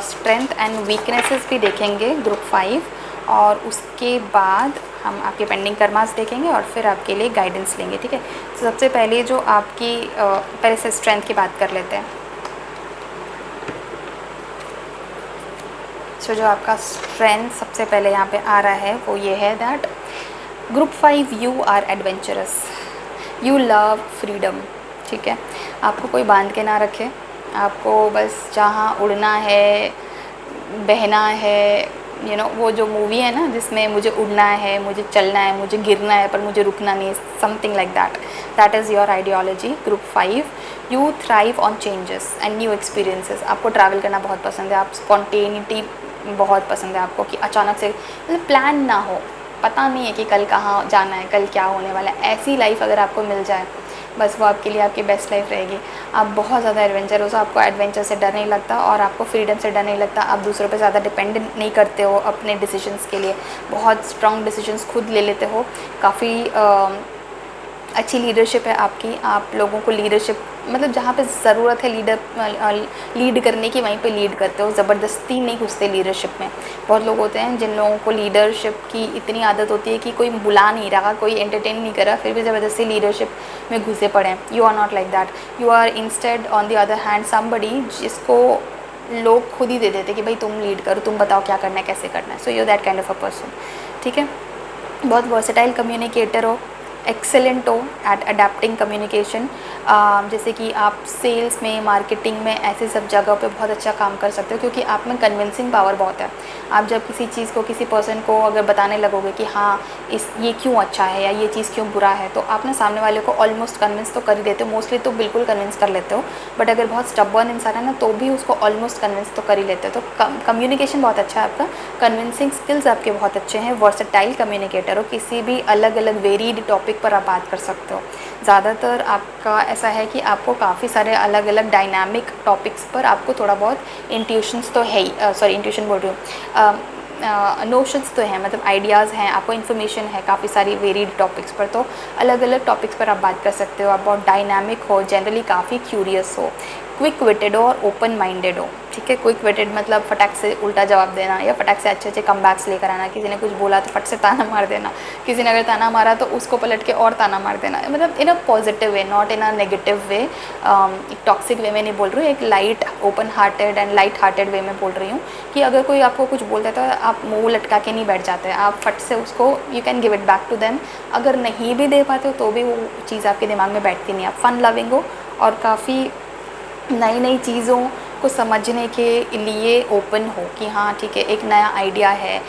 स्ट्रेंथ एंड वीकनेसेस भी देखेंगे ग्रुप 5, और उसके बाद हम आपके पेंडिंग कर्मास देखेंगे और फिर आपके लिए गाइडेंस लेंगे, ठीक है। तो सबसे पहले जो आपकी पहले से स्ट्रेंथ की बात कर लेते हैं। सो जो आपका स्ट्रेंथ सबसे पहले यहाँ पे आ रहा है वो ये है that group 5 you are adventurous, you love freedom, ठीक है। आपको कोई बांध के ना रखे, आपको बस जहाँ उड़ना है, बहना है, वो जो मूवी है ना जिसमें मुझे उड़ना है, मुझे चलना है, मुझे गिरना है पर मुझे रुकना नहीं, something like that, that is your ideology group 5। You thrive on changes and new experiences. आपको ट्रैवल करना बहुत पसंद है, आप स्पॉन्टेनिटी बहुत पसंद है आपको, कि अचानक से मतलब प्लान ना हो, पता नहीं है कि कल कहाँ जाना है, कल क्या होने वाला है, ऐसी लाइफ अगर आपको मिल जाए बस वो आपके लिए आपकी बेस्ट लाइफ रहेगी। आप बहुत ज़्यादा एडवेंचरस हो, आपको एडवेंचर से डर नहीं लगता और आपको फ्रीडम से डर नहीं लगता। आप दूसरों पे ज़्यादा डिपेंड नहीं करते हो अपने डिसीजंस के लिए, बहुत स्ट्रॉन्ग डिसीजंस खुद ले लेते हो। काफ़ी अच्छी लीडरशिप है आपकी, आप लोगों को लीडरशिप मतलब जहाँ पे ज़रूरत है लीड करने की वहीं पे लीड करते हो, ज़बरदस्ती नहीं घुसते लीडरशिप में। बहुत लोग होते हैं जिन लोगों को लीडरशिप की इतनी आदत होती है कि कोई बुला नहीं रहा, कोई एंटरटेन नहीं कर रहा, फिर भी ज़बरदस्ती लीडरशिप में घुसे पड़े हैं। You are not like that, you are instead on the other hand somebody जिसको लोग खुद ही दे देते कि भाई तुम लीड करो, तुम बताओ क्या करना है, कैसे करना है। So you that kind of a person, ठीक है। बहुत वर्सेटाइल कम्युनिकेटर हो, एक्सेलेंट हो एट अडेप्टिंग कम्युनिकेशन। जैसे कि आप सेल्स में, मार्केटिंग में, ऐसे सब जगह पे बहुत अच्छा काम कर सकते हो क्योंकि आप में कन्विंसिंग पावर बहुत है। आप जब किसी चीज़ को, किसी पर्सन को अगर बताने लगोगे कि हाँ ये क्यों अच्छा है या ये चीज़ क्यों बुरा है, तो आप ना सामने वाले को ऑलमोस्ट कन्विंस तो कर ही देते हो, मोस्टली तो बिल्कुल कन्विंस कर लेते हो, बट अगर बहुत स्टबर्न इंसान है ना तो भी उसको ऑलमोस्ट कन्विंस तो कर ही लेते हो। तो कम्युनिकेशन बहुत अच्छा है आपका, कन्विंसिंग स्किल्स आपके बहुत अच्छे हैं, वर्सेटाइल कम्युनिकेटर हो, किसी भी अलग अलग वेरीड टॉपिक पर आप बात कर सकते हो। ज़्यादातर आपका ऐसा है कि आपको काफ़ी सारे अलग अलग डायनामिक टॉपिक्स पर आपको थोड़ा बहुत इंट्यूशंस तो है ही, सॉरी इंट्यूशन बोल रही हूँ, नोशंस तो हैं, मतलब आइडियाज़ हैं, आपको इन्फॉर्मेशन है काफ़ी सारी वेरीड टॉपिक्स पर। तो अलग अलग टॉपिक्स पर आप बात कर सकते हो। आप बहुत डायनामिक हो, जनरली काफ़ी क्यूरियस हो, क्विक विटेड हो और ओपन माइंडेड हो, ठीक है। क्विक विटेड मतलब फटाक से उल्टा जवाब देना या फटाक से अच्छे अच्छे कमबैक्स लेकर आना। किसी ने कुछ बोला तो फट से ताना मार देना, किसी ने अगर ताना मारा तो उसको पलट के और ताना मार देना, मतलब in a positive way, not in a negative way. एक टॉक्सिक वे में नहीं बोल रही हूँ, एक light open hearted and light hearted way में बोल रही हूँ कि अगर कोई आपको कुछ बोलता है तो आप मुँह लटका के नहीं बैठ जाते हैं, आप फट से उसको you can give it back to them. अगर नहीं भी दे पाते हो तो भी वो चीज़ आपके दिमाग में बैठती नहीं। आप फन लविंग हो और काफ़ी नई नई चीज़ों को समझने के लिए ओपन हो कि हाँ ठीक है, एक नया आइडिया है,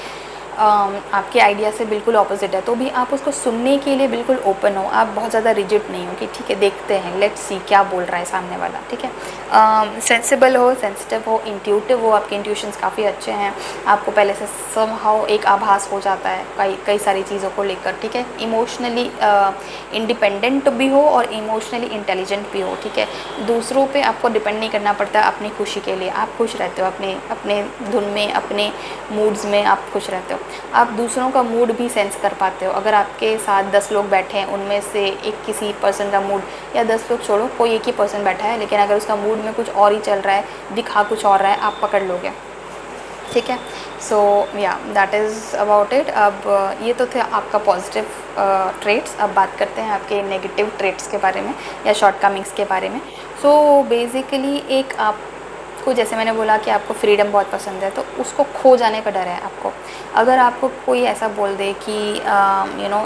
आपके आइडिया से बिल्कुल ऑपोजिट है तो भी आप उसको सुनने के लिए बिल्कुल ओपन हो। आप बहुत ज़्यादा रिजिड नहीं हो कि ठीक है देखते हैं, लेट्स सी क्या बोल रहा है सामने वाला, ठीक है। सेंसिबल हो, सेंसिटिव हो, इंट्यूटिव हो, आपके इंट्यूशंस काफ़ी अच्छे हैं, आपको पहले से समहाउ एक आभास हो जाता है कई सारी चीज़ों को लेकर, ठीक है। इमोशनली इंडिपेंडेंट भी हो और इमोशनली इंटेलिजेंट भी हो, ठीक है। दूसरों पे आपको डिपेंड नहीं करना पड़ता अपनी खुशी के लिए, आप खुश रहते हो अपने धुन में, अपने मूड्स में आप खुश रहते हो। आप दूसरों का मूड भी सेंस कर पाते हो। अगर आपके साथ 10 लोग बैठे हैं, उनमें से एक किसी पर्सन का मूड, या 10 लोग छोड़ो, कोई एक ही पर्सन बैठा है लेकिन अगर उसका मूड में कुछ और ही चल रहा है, दिखा कुछ और रहा है, आप पकड़ लोगे, ठीक है। सो yeah that is about it. अब ये तो थे आपका पॉजिटिव ट्रेट्स। अब बात करते हैं आपके नेगेटिव ट्रेट्स के बारे में या शॉर्टकमिंग्स के बारे में। सो बेसिकली एक आपको, जैसे मैंने बोला कि आपको फ्रीडम बहुत पसंद है, तो उसको खो जाने का डर है आपको। अगर आपको कोई ऐसा बोल दे कि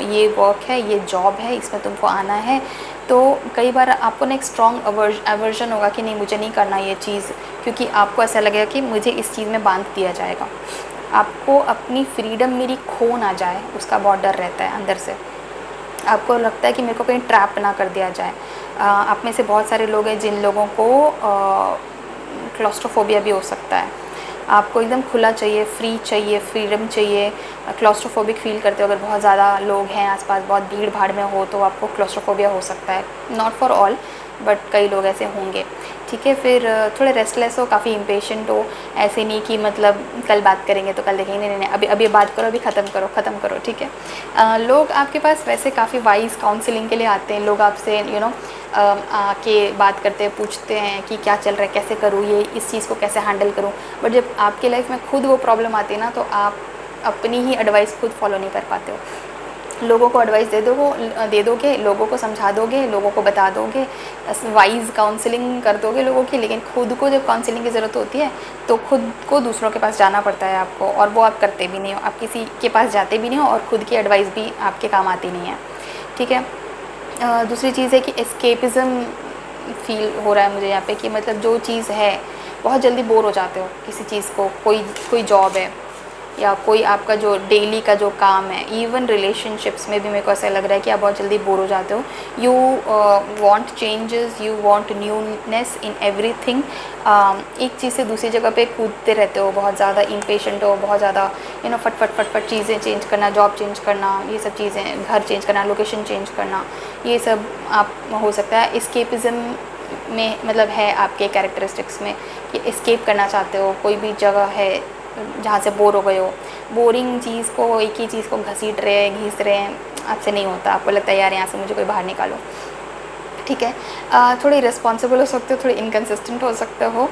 ये वर्क है, ये जॉब है, इसमें तुमको आना है, तो कई बार आपको ना एक स्ट्रॉन्ग अवर्जन होगा कि नहीं मुझे नहीं करना ये चीज़, क्योंकि आपको ऐसा लगेगा कि मुझे इस चीज़ में बांध दिया जाएगा। आपको अपनी फ्रीडम मेरी खो ना जाए उसका बहुत डर रहता है अंदर से। आपको लगता है कि मेरे को कहीं ट्रैप ना कर दिया जाए। आप में से बहुत सारे लोग हैं जिन लोगों को क्लॉस्ट्रोफोबिया भी हो सकता है। आपको एकदम खुला चाहिए, फ्री चाहिए, फ्रीडम चाहिए। क्लॉस्ट्रोफोबिक फील करते हो, अगर बहुत ज़्यादा लोग हैं आसपास, बहुत भीड़ भाड़ में हो तो आपको क्लॉस्ट्रोफोबिया हो सकता है। नॉट फॉर ऑल बट कई लोग ऐसे होंगे, ठीक है। फिर थोड़े रेस्टलेस हो, काफ़ी इम्पेशेंट हो, ऐसे नहीं कि मतलब कल बात करेंगे तो कल देखेंगे, नहीं नहीं अभी बात करो, अभी ख़त्म करो, ठीक है। लोग आपके पास वैसे काफ़ी वाइज काउंसलिंग के लिए आते हैं, लोग आपसे आके बात करते हैं, पूछते हैं कि क्या चल रहा है, कैसे करूँ ये, इस चीज़ को कैसे हैंडल करूँ। बट जब आपकी लाइफ में खुद वो प्रॉब्लम आती है ना, तो आप अपनी ही एडवाइस खुद फॉलो नहीं कर पाते हो। लोगों को एडवाइस दे दोगे, लोगों को समझा दोगे, लोगों को बता दोगे, वाइज काउंसलिंग कर दोगे लोगों की, लेकिन खुद को जब काउंसलिंग की ज़रूरत होती है तो खुद को दूसरों के पास जाना पड़ता है आपको, और वो आप करते भी नहीं हो, आप किसी के पास जाते भी नहीं हो और खुद की एडवाइस भी आपके काम आती नहीं है, ठीक है। दूसरी चीज़ है कि एस्केपिज़म फील हो रहा है मुझे यहाँ पे, कि मतलब जो चीज़ है बहुत जल्दी बोर हो जाते हो किसी चीज़ को, कोई जॉब है, या कोई आपका जो डेली का जो काम है, इवन रिलेशनशिप्स में भी मेरे को ऐसा लग रहा है कि आप बहुत जल्दी बोर हो जाते हो। You want changes, you want newness in everything. एक चीज़ से दूसरी जगह पे कूदते रहते हो, बहुत ज़्यादा इम्पेशेंट हो, बहुत ज़्यादा फट फट फट फट चीज़ें चेंज करना, जॉब चेंज करना, ये सब चीज़ें, घर चेंज करना, लोकेशन चेंज करना, ये सब आप हो सकता है एस्केपिज़म में मतलब है आपके कैरेक्टरिस्टिक्स में कि एस्केप करना चाहते हो। कोई भी जगह है जहाँ से बोर हो गए हो, बोरिंग चीज़ को, एक ही चीज़ को घसीट रहे हैं, घीस रहे हैं, आपसे नहीं होता, आपको लगता है यार यहाँ से मुझे कोई बाहर निकालो। ठीक है, थोड़े रिस्पॉन्सिबल हो सकते हो, थोड़े इनकन्सिस्टेंट हो सकते हो,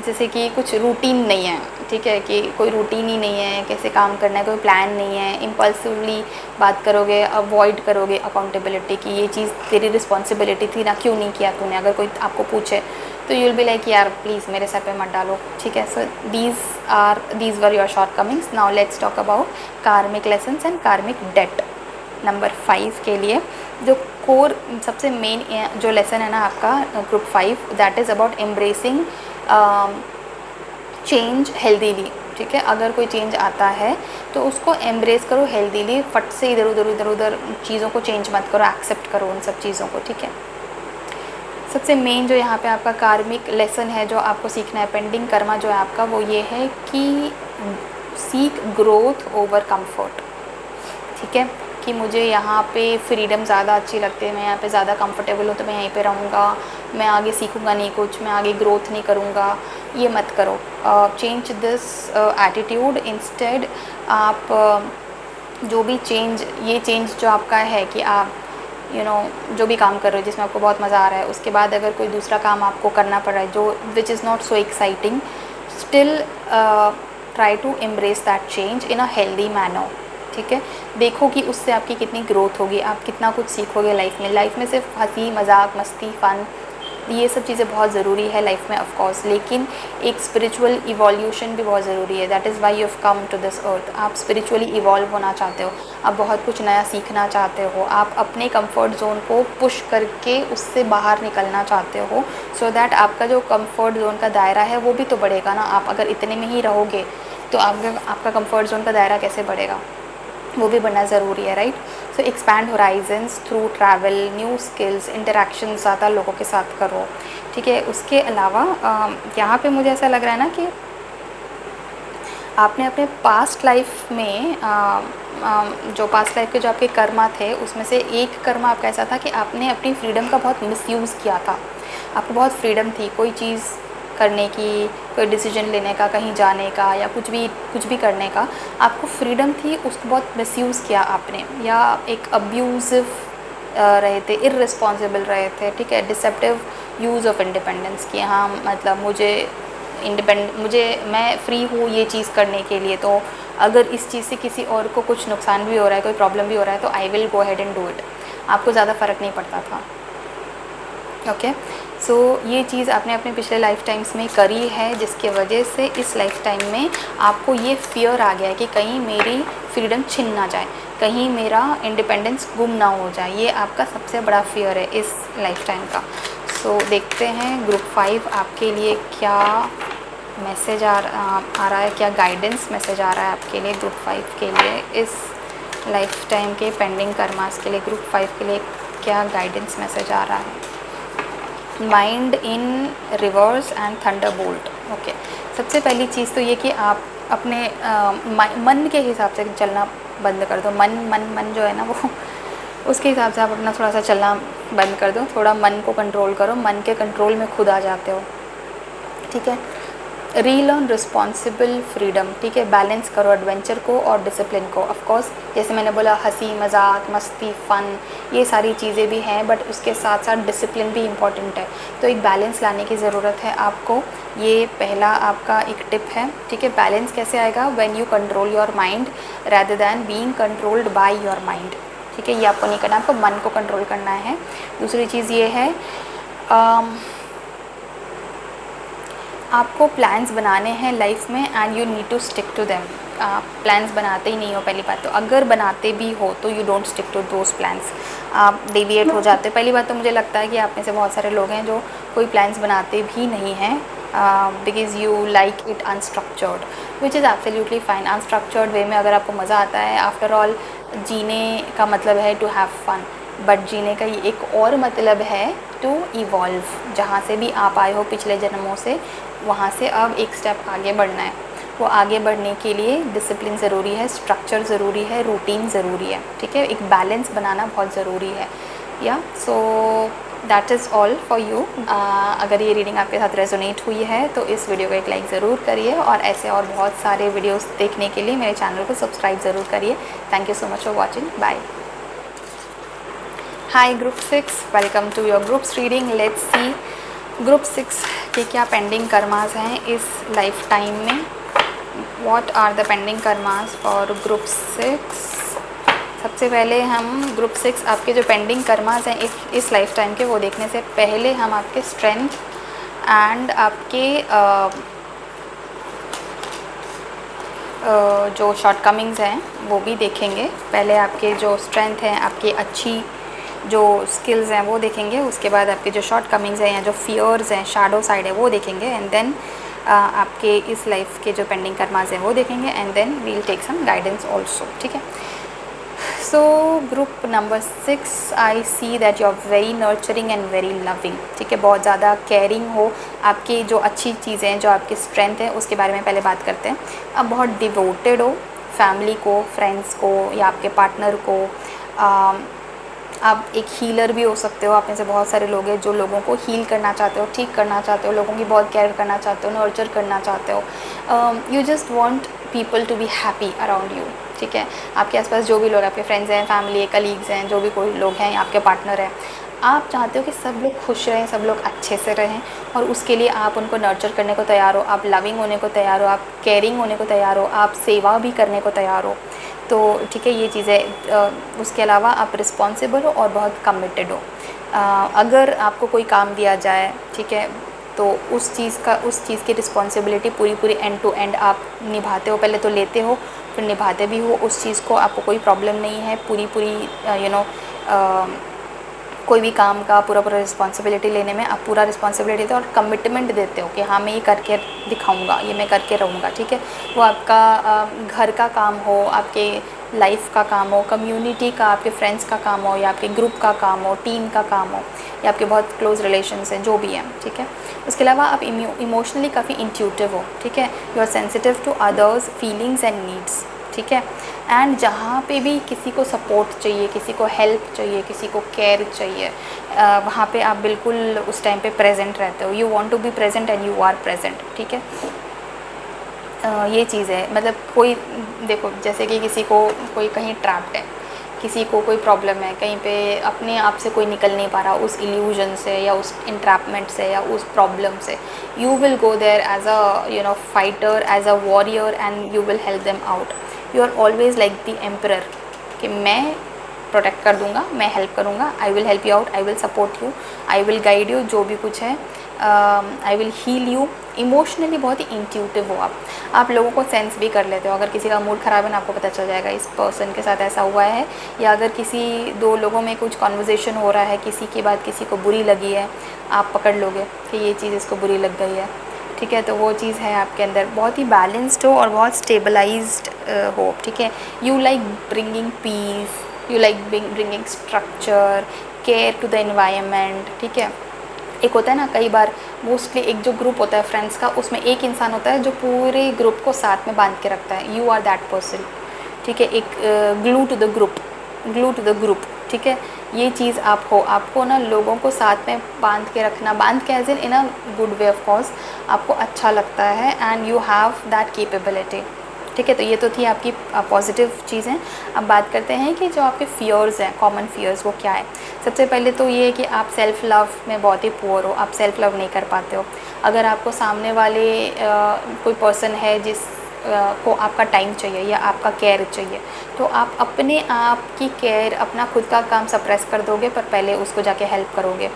जैसे कि कुछ रूटीन नहीं है। ठीक है, कि कोई रूटीन ही नहीं है, कैसे काम करना है, कोई प्लान नहीं है, इम्पल्सिवली बात करोगे, अवॉइड करोगे अकाउंटेबिलिटी की, ये चीज़ तेरी रिस्पॉन्सिबिलिटी थी ना, क्यों नहीं किया तूने। अगर कोई आपको पूछे तो यू विल बी लाइक यार प्लीज़ मेरे सर पे मत डालो। ठीक है, so these were your shortcomings. Now let's talk about karmic lessons and karmic debt. Number 5 के लिए जो कोर सबसे मेन जो लेसन है ना आपका group 5, that is about embracing change healthily. ठीक है, अगर कोई चेंज आता है तो उसको एम्ब्रेस करो हेल्दीली, फट से इधर उधर चीज़ों को चेंज मत करो, एक्सेप्ट करो उन सब चीज़ों को। ठीक है, सबसे मेन जो यहाँ पे आपका कार्मिक लेसन है जो आपको सीखना है, पेंडिंग कर्मा जो है आपका, वो ये है कि सीक ग्रोथ ओवर कंफर्ट। ठीक है, कि मुझे यहाँ पे फ्रीडम ज़्यादा अच्छी लगती है, मैं यहाँ पे ज़्यादा कंफर्टेबल हूँ तो मैं यहीं पे रहूँगा, मैं आगे सीखूँगा नहीं कुछ, मैं आगे ग्रोथ नहीं करूँगा, ये मत करो। Change this attitude. इंस्टेड आप जो भी चेंज, ये चेंज जो आपका है कि आप जो भी काम कर रहे हो जिसमें आपको बहुत मज़ा आ रहा है, उसके बाद अगर कोई दूसरा काम आपको करना पड़ रहा है जो which is not so exciting, still try to embrace that change in a healthy manner. ठीक है, देखो कि उससे आपकी कितनी ग्रोथ होगी, आप कितना कुछ सीखोगे लाइफ में। लाइफ में सिर्फ हंसी मजाक मस्ती फ़न ये सब चीज़ें बहुत ज़रूरी है लाइफ में ऑफ कोर्स, लेकिन एक स्पिरिचुअल इवोल्यूशन भी बहुत ज़रूरी है। That is why you have come to this earth. आप स्पिरिचुअली इवॉल्व होना चाहते हो, आप बहुत कुछ नया सीखना चाहते हो, आप अपने कंफर्ट जोन को पुश करके उससे बाहर निकलना चाहते हो, सो दैट आपका जो कंफर्ट जोन का दायरा है वो भी तो बढ़ेगा ना। आप अगर इतने में ही रहोगे तो आपका कंफर्ट जोन का दायरा कैसे बढ़ेगा, वो भी बढ़ना ज़रूरी है, right. So expand horizons through travel, new skills, interaction ज़्यादा लोगों के साथ करो। ठीक है, उसके अलावा यहाँ पे मुझे ऐसा लग रहा है ना कि आपने अपने पास्ट लाइफ में जो पास्ट लाइफ के जो आपके कर्मा थे उसमें से एक कर्मा आपका ऐसा था कि आपने अपनी फ्रीडम का बहुत मिसयूज़ किया था। आपको बहुत फ्रीडम थी कोई चीज़ करने की, कोई डिसीजन लेने का, कहीं जाने का, या कुछ भी करने का आपको फ्रीडम थी, उसको बहुत मिसयूज़ किया आपने, या एक अब्यूज़िव रहे थे, इररिस्पॉन्सिबल रहे थे। ठीक है, डिसेप्टिव यूज़ ऑफ इंडिपेंडेंस की, हाँ मतलब मैं फ्री हूँ ये चीज़ करने के लिए, तो अगर इस चीज़ से किसी और को कुछ नुकसान भी हो रहा है, कोई प्रॉब्लम भी हो रहा है, तो I will go ahead and do it. आपको ज़्यादा फ़र्क नहीं पड़ता था। ओके, सो ये चीज़ आपने अपने पिछले लाइफ टाइम्स में करी है, जिसके वजह से इस लाइफ टाइम में आपको ये फियर आ गया है कि कहीं मेरी फ्रीडम छिन ना जाए, कहीं मेरा इंडिपेंडेंस गुम ना हो जाए। ये आपका सबसे बड़ा फियर है इस लाइफ टाइम का। सो देखते हैं ग्रुप 5 आपके लिए क्या मैसेज आ रहा है, क्या गाइडेंस मैसेज आ रहा है आपके लिए ग्रुप 5 के लिए, इस लाइफ टाइम के पेंडिंग कर्मास के लिए ग्रुप 5 के लिए क्या गाइडेंस मैसेज आ रहा है। Mind in reverse and Thunderbolt. Okay, सबसे पहली चीज़ तो ये कि आप अपने मन के हिसाब से चलना बंद कर दो। मन जो है ना वो उसके हिसाब से आप अपना थोड़ा सा चलना बंद कर दो, थोड़ा मन को कंट्रोल करो, मन के कंट्रोल में खुद आ जाते हो। ठीक है, रीलर्न रिस्पॉन्सिबल फ्रीडम। ठीक है, बैलेंस करो एडवेंचर को और डिसिप्लिन को। ऑफ कोर्स जैसे मैंने बोला हंसी मजाक मस्ती फ़न ये सारी चीज़ें भी हैं, बट उसके साथ साथ डिसिप्लिन भी इम्पॉर्टेंट है, तो एक बैलेंस लाने की ज़रूरत है आपको। ये पहला आपका एक टिप है। ठीक है, बैलेंस कैसे आएगा, when you control your mind rather than being controlled by your mind. ठीक है, ये आपको नहीं करना, आपको मन को कंट्रोल करना है। दूसरी चीज़ ये है आपको प्लान्स बनाने हैं लाइफ में and you need to stick to them. आप प्लान्स बनाते ही नहीं हो पहली बात तो, अगर बनाते भी हो तो you don't stick to those plans, आप डेविएट हो जाते हो। पहली बात तो मुझे लगता है कि आप में से बहुत सारे लोग हैं जो कोई प्लान्स बनाते भी नहीं हैं, because you like it unstructured, which is absolutely fine. Unstructured way में अगर आपको मज़ा आता है, आफ्टर ऑल जीने का मतलब है टू हैव फन, बट जीने का ये एक और मतलब है टू इवॉल्व। जहाँ से भी आप आए हो पिछले जन्मों से, वहाँ से अब एक स्टेप आगे बढ़ना है। वो आगे बढ़ने के लिए डिसिप्लिन ज़रूरी है, स्ट्रक्चर ज़रूरी है, रूटीन ज़रूरी है, ठीक है। एक बैलेंस बनाना बहुत ज़रूरी है। या so that is all for you. अगर ये रीडिंग आपके साथ रेजोनेट हुई है तो इस वीडियो को एक लाइक ज़रूर करिए, और ऐसे और बहुत सारे वीडियोस देखने के लिए मेरे चैनल को सब्सक्राइब ज़रूर करिए। Thank you so much for watching, bye. Hi group 6, welcome to your groups reading. Let's see group 6 के क्या पेंडिंग कर्मास हैं इस लाइफ टाइम में। What are the pending karmas for group 6। सबसे पहले हम ग्रुप 6 आपके जो पेंडिंग कर्मास हैं इस लाइफ टाइम के, वो देखने से पहले हम आपके स्ट्रेंथ एंड आपके जो शॉर्टकमिंग्स हैं वो भी देखेंगे। पहले आपके जो स्ट्रेंथ हैं, आपकी अच्छी जो स्किल्स हैं वो देखेंगे, उसके बाद आपके जो शॉर्टकमिंग्स हैं या जो फियर्स हैं, शैडो साइड है, वो देखेंगे, एंड देन आपके इस लाइफ के जो पेंडिंग कर्मास हैं वो देखेंगे, and then we will take some guidance also, ठीक है। So group number 6, I see that you are very nurturing and very loving, ठीक है। बहुत ज़्यादा केयरिंग हो, आपकी जो अच्छी चीज़ें हैं, जो आपकी स्ट्रेंथ है, उसके बारे में पहले बात करते हैं। आप बहुत डिवोटेड हो फैमिली को, फ्रेंड्स को या आपके पार्टनर को। आप एक हीलर भी हो सकते हो। आप में से बहुत सारे लोग हैं जो लोगों को हील करना चाहते हो, ठीक करना चाहते हो, लोगों की बहुत केयर करना चाहते हो, नर्चर करना चाहते हो। You just want people to be happy around you, ठीक है। आपके आसपास जो भी लोग, आपके फ्रेंड्स हैं, फैमिली, कलीग्स हैं, जो भी कोई लोग हैं, आपके पार्टनर हैं, आप चाहते हो कि सब लोग खुश रहें, सब लोग अच्छे से रहें, और उसके लिए आप उनको नर्चर करने को तैयार हो, आप लविंग होने को तैयार हो, आप केयरिंग होने को तैयार हो, आप सेवा भी करने को तैयार हो। तो ठीक है, ये चीज़ें। उसके अलावा आप रिस्पॉन्सिबल हो और बहुत कमिटेड हो। अगर आपको कोई काम दिया जाए, ठीक है, तो उस चीज़ की रिस्पॉन्सिबिलिटी पूरी एंड टू एंड आप निभाते हो। पहले तो लेते हो, फिर निभाते भी हो उस चीज़ को। आपको कोई प्रॉब्लम नहीं है पूरी कोई भी काम का पूरा रिस्पॉन्सिबिलिटी लेने में। आप पूरा रिस्पॉन्सिबिलिटी देते हो और कमिटमेंट देते हो कि हाँ, मैं ये करके दिखाऊंगा, ये मैं करके रहूँगा, ठीक है। वो आपका घर का काम हो, आपके लाइफ का काम हो, कम्युनिटी का, आपके फ्रेंड्स का काम हो, या आपके ग्रुप का काम हो, टीम का काम हो, या आपके बहुत क्लोज रिलेशंस हैं, जो भी हैं, ठीक है। उसके अलावा आप इमोशनली काफ़ी इंट्यूटिव हो, ठीक है। You are sensitive to others feelings and needs, ठीक है। एंड जहाँ पे भी किसी को सपोर्ट चाहिए, किसी को हेल्प चाहिए, किसी को केयर चाहिए, वहाँ पे आप बिल्कुल उस टाइम पे प्रेजेंट रहते हो। You want to be present and you are present, ठीक है। ये चीज़ है। मतलब कोई देखो, जैसे कि किसी को कोई कहीं ट्रैप्ड है, किसी को कोई प्रॉब्लम है कहीं पे, अपने आप से कोई निकल नहीं पा रहा उस इल्यूजन से या उस इंट्रैपमेंट से या उस प्रॉब्लम से, you will go there as a fighter, as a warrior, and you will help them out. You are always like the emperor, कि मैं प्रोटेक्ट कर दूंगा, मैं हेल्प करूंगा, I will help you out, I will support you, I will guide you, जो भी कुछ है, I will heal you. Emotionally बहुत ही इंट्यूटिव हो आप लोगों को सेंस भी कर लेते हो। अगर किसी का मूड ख़राब है ना, आपको पता चल जाएगा इस पर्सन के साथ ऐसा हुआ है, या अगर किसी दो लोगों में कुछ कॉन्वर्जेसन हो रहा है, किसी की बात किसी को बुरी लगी है, आप पकड़ लोगे कि ये चीज़ इसको बुरी लग गई है, ठीक है। तो वो चीज़ है आपके अंदर, बहुत ही बैलेंस्ड हो और बहुत स्टेबलाइज्ड हो, ठीक है। You like bringing peace, you like bringing structure, care to the environment, ठीक है। एक होता है ना, कई बार मोस्टली एक जो ग्रुप होता है फ्रेंड्स का, उसमें एक इंसान होता है जो पूरे ग्रुप को साथ में बांध के रखता है। यू आर दैट पर्सन, ठीक है। एक ग्लू टू द ग्रुप, ठीक है। ये चीज़ आप हो। आपको ना लोगों को साथ में बांध के रखना, बांध के as in a good way of course, आपको अच्छा लगता है, and you have that capability, ठीक है। तो ये तो थी आपकी पॉजिटिव चीज़ें। अब बात करते हैं कि जो आपके फियर्स हैं, कॉमन फियर्स, वो क्या है। सबसे पहले तो ये है कि आप सेल्फ़ लव में बहुत ही पुअर हो, आप सेल्फ़ लव नहीं कर पाते हो। अगर आपको सामने वाले कोई पर्सन है जिस को आपका टाइम चाहिए या आपका केयर चाहिए, तो आप अपने आप की केयर, अपना खुद का काम सप्रेस कर दोगे, पर पहले उसको जाके हेल्प करोगे।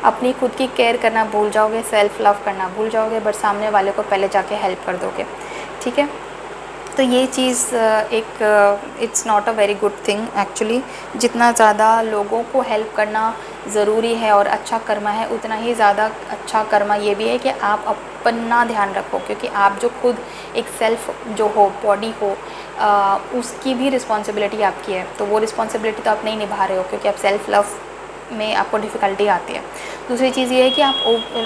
अपनी खुद की केयर करना भूल जाओगे, सेल्फ़ लव करना भूल जाओगे, बट सामने वाले को पहले जाके हेल्प कर दोगे, ठीक है। तो ये चीज़ एक it's not a very good thing actually. जितना ज़्यादा लोगों को हेल्प करना ज़रूरी है और अच्छा कर्मा है, उतना ही ज़्यादा अच्छा कर्मा ये भी है कि आप अपना ध्यान रखो, क्योंकि आप जो खुद एक सेल्फ जो हो, बॉडी हो, उसकी भी रिस्पॉन्सिबिलिटी आपकी है। तो वो रिस्पॉन्सिबिलिटी तो आप नहीं निभा रहे हो, क्योंकि आप सेल्फ लव में आपको डिफ़िकल्टी आती है। दूसरी चीज़ ये है कि आप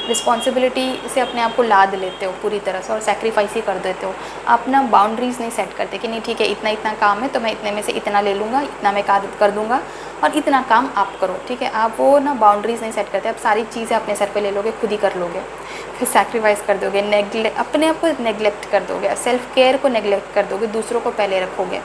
रिस्पॉन्सिबिलिटी से अपने आप को लाद लेते हो पूरी तरह से और सेक्रीफाइस ही कर देते हो। आप ना बाउंड्रीज़ नहीं सेट करते कि नहीं ठीक है, इतना इतना काम है तो मैं इतने में से इतना ले लूँगा, इतना मैं कर दूँगा और इतना काम आप करो, ठीक है। आप वो ना बाउंड्रीज़ नहीं सेट करते, आप सारी चीज़ें अपने सर पे ले लोगे, खुद ही कर लोगे, फिर सैक्रिफाइस कर दोगे, अपने आप को नेगलेक्ट कर दोगे, सेल्फ केयर को नेगलेक्ट कर दोगे, दूसरों को पहले रखोगे,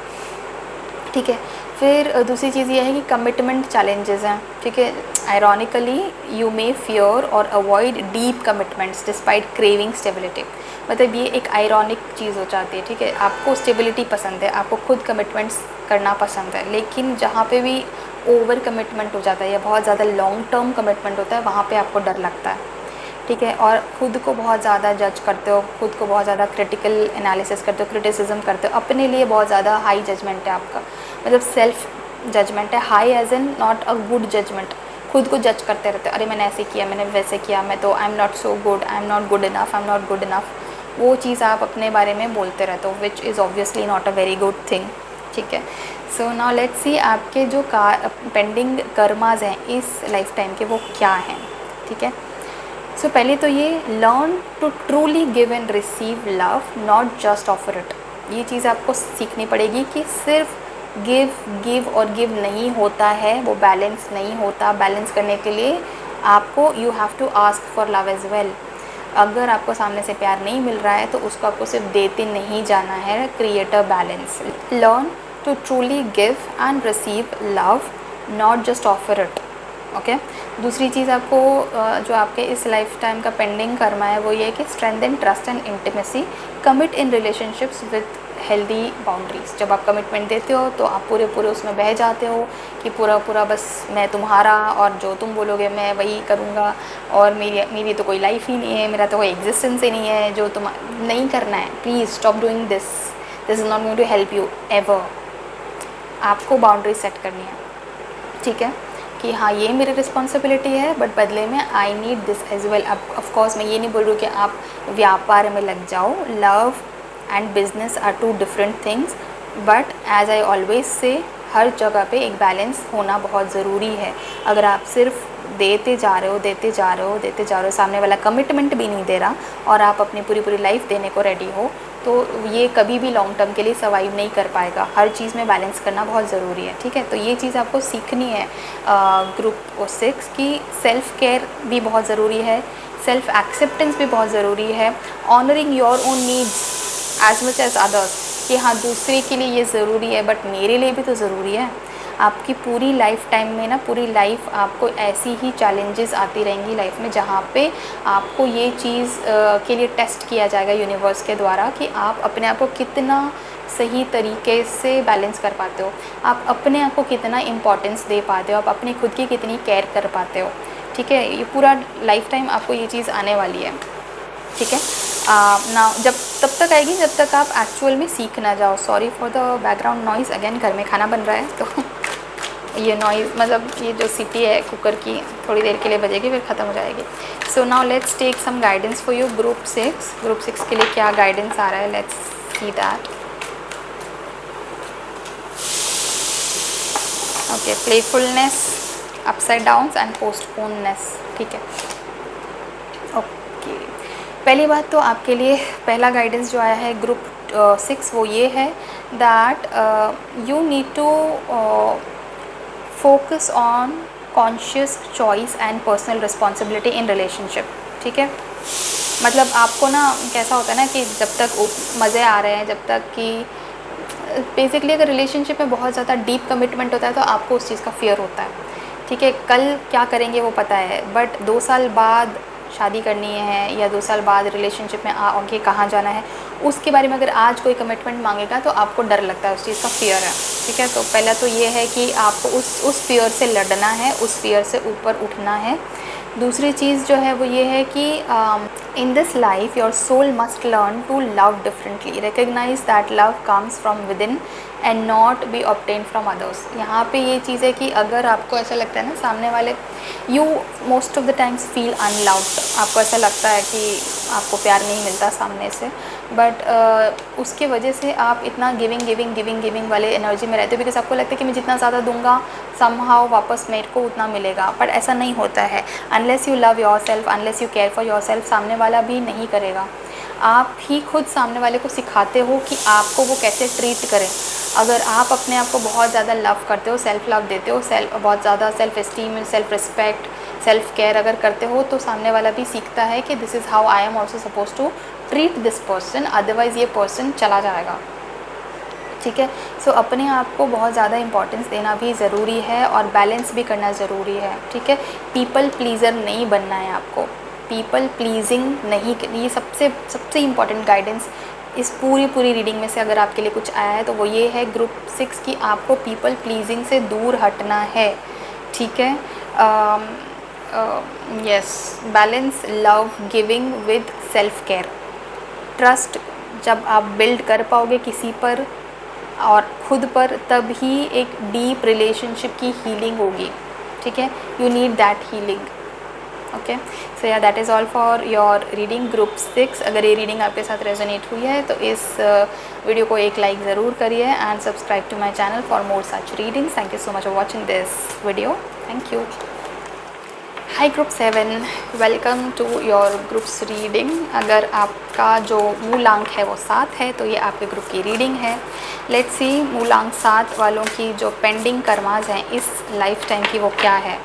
ठीक है। फिर दूसरी चीज़ ये है कि कमिटमेंट चैलेंजेस हैं, ठीक है। आयरॉनिकली यू मे फियर और avoid deep commitments despite craving stability. मतलब ये एक आयरॉनिक चीज़ हो जाती है, ठीक है। आपको स्टेबिलिटी पसंद है, आपको खुद कमिटमेंट्स करना पसंद है, लेकिन जहाँ पे भी ओवर कमिटमेंट हो जाता है या बहुत ज़्यादा लॉन्ग टर्म कमिटमेंट होता है, वहाँ पे आपको डर लगता है, ठीक है। और खुद को बहुत ज़्यादा जज करते हो, खुद को बहुत ज़्यादा क्रिटिकल एनालिसिस करते हो, क्रिटिसिज्म करते हो, अपने लिए बहुत ज़्यादा हाई जजमेंट है आपका, मतलब सेल्फ जजमेंट है, high as an not a good judgement. खुद को जज करते रहते हो, अरे मैंने ऐसे किया, मैंने वैसे किया, मैं तो I am not so good, I am not good enough, I am not good enough. वो चीज़ आप अपने बारे में बोलते रहते हो, which is obviously not a very good thing, ठीक है। सो नाउ लेट्स सी आपके जो पेंडिंग कर्माज हैं इस लाइफ टाइम के, वो क्या हैं, ठीक है। सो पहले तो ये learn to truly give and receive love, not just offer it. ये चीज़ आपको सीखनी पड़ेगी कि सिर्फ गिव और गिव नहीं होता है, वो बैलेंस नहीं होता। बैलेंस करने के लिए आपको you have to ask for love as well. अगर आपको सामने से प्यार नहीं मिल रहा है तो उसको आपको सिर्फ देते नहीं जाना है, create a balance. Learn to truly give and receive love, not just offer it, okay. दूसरी चीज़ आपको जो आपके इस लाइफ टाइम का पेंडिंग कर्मा है वो ये है कि strengthen trust and intimacy, commit in relationships with healthy boundaries. जब आप कमिटमेंट देते हो तो आप पूरे उसमें बह जाते हो कि पूरा बस मैं तुम्हारा और जो तुम बोलोगे मैं वही करूँगा, और मेरी तो कोई लाइफ ही नहीं है, मेरा तो कोई एग्जिस्टेंस ही नहीं है, जो तुम नहीं करना है। Please stop doing this is not going to help you ever. आपको बाउंड्री सेट करनी है, ठीक है, कि हाँ ये मेरी रिस्पॉन्सिबिलिटी है, बट बदले में I need this as well. अब ऑफकोर्स मैं ये नहीं बोल रही हूँ कि आप व्यापार में लग जाओ, love and business are two different things, but as I always say हर जगह पे एक बैलेंस होना बहुत ज़रूरी है। अगर आप सिर्फ देते जा रहे हो, सामने वाला कमिटमेंट भी नहीं दे रहा और आप अपनी पूरी लाइफ देने को रेडी हो, तो ये कभी भी लॉन्ग टर्म के लिए सर्वाइव नहीं कर पाएगा। हर चीज़ में बैलेंस करना बहुत ज़रूरी है, ठीक है। तो ये चीज़ आपको सीखनी है ग्रुप 6 की। सेल्फ केयर भी बहुत ज़रूरी है, सेल्फ एक्सेप्टेंस भी बहुत ज़रूरी है, honouring your own needs as much as others, कि हाँ दूसरे के लिए ये ज़रूरी है बट मेरे लिए भी तो ज़रूरी है। आपकी पूरी लाइफ टाइम में ना, पूरी लाइफ आपको ऐसी ही चैलेंजेस आती रहेंगी लाइफ में, जहाँ पे आपको ये चीज़ के लिए टेस्ट किया जाएगा यूनिवर्स के द्वारा कि आप अपने आप को कितना सही तरीके से बैलेंस कर पाते हो, आप अपने आप को कितना इम्पोर्टेंस दे पाते हो, आप अपनी खुद की कितनी केयर कर पाते हो, ठीक है। ये पूरा लाइफ टाइम आपको ये चीज़ आने वाली है, ठीक है ना। जब तब तक आएगी जब तक आप एक्चुअल में सीख ना जाओ। Sorry for the background noise, again घर में खाना बन रहा है तो ये नॉइज़, मतलब ये जो सीटी है कुकर की, थोड़ी देर के लिए बजेगी फिर ख़त्म हो जाएगी। So now let's take some guidance for you group 6 के लिए क्या गाइडेंस आ रहा है, let's see that. Okay, playfulness, upside downs and postponeness, ठीक है। ओके, पहली बात तो आपके लिए पहला गाइडेंस जो आया है ग्रुप 6 वो ये है that you need to focus on conscious choice and personal responsibility in relationship, ठीक है। मतलब आपको ना कैसा होता है ना कि जब तक मज़े आ रहे हैं, जब तक कि बेसिकली अगर रिलेशनशिप में बहुत ज़्यादा डीप कमिटमेंट होता है तो आपको उस चीज़ का फियर होता है, ठीक है। कल क्या करेंगे वो पता है, बट 2 साल बाद शादी करनी है या 2 साल बाद रिलेशनशिप में आगे कहाँ जाना है, उसके बारे में अगर आज कोई कमिटमेंट मांगेगा तो आपको डर लगता है, उस चीज़ का फियर है, ठीक है। तो पहला तो ये है कि आपको उस फियर से लड़ना है, उस फियर से ऊपर उठना है। दूसरी चीज़ जो है वो ये है कि In this life, your soul must learn to love differently. Recognize that love comes from within and not be obtained from others. यहाँ पे ये चीज़ है कि अगर आपको ऐसा लगता है ना सामने वाले, you most of the times feel unloved, आपको ऐसा लगता है कि आपको प्यार नहीं मिलता सामने से, बट उसके वजह से आप इतना गिविंग वाले एनर्जी में रहते हो, बिकॉज आपको लगता है कि मैं जितना ज़्यादा दूंगा समहाउ वापस मेरे को उतना मिलेगा, बट ऐसा नहीं होता है. Unless you love your self, unless you care for your self, सामने वाला भी नहीं करेगा. आप ही खुद सामने वाले को सिखाते हो कि आपको वो कैसे ट्रीट करें. अगर आप अपने आप को बहुत ज़्यादा लव करते हो, सेल्फ लव देते हो, बहुत ज़्यादा self esteem, self respect, self care अगर करते हो, तो सामने वाला भी सीखता है कि this is how I am also suppose to treat this person, otherwise ये पर्सन चला जाएगा. ठीक है. सो अपने आप को बहुत ज़्यादा इंपॉर्टेंस देना भी ज़रूरी है और बैलेंस भी करना ज़रूरी है. ठीक है. पीपल प्लीज़र नहीं बनना है आपको, पीपल प्लीजिंग नहीं. ये सबसे इम्पॉर्टेंट गाइडेंस इस पूरी रीडिंग में से अगर आपके लिए कुछ आया है तो वो ये है ग्रुप 6 की आपको पीपल प्लीजिंग से दूर हटना है. ठीक है. Yes, balance love giving with self care. Trust जब आप बिल्ड कर पाओगे किसी पर और खुद पर, तब ही एक डीप रिलेशनशिप की हीलिंग होगी. ठीक है. You need that healing. Okay. So yeah that is all for your reading group 6. अगर ये रीडिंग आपके साथ रेजोनेट हुई है तो इस वीडियो को एक लाइक ज़रूर करिए and subscribe to my channel for more such readings. Thank you so much for watching this video. Thank you. Hi group 7, welcome to your groups reading. अगर आपका जो मूलांक है वो 7 है तो ये आपके ग्रुप की रीडिंग है. लेट्स सी मूलांक 7 वालों की जो पेंडिंग कर्माज हैं इस लाइफ टाइम की वो क्या है.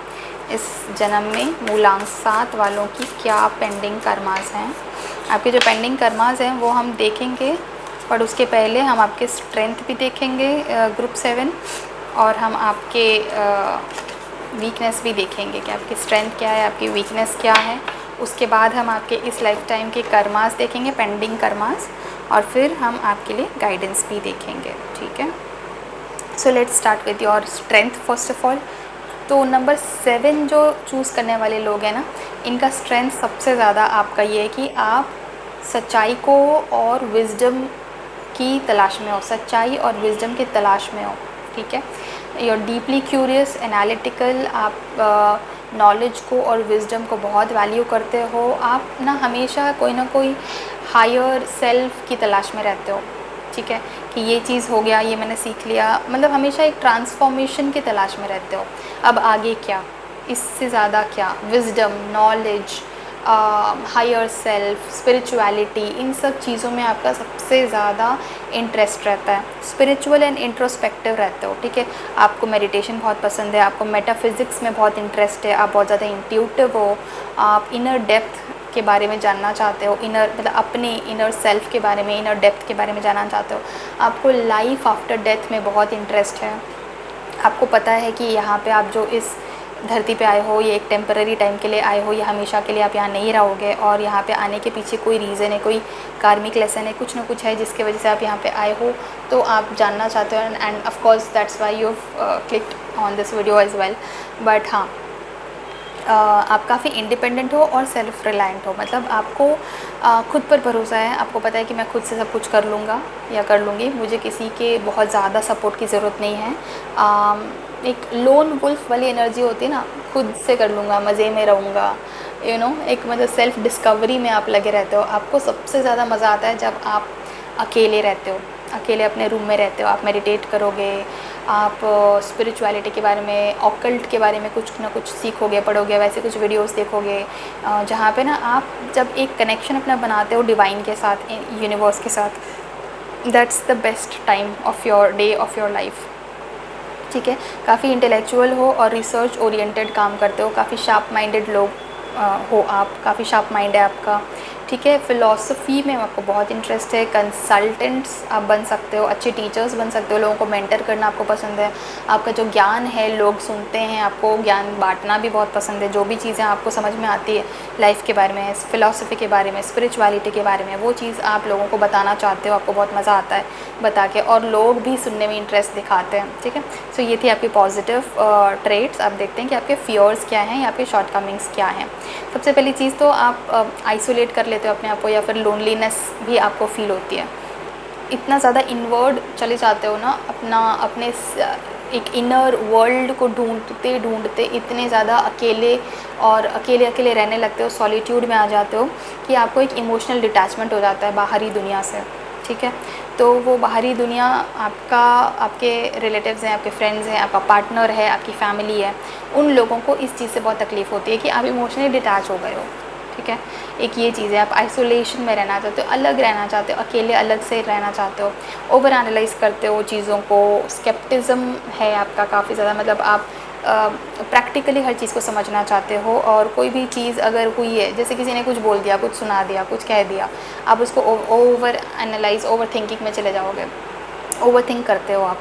इस जन्म में मूलांक 7 वालों की क्या पेंडिंग कर्माज हैं. आपके जो पेंडिंग कर्माज हैं वो हम देखेंगे, पर उसके पहले हम आपके स्ट्रेंथ भी देखेंगे ग्रुप 7, और हम आपके वीकनेस भी देखेंगे कि आपकी स्ट्रेंथ क्या है, आपकी वीकनेस क्या है. उसके बाद हम आपके इस लाइफ टाइम के कर्मास देखेंगे, पेंडिंग कर्मास, और फिर हम आपके लिए गाइडेंस भी देखेंगे. ठीक है. So let's start with your strength first of all. तो नंबर 7 जो चूज़ करने वाले लोग हैं ना, इनका स्ट्रेंथ सबसे ज़्यादा आपका ये है कि आप सच्चाई को और विजडम की तलाश में हो, सच्चाई और विजडम की तलाश में हो. ठीक है. You are deeply curious, analytical, आप नॉलेज को और विजडम को बहुत वैल्यू करते हो. आप ना हमेशा कोई ना कोई हायर सेल्फ की तलाश में रहते हो. ठीक है. कि ये चीज़ हो गया, ये मैंने सीख लिया, मतलब हमेशा एक ट्रांसफॉर्मेशन की तलाश में रहते हो. अब आगे क्या, इससे ज़्यादा क्या, wisdom, knowledge, higher self, spirituality, इन सब चीज़ों में आपका सबसे ज़्यादा इंटरेस्ट रहता है. स्पिरिचुअल एंड इंट्रोस्पेक्टिव रहते हो. ठीक है. आपको मेडिटेशन बहुत पसंद है, आपको मेटाफिज़िक्स में बहुत इंटरेस्ट है, आप बहुत ज़्यादा इंट्यूटिव हो, आप इनर डेप्थ के बारे में जानना चाहते हो, इनर मतलब अपने इनर सेल्फ के बारे में, इनर डेप्थ के बारे में जानना चाहते हो. आपको लाइफ आफ्टर डेथ में बहुत इंटरेस्ट है. आपको पता है कि यहाँ पे आप जो इस धरती पे आए हो ये एक टेम्पररी टाइम के लिए आए हो, ये हमेशा के लिए आप यहाँ नहीं रहोगे, और यहाँ पे आने के पीछे कोई रीज़न है, कोई कार्मिक लेसन है, कुछ ना कुछ है जिसके वजह से आप यहाँ पे आए हो. तो आप जानना चाहते हो, and of course that's why you clicked on this video as well. But हाँ, आप काफ़ी इंडिपेंडेंट हो और सेल्फ रिलायंट हो. मतलब आपको खुद पर भरोसा है, आपको पता है कि मैं खुद से सब कुछ कर लूँगा या कर लूँगी, मुझे किसी के बहुत ज़्यादा सपोर्ट की ज़रूरत नहीं है. एक लोन वुल्फ वाली एनर्जी होती है ना, खुद से कर लूँगा, मज़े में रहूँगा, यू नो, एक मतलब सेल्फ डिस्कवरी में आप लगे रहते हो. आपको सबसे ज़्यादा मज़ा आता है जब आप अकेले रहते हो, अकेले अपने रूम में रहते हो. आप मेडिटेट करोगे, आप स्पिरिचुअलिटी के बारे में, ऑकल्ट के बारे में कुछ ना कुछ सीखोगे, पढ़ोगे, वैसे कुछ वीडियोस देखोगे जहाँ पे ना आप जब एक कनेक्शन अपना बनाते हो डिवाइन के साथ, यूनिवर्स के साथ. That's the best time of your day, of your life. ठीक है. काफ़ी इंटेलेक्चुअल हो और रिसर्च ओरिएंटेड काम करते हो, काफ़ी शार्प माइंडेड लोग हो आप, काफ़ी शार्प माइंड है आपका. ठीक है. फ़िलॉसफी में आपको बहुत इंटरेस्ट है, कंसल्टेंट्स आप बन सकते हो, अच्छे टीचर्स बन सकते हो, लोगों को मेंटर करना आपको पसंद है. आपका जो ज्ञान है लोग सुनते हैं, आपको ज्ञान बांटना भी बहुत पसंद है. जो भी चीज़ें आपको समझ में आती है लाइफ के बारे में, फ़िलॉसफी के बारे में, स्पिरिचुअलिटी के बारे में, वो चीज़ आप लोगों को बताना चाहते हो, आपको बहुत मज़ा आता है बता के, और लोग भी सुनने में इंटरेस्ट दिखाते हैं. ठीक है. सो ये थी आपकी पॉजिटिव ट्रेट्स. आप देखते हैं कि आपके फियर्स क्या हैं या आपके शॉर्टकमिंग्स क्या हैं. सबसे पहली चीज़ तो आप आइसोलेट कर लेते लेते हो अपने आप को, या फिर लोनलीनेस भी आपको फील होती है। इतना ज़्यादा इनवर्ड चले जाते हो ना, अपने एक इनर वर्ल्ड को ढूंढते ढूंढते इतने ज़्यादा अकेले और अकेले अकेले रहने लगते हो, सॉलिट्यूड में आ जाते हो कि आपको एक इमोशनल डिटैचमेंट हो जाता है बाहरी दुनिया से, ठीक है। तो वो बाहरी दुनिया आपके रिलेटिव्स हैं, आपके फ्रेंड्स हैं, आपका पार्टनर है, आपकी फैमिली है, उन लोगों को इस चीज़ से बहुत तकलीफ़ होती है कि आप इमोशनली डिटैच हो गए हो, ठीक है। एक ये चीज़ है, आप आइसोलेशन में रहना चाहते हो, अलग रहना चाहते हो, अकेले अलग से रहना चाहते हो, ओवर एनालाइज करते हो चीज़ों को, स्केप्टिज़म है आपका काफ़ी ज़्यादा, मतलब आप प्रैक्टिकली हर चीज़ को समझना चाहते हो, और कोई भी चीज़ अगर हुई है, जैसे किसी ने कुछ बोल दिया, कुछ सुना दिया, कुछ कह दिया, आप उसको ओवर एनालाइज, ओवर थिंकिंग में चले जाओगे, ओवर थिंक करते हो आप,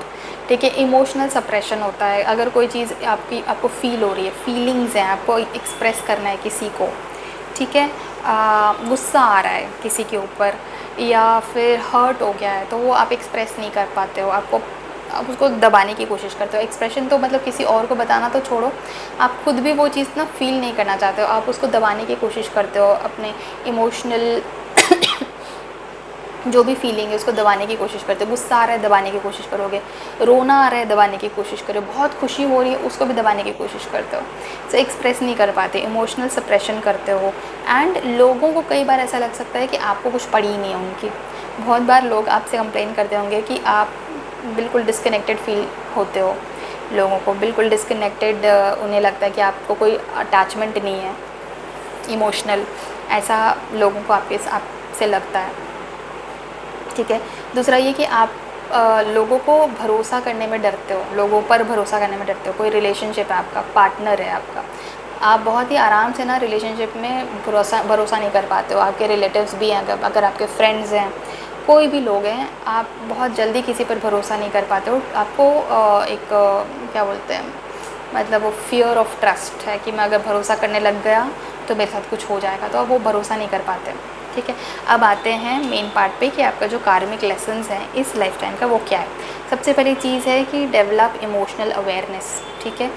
ठीक है। इमोशनल सप्रेशन होता है, अगर कोई चीज़ आपको फील हो रही है, फीलिंग्स हैं, आपको एक्सप्रेस करना है किसी को, ठीक है, गुस्सा आ रहा है किसी के ऊपर, या फिर हर्ट हो गया है, तो वो आप एक्सप्रेस नहीं कर पाते हो, आप उसको दबाने की कोशिश करते हो। एक्सप्रेशन तो मतलब किसी और को बताना तो छोड़ो, आप खुद भी वो चीज़ ना फील नहीं करना चाहते हो, आप उसको दबाने की कोशिश करते हो, अपने इमोशनल जो भी फीलिंग है उसको दबाने की कोशिश करते हो। गुस्सा आ रहा है, दबाने की कोशिश करोगे, रोना आ रहा है, दबाने की कोशिश करो, बहुत खुशी हो रही है, उसको भी दबाने की कोशिश करते हो, सो एक्सप्रेस नहीं कर पाते, इमोशनल सप्रेशन करते हो। एंड लोगों को कई बार ऐसा लग सकता है कि आपको कुछ पड़ी नहीं है उनकी। बहुत बार लोग आपसे कंप्लेन करते होंगे कि आप बिल्कुल डिस्कनेक्टेड फील होते हो, लोगों को बिल्कुल डिस्कनेक्टेड, उन्हें लगता है कि आपको कोई अटैचमेंट नहीं है इमोशनल, ऐसा लोगों को आपसे लगता है, ठीक है। दूसरा ये कि आप लोगों को भरोसा करने में डरते हो, लोगों पर भरोसा करने में डरते हो। कोई रिलेशनशिप है आपका, पार्टनर है आपका, आप बहुत ही आराम से ना रिलेशनशिप में भरोसा नहीं कर पाते हो। आपके रिलेटिव्स भी हैं, अगर आपके फ्रेंड्स हैं, कोई भी लोग हैं, आप बहुत जल्दी किसी पर भरोसा नहीं कर पाते हो। आपको क्या बोलते हैं, मतलब वो फियर ऑफ ट्रस्ट है कि मैं अगर भरोसा करने लग गया तो मेरे साथ कुछ हो जाएगा, तो आप वो भरोसा नहीं कर पाते, ठीक है। अब आते हैं मेन पार्ट पे कि आपका जो कार्मिक लेसन्स हैं इस लाइफ टाइम का वो क्या है। सबसे पहली चीज़ है कि डेवलप इमोशनल अवेयरनेस, ठीक है।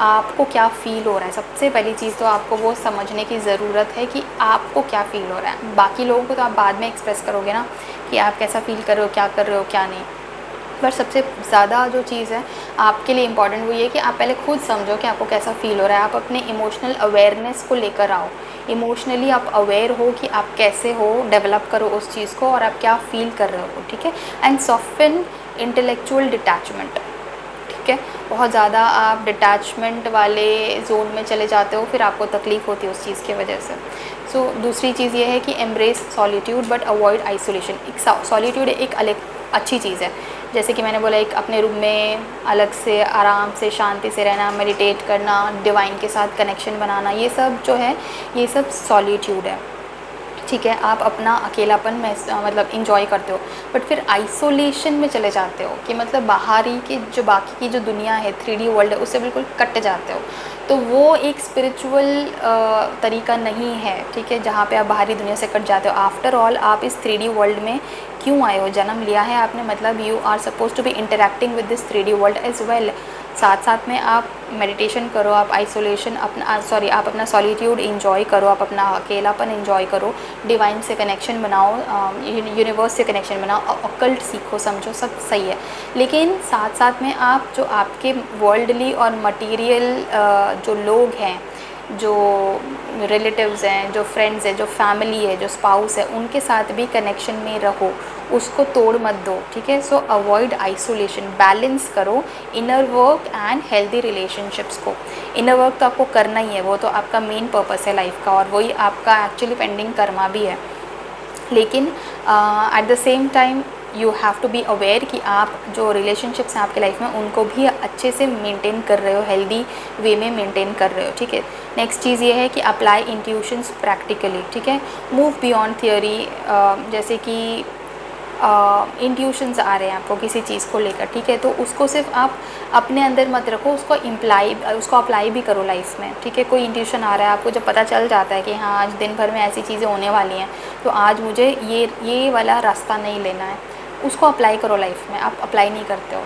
आपको क्या फ़ील हो रहा है, सबसे पहली चीज़ तो आपको वो समझने की ज़रूरत है कि आपको क्या फ़ील हो रहा है। बाकी लोगों को तो आप बाद में एक्सप्रेस करोगे ना कि आप कैसा फ़ील कर रहे हो, क्या कर रहे हो, क्या नहीं, पर सबसे ज़्यादा जो चीज़ है आपके लिए इम्पॉर्टेंट वो ये कि आप पहले खुद समझो कि आपको कैसा फ़ील हो रहा है। आप अपने इमोशनल अवेयरनेस को लेकर आओ, इमोशनली आप अवेयर हो कि आप कैसे हो, डेवलप करो उस चीज़ को और आप क्या फ़ील कर रहे हो, ठीक है। एंड सॉफ्टन इंटेलेक्चुअल डिटैचमेंट, ठीक है। बहुत ज़्यादा आप डिटैचमेंट वाले जोन में चले जाते हो, फिर आपको तकलीफ़ होती है उस चीज़ की वजह से। सो दूसरी चीज़ ये है कि embrace solitude but avoid isolation. एक सॉलिट्यूड एक अलग अच्छी चीज़ है, जैसे कि मैंने बोला, एक अपने रूम में अलग से आराम से शांति से रहना, मेडिटेट करना, डिवाइन के साथ कनेक्शन बनाना, ये सब जो है ये सब सॉलिट्यूड है, ठीक है। आप अपना अकेलापन मतलब इंजॉय करते हो, बट फिर आइसोलेशन में चले जाते हो कि मतलब बाहरी की जो बाकी की जो दुनिया है, 3D वर्ल्ड है, उससे बिल्कुल कट जाते हो। तो वो एक स्पिरिचुअल तरीका नहीं है, ठीक है, जहाँ पे आप बाहरी दुनिया से कट जाते हो। आफ्टर ऑल आप इस 3D वर्ल्ड में क्यों आए हो, जन्म लिया है आपने, मतलब you are suppose to be interacting with this 3D world as well. साथ साथ में आप मेडिटेशन करो, आप आइसोलेशन आप अपना सॉलिट्यूड इंजॉय करो, आप अपना अकेलापन इंजॉय करो, डिवाइन से कनेक्शन बनाओ, यूनिवर्स से कनेक्शन बनाओ, ऑकल्ट सीखो, समझो, सब सही है। लेकिन साथ साथ में आप जो आपके वर्ल्डली और मटीरियल जो लोग हैं, जो रिलेटिव्स हैं, जो फ्रेंड्स हैं, जो फैमिली है, जो स्पाउस है, उनके साथ भी कनेक्शन में रहो, उसको तोड़ मत दो, ठीक है। सो अवॉइड आइसोलेशन, बैलेंस करो inner work and healthy relationships को। इनर वर्क तो आपको करना ही है, वो तो आपका मेन पर्पस है लाइफ का, और वही आपका एक्चुअली पेंडिंग कर्मा भी है। लेकिन at the same time you have to be aware कि आप जो रिलेशनशिप्स हैं आपके लाइफ में उनको भी अच्छे से मेंटेन कर रहे हो, हेल्दी वे में मेंटेन कर रहे हो, ठीक है। नेक्स्ट चीज़ ये है कि अप्लाई इंट्यूशंस प्रैक्टिकली, ठीक है। मूव बियॉन्ड थियोरी, जैसे कि इंट्यूशंस आ रहे हैं आपको किसी चीज़ को लेकर, ठीक है, तो उसको सिर्फ आप अपने अंदर मत रखो, उसको अप्लाई भी करो लाइफ में, ठीक है। कोई इंट्यूशन आ रहा है आपको, जब पता चल जाता है कि हाँ आज दिन भर में ऐसी चीज़ें होने वाली हैं, तो आज मुझे ये वाला रास्ता नहीं लेना है, उसको अप्लाई करो लाइफ में। आप अप्लाई नहीं करते हो,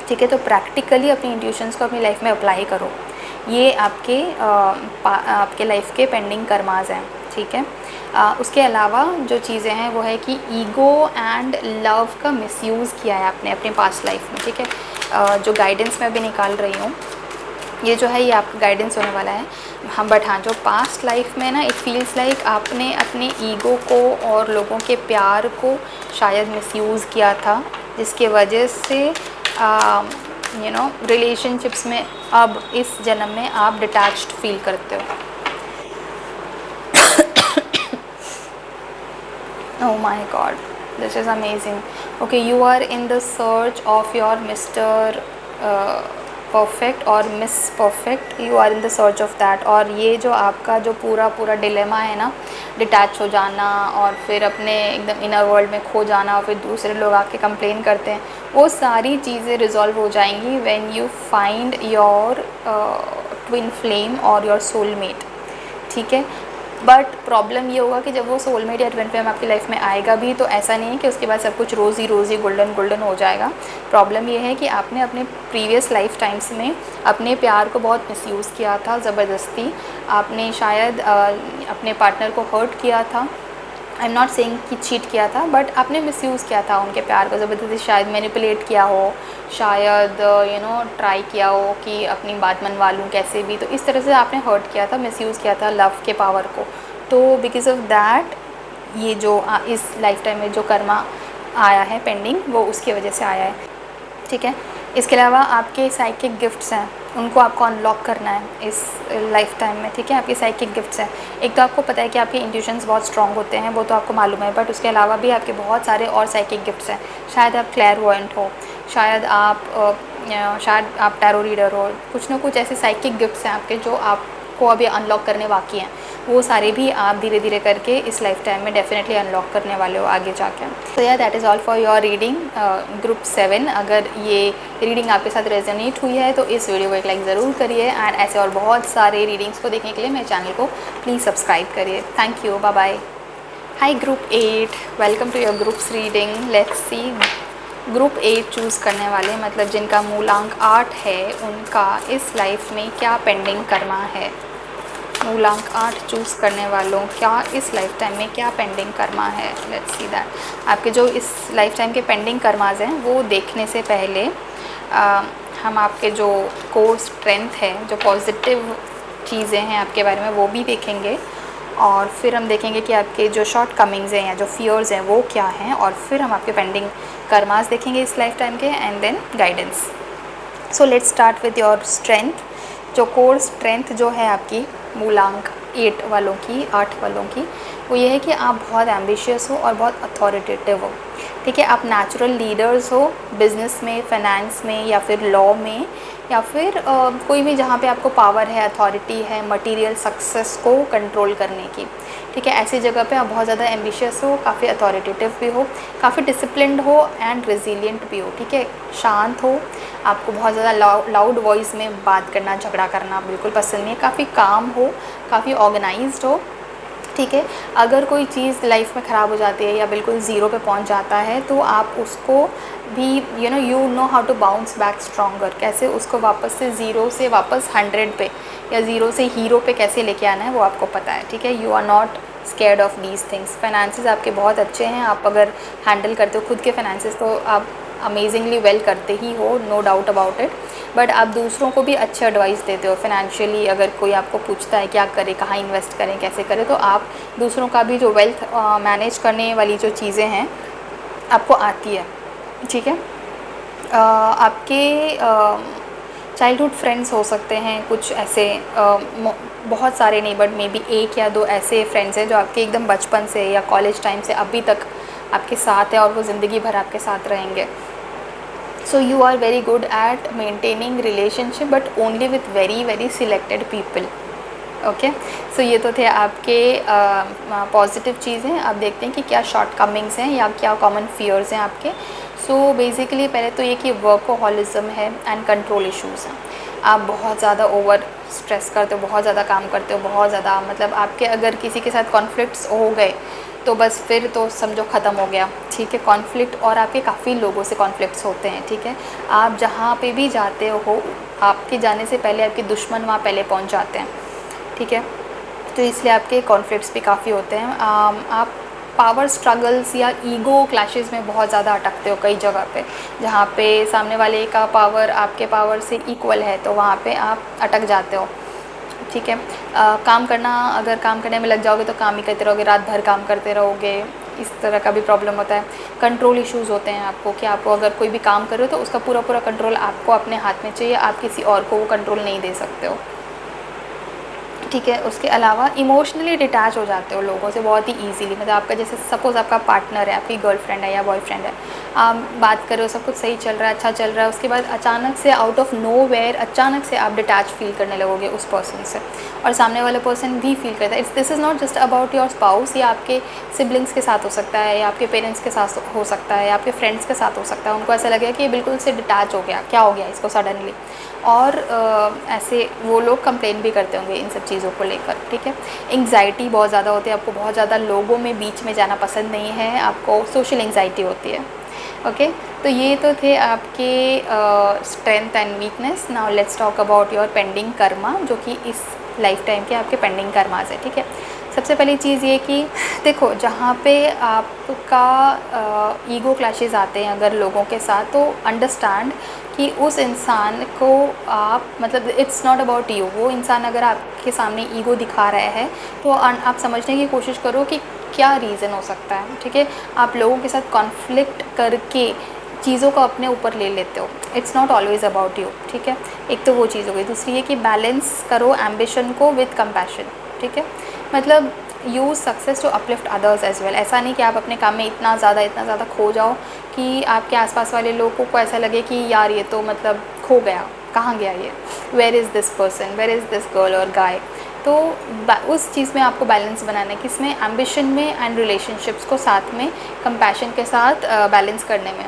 ठीक है, तो प्रैक्टिकली अपनी इंट्यूशंस को अपनी लाइफ में अप्लाई करो। ये आपके लाइफ के पेंडिंग कर्मास हैं, ठीक है। उसके अलावा जो चीज़ें हैं वो है कि ईगो एंड लव का मिसयूज़ किया है आपने अपने पास्ट लाइफ में, ठीक है। जो गाइडेंस मैं अभी निकाल रही हूँ, ये जो है ये आपका गाइडेंस होने वाला है। बट हाँ, जो पास्ट लाइफ में ना, इट फील्स लाइक आपने अपने ईगो को और लोगों के प्यार को शायद मिसयूज़ किया था, जिसके वजह से रिलेशनशिप्स में अब इस जन्म में आप डिटैच्ड फील करते हो। Oh my God, this is amazing. Okay, you are in the search of your Mr. Perfect और Miss Perfect. You are in the search of that. और ये जो आपका जो पूरा डिलेमा है ना, डिटैच हो जाना और फिर अपने एकदम इनर वर्ल्ड में खो जाना और फिर दूसरे लोग आके कंप्लेन करते हैं, वो सारी चीज़ें रिजॉल्व हो जाएंगी when you find your twin flame और योर सोलमेट, ठीक है। बट प्रॉब्लम ये होगा कि जब वो सोलमेट या ट्विन फ्लेम आपकी लाइफ में आएगा भी, तो ऐसा नहीं है कि उसके बाद सब कुछ रोज़ी रोज़ी गोल्डन हो जाएगा। प्रॉब्लम ये है कि आपने अपने प्रीवियस लाइफ टाइम्स में अपने प्यार को बहुत मिसयूज़ किया था, ज़बरदस्ती आपने शायद अपने पार्टनर को हर्ट किया था। आई एम नॉट सेइंग कि चीट किया था, बट आपने मिसयूज़ किया था उनके प्यार को, ज़बरदस्ती शायद मैनिपुलेट किया हो, शायद ट्राई किया हो कि अपनी बात मनवा लूँ कैसे भी। तो इस तरह से आपने हर्ट किया था, मिसयूज़ किया था लव के पावर को। तो बिकॉज ऑफ दैट ये जो इस लाइफ टाइम में जो कर्मा आया है पेंडिंग, वो उसकी वजह से आया है, ठीक है। इसके अलावा आपके साइकिक गिफ्ट्स हैं, उनको आपको अनलॉक करना है इस लाइफ टाइम में, ठीक है। आपके साइकिक गिफ्ट्स हैं, एक तो आपको पता है कि आपके इंट्यूशंस बहुत स्ट्रॉन्ग होते हैं, वो तो आपको मालूम है, बट उसके अलावा भी आपके बहुत सारे और साइकिक गिफ्ट्स हैं। शायद आप क्लैरवॉयंट हो, शायद आप टैरो रीडर हो, कुछ ना कुछ ऐसे साइकिक गिफ्ट्स हैं आपके जो आपको अभी अनलॉक करने बाकी हैं। वो सारे भी आप धीरे धीरे करके इस लाइफ टाइम में डेफिनेटली अनलॉक करने वाले हो आगे जाके। तो या that is all for your reading group 7। अगर ये रीडिंग आपके साथ रेजोनेट हुई है तो इस वीडियो को एक लाइक ज़रूर करिए, एंड ऐसे और बहुत सारे रीडिंग्स को देखने के लिए मेरे चैनल को प्लीज़ सब्सक्राइब करिए। Thank you, bye bye. Hi group 8, welcome to your groups reading. Let's see, group 8 choose करने वाले, मतलब जिनका मूलांक 8 है, उनका इस लाइफ में क्या पेंडिंग कर्मा है। मूलांक 8 चूज़ करने वालों क्या इस लाइफ टाइम में क्या पेंडिंग कर्मा है। Let's see that. आपके जो इस लाइफ टाइम के पेंडिंग कर्माज हैं वो देखने से पहले हम आपके जो कोर स्ट्रेंथ है, जो पॉजिटिव चीज़ें हैं आपके बारे में, वो भी देखेंगे, और फिर हम देखेंगे कि आपके जो शॉर्ट कमिंग्स हैं या जो फियर्स हैं वो क्या हैं, और फिर हम आपके पेंडिंग कर्मास देखेंगे इस लाइफ टाइम के, and then guidance. So let's start with your strength. जो कोर स्ट्रेंथ जो है आपकी मूलांक 8 वालों की, वो ये है कि आप बहुत एम्बिशियस हो और बहुत अथॉरिटेटिव हो, ठीक है। आप नेचुरल लीडर्स हो, बिज़नेस में, फाइनेंस में, या फिर लॉ में, या फिर कोई भी जहाँ पे आपको पावर है, अथॉरिटी है मटेरियल सक्सेस को कंट्रोल करने की, ठीक है। ऐसी जगह पे आप बहुत ज़्यादा एम्बिशियस हो, काफ़ी अथॉरिटेटिव भी हो, काफ़ी डिसिप्लिन्ड हो एंड रेजिलिएंट भी हो, ठीक है। शांत हो, आपको बहुत ज़्यादा लाउड वॉइस में बात करना, झगड़ा करना बिल्कुल पसंद नहीं है। काफ़ी काम हो, काफ़ी ऑर्गेनाइज्ड हो, ठीक है। अगर कोई चीज़ लाइफ में ख़राब हो जाती है या बिल्कुल ज़ीरो पे पहुंच जाता है, तो आप उसको भी you know how to bounce back stronger. कैसे उसको वापस से ज़ीरो से वापस 100 पे या ज़ीरो से हीरो पे कैसे लेके आना है वो आपको पता है, ठीक है। You are not scared of these things. Finances आपके बहुत अच्छे हैं, आप अगर हैंडल करते हो खुद के फाइनेंसेस तो आप अमेजिंगली वेल करते ही हो, no doubt about it. But आप दूसरों को भी अच्छे एडवाइस देते हो फाइनेंशियली। अगर कोई आपको पूछता है क्या करें, कहाँ इन्वेस्ट करें, कैसे करें, तो आप दूसरों का भी जो वेल्थ मैनेज करने वाली जो चीज़ें हैं आपको आती है, ठीक है। आपके चाइल्डहुड फ्रेंड्स हो सकते हैं कुछ ऐसे, बहुत सारे नहीं, बट मे बी 1 या 2 ऐसे फ्रेंड्स हैं जो आपके एकदम बचपन से या कॉलेज टाइम से अभी तक आपके साथ है और वो ज़िंदगी भर आपके साथ रहेंगे। So you are very good at maintaining relationship, but only with very selected people, okay. So ये तो थे आपके पॉजिटिव चीज़ें। अब देखते हैं कि क्या शॉर्ट कमिंग्स हैं या क्या कॉमन फियर्स हैं आपके। सो बेसिकली पहले तो ये कि वर्कोहॉलिज्म है एंड कंट्रोल इश्यूज़ हैं। आप बहुत ज़्यादा ओवर स्ट्रेस करते हो, बहुत ज़्यादा काम करते हो, बहुत ज़्यादा, मतलब आपके अगर किसी के साथ कॉन्फ्लिक्ट्स हो गए तो बस फिर तो समझो ख़त्म हो गया, ठीक है। कॉन्फ्लिक्ट, और आपके काफ़ी लोगों से कॉन्फ्लिक्ट्स होते हैं, ठीक है। आप जहाँ पे भी जाते हो, आपके जाने से पहले आपके दुश्मन वहाँ पहले पहुँच जाते हैं, ठीक है। तो इसलिए आपके कॉन्फ्लिक्ट्स भी काफ़ी होते हैं। आप पावर स्ट्रगल्स या ईगो क्लैशेस में बहुत ज़्यादा अटकते हो कई जगह पे, जहाँ पे सामने वाले का पावर आपके पावर से इक्वल है, तो वहाँ पे आप अटक जाते हो। ठीक है, अगर काम करने में लग जाओगे तो काम ही करते रहोगे, रात भर काम करते रहोगे, इस तरह का भी प्रॉब्लम होता है। कंट्रोल इश्यूज़ होते हैं आपको, कि आपको अगर कोई भी काम कर रहे हो तो उसका पूरा पूरा कंट्रोल आपको अपने हाथ में चाहिए, आप किसी और को वो कंट्रोल नहीं दे सकते हो। ठीक है, उसके अलावा इमोशनली डिटैच हो जाते हो लोगों से बहुत ही ईजीली। मतलब आपका जैसे सपोज़ आपका पार्टनर है, आपकी गर्लफ्रेंड है या बॉयफ्रेंड है, आप बात कर रहे हो, सब कुछ सही चल रहा है, अच्छा चल रहा है, उसके बाद अचानक से आउट ऑफ नोवेयर अचानक से आप डिटैच फील करने लगोगे उस पर्सन से, और सामने वाला पर्सन भी फील करता है। This is not just about your spouse, या आपके सिबलिंग्स के साथ हो सकता है, या आपके पेरेंट्स के साथ हो सकता है, या आपके फ्रेंड्स के साथ हो सकता है। उनको ऐसा लगेगा कि ये बिल्कुल से डिटैच हो गया, क्या हो गया इसको सडनली, और ऐसे वो लोग कंप्लेन भी करते होंगे इन सब चीज़ों को लेकर। ठीक है, एंग्जाइटी बहुत ज़्यादा होती है, आपको बहुत ज़्यादा लोगों में बीच में जाना पसंद नहीं है, आपको सोशल एंग्जाइटी होती है। ओके, तो ये तो थे आपके strength and weakness. Now let's talk about your pending Karma, जो कि इस लाइफ टाइम के आपके पेंडिंग कर्मास है। ठीक है, सबसे पहली चीज़ ये कि देखो, जहाँ पे आपका ईगो क्लैशेस आते हैं अगर लोगों के साथ, तो अंडरस्टैंड कि उस इंसान को आप, मतलब इट्स नॉट अबाउट यू, वो इंसान अगर आपके सामने ईगो दिखा रहा है तो आप समझने की कोशिश करो कि क्या रीज़न हो सकता है। ठीक है, आप लोगों के साथ कॉन्फ्लिक्ट करके चीज़ों को अपने ऊपर ले लेते हो, it's not always about you. ठीक है, एक तो वो चीज़ हो गई। दूसरी ये कि बैलेंस करो एम्बिशन को विद कंपैशन। ठीक है, मतलब use success to uplift others as well. ऐसा नहीं कि आप अपने काम में इतना ज़्यादा खो जाओ कि आपके आसपास वाले लोगों को ऐसा लगे कि यार ये तो मतलब खो गया, कहाँ गया ये, where is this person, where is this girl और गाय। तो उस चीज़ में आपको बैलेंस बनाना है, किसमें, एम्बिशन में एंड रिलेशनशिप्स को साथ में कंपैशन के साथ बैलेंस करने में।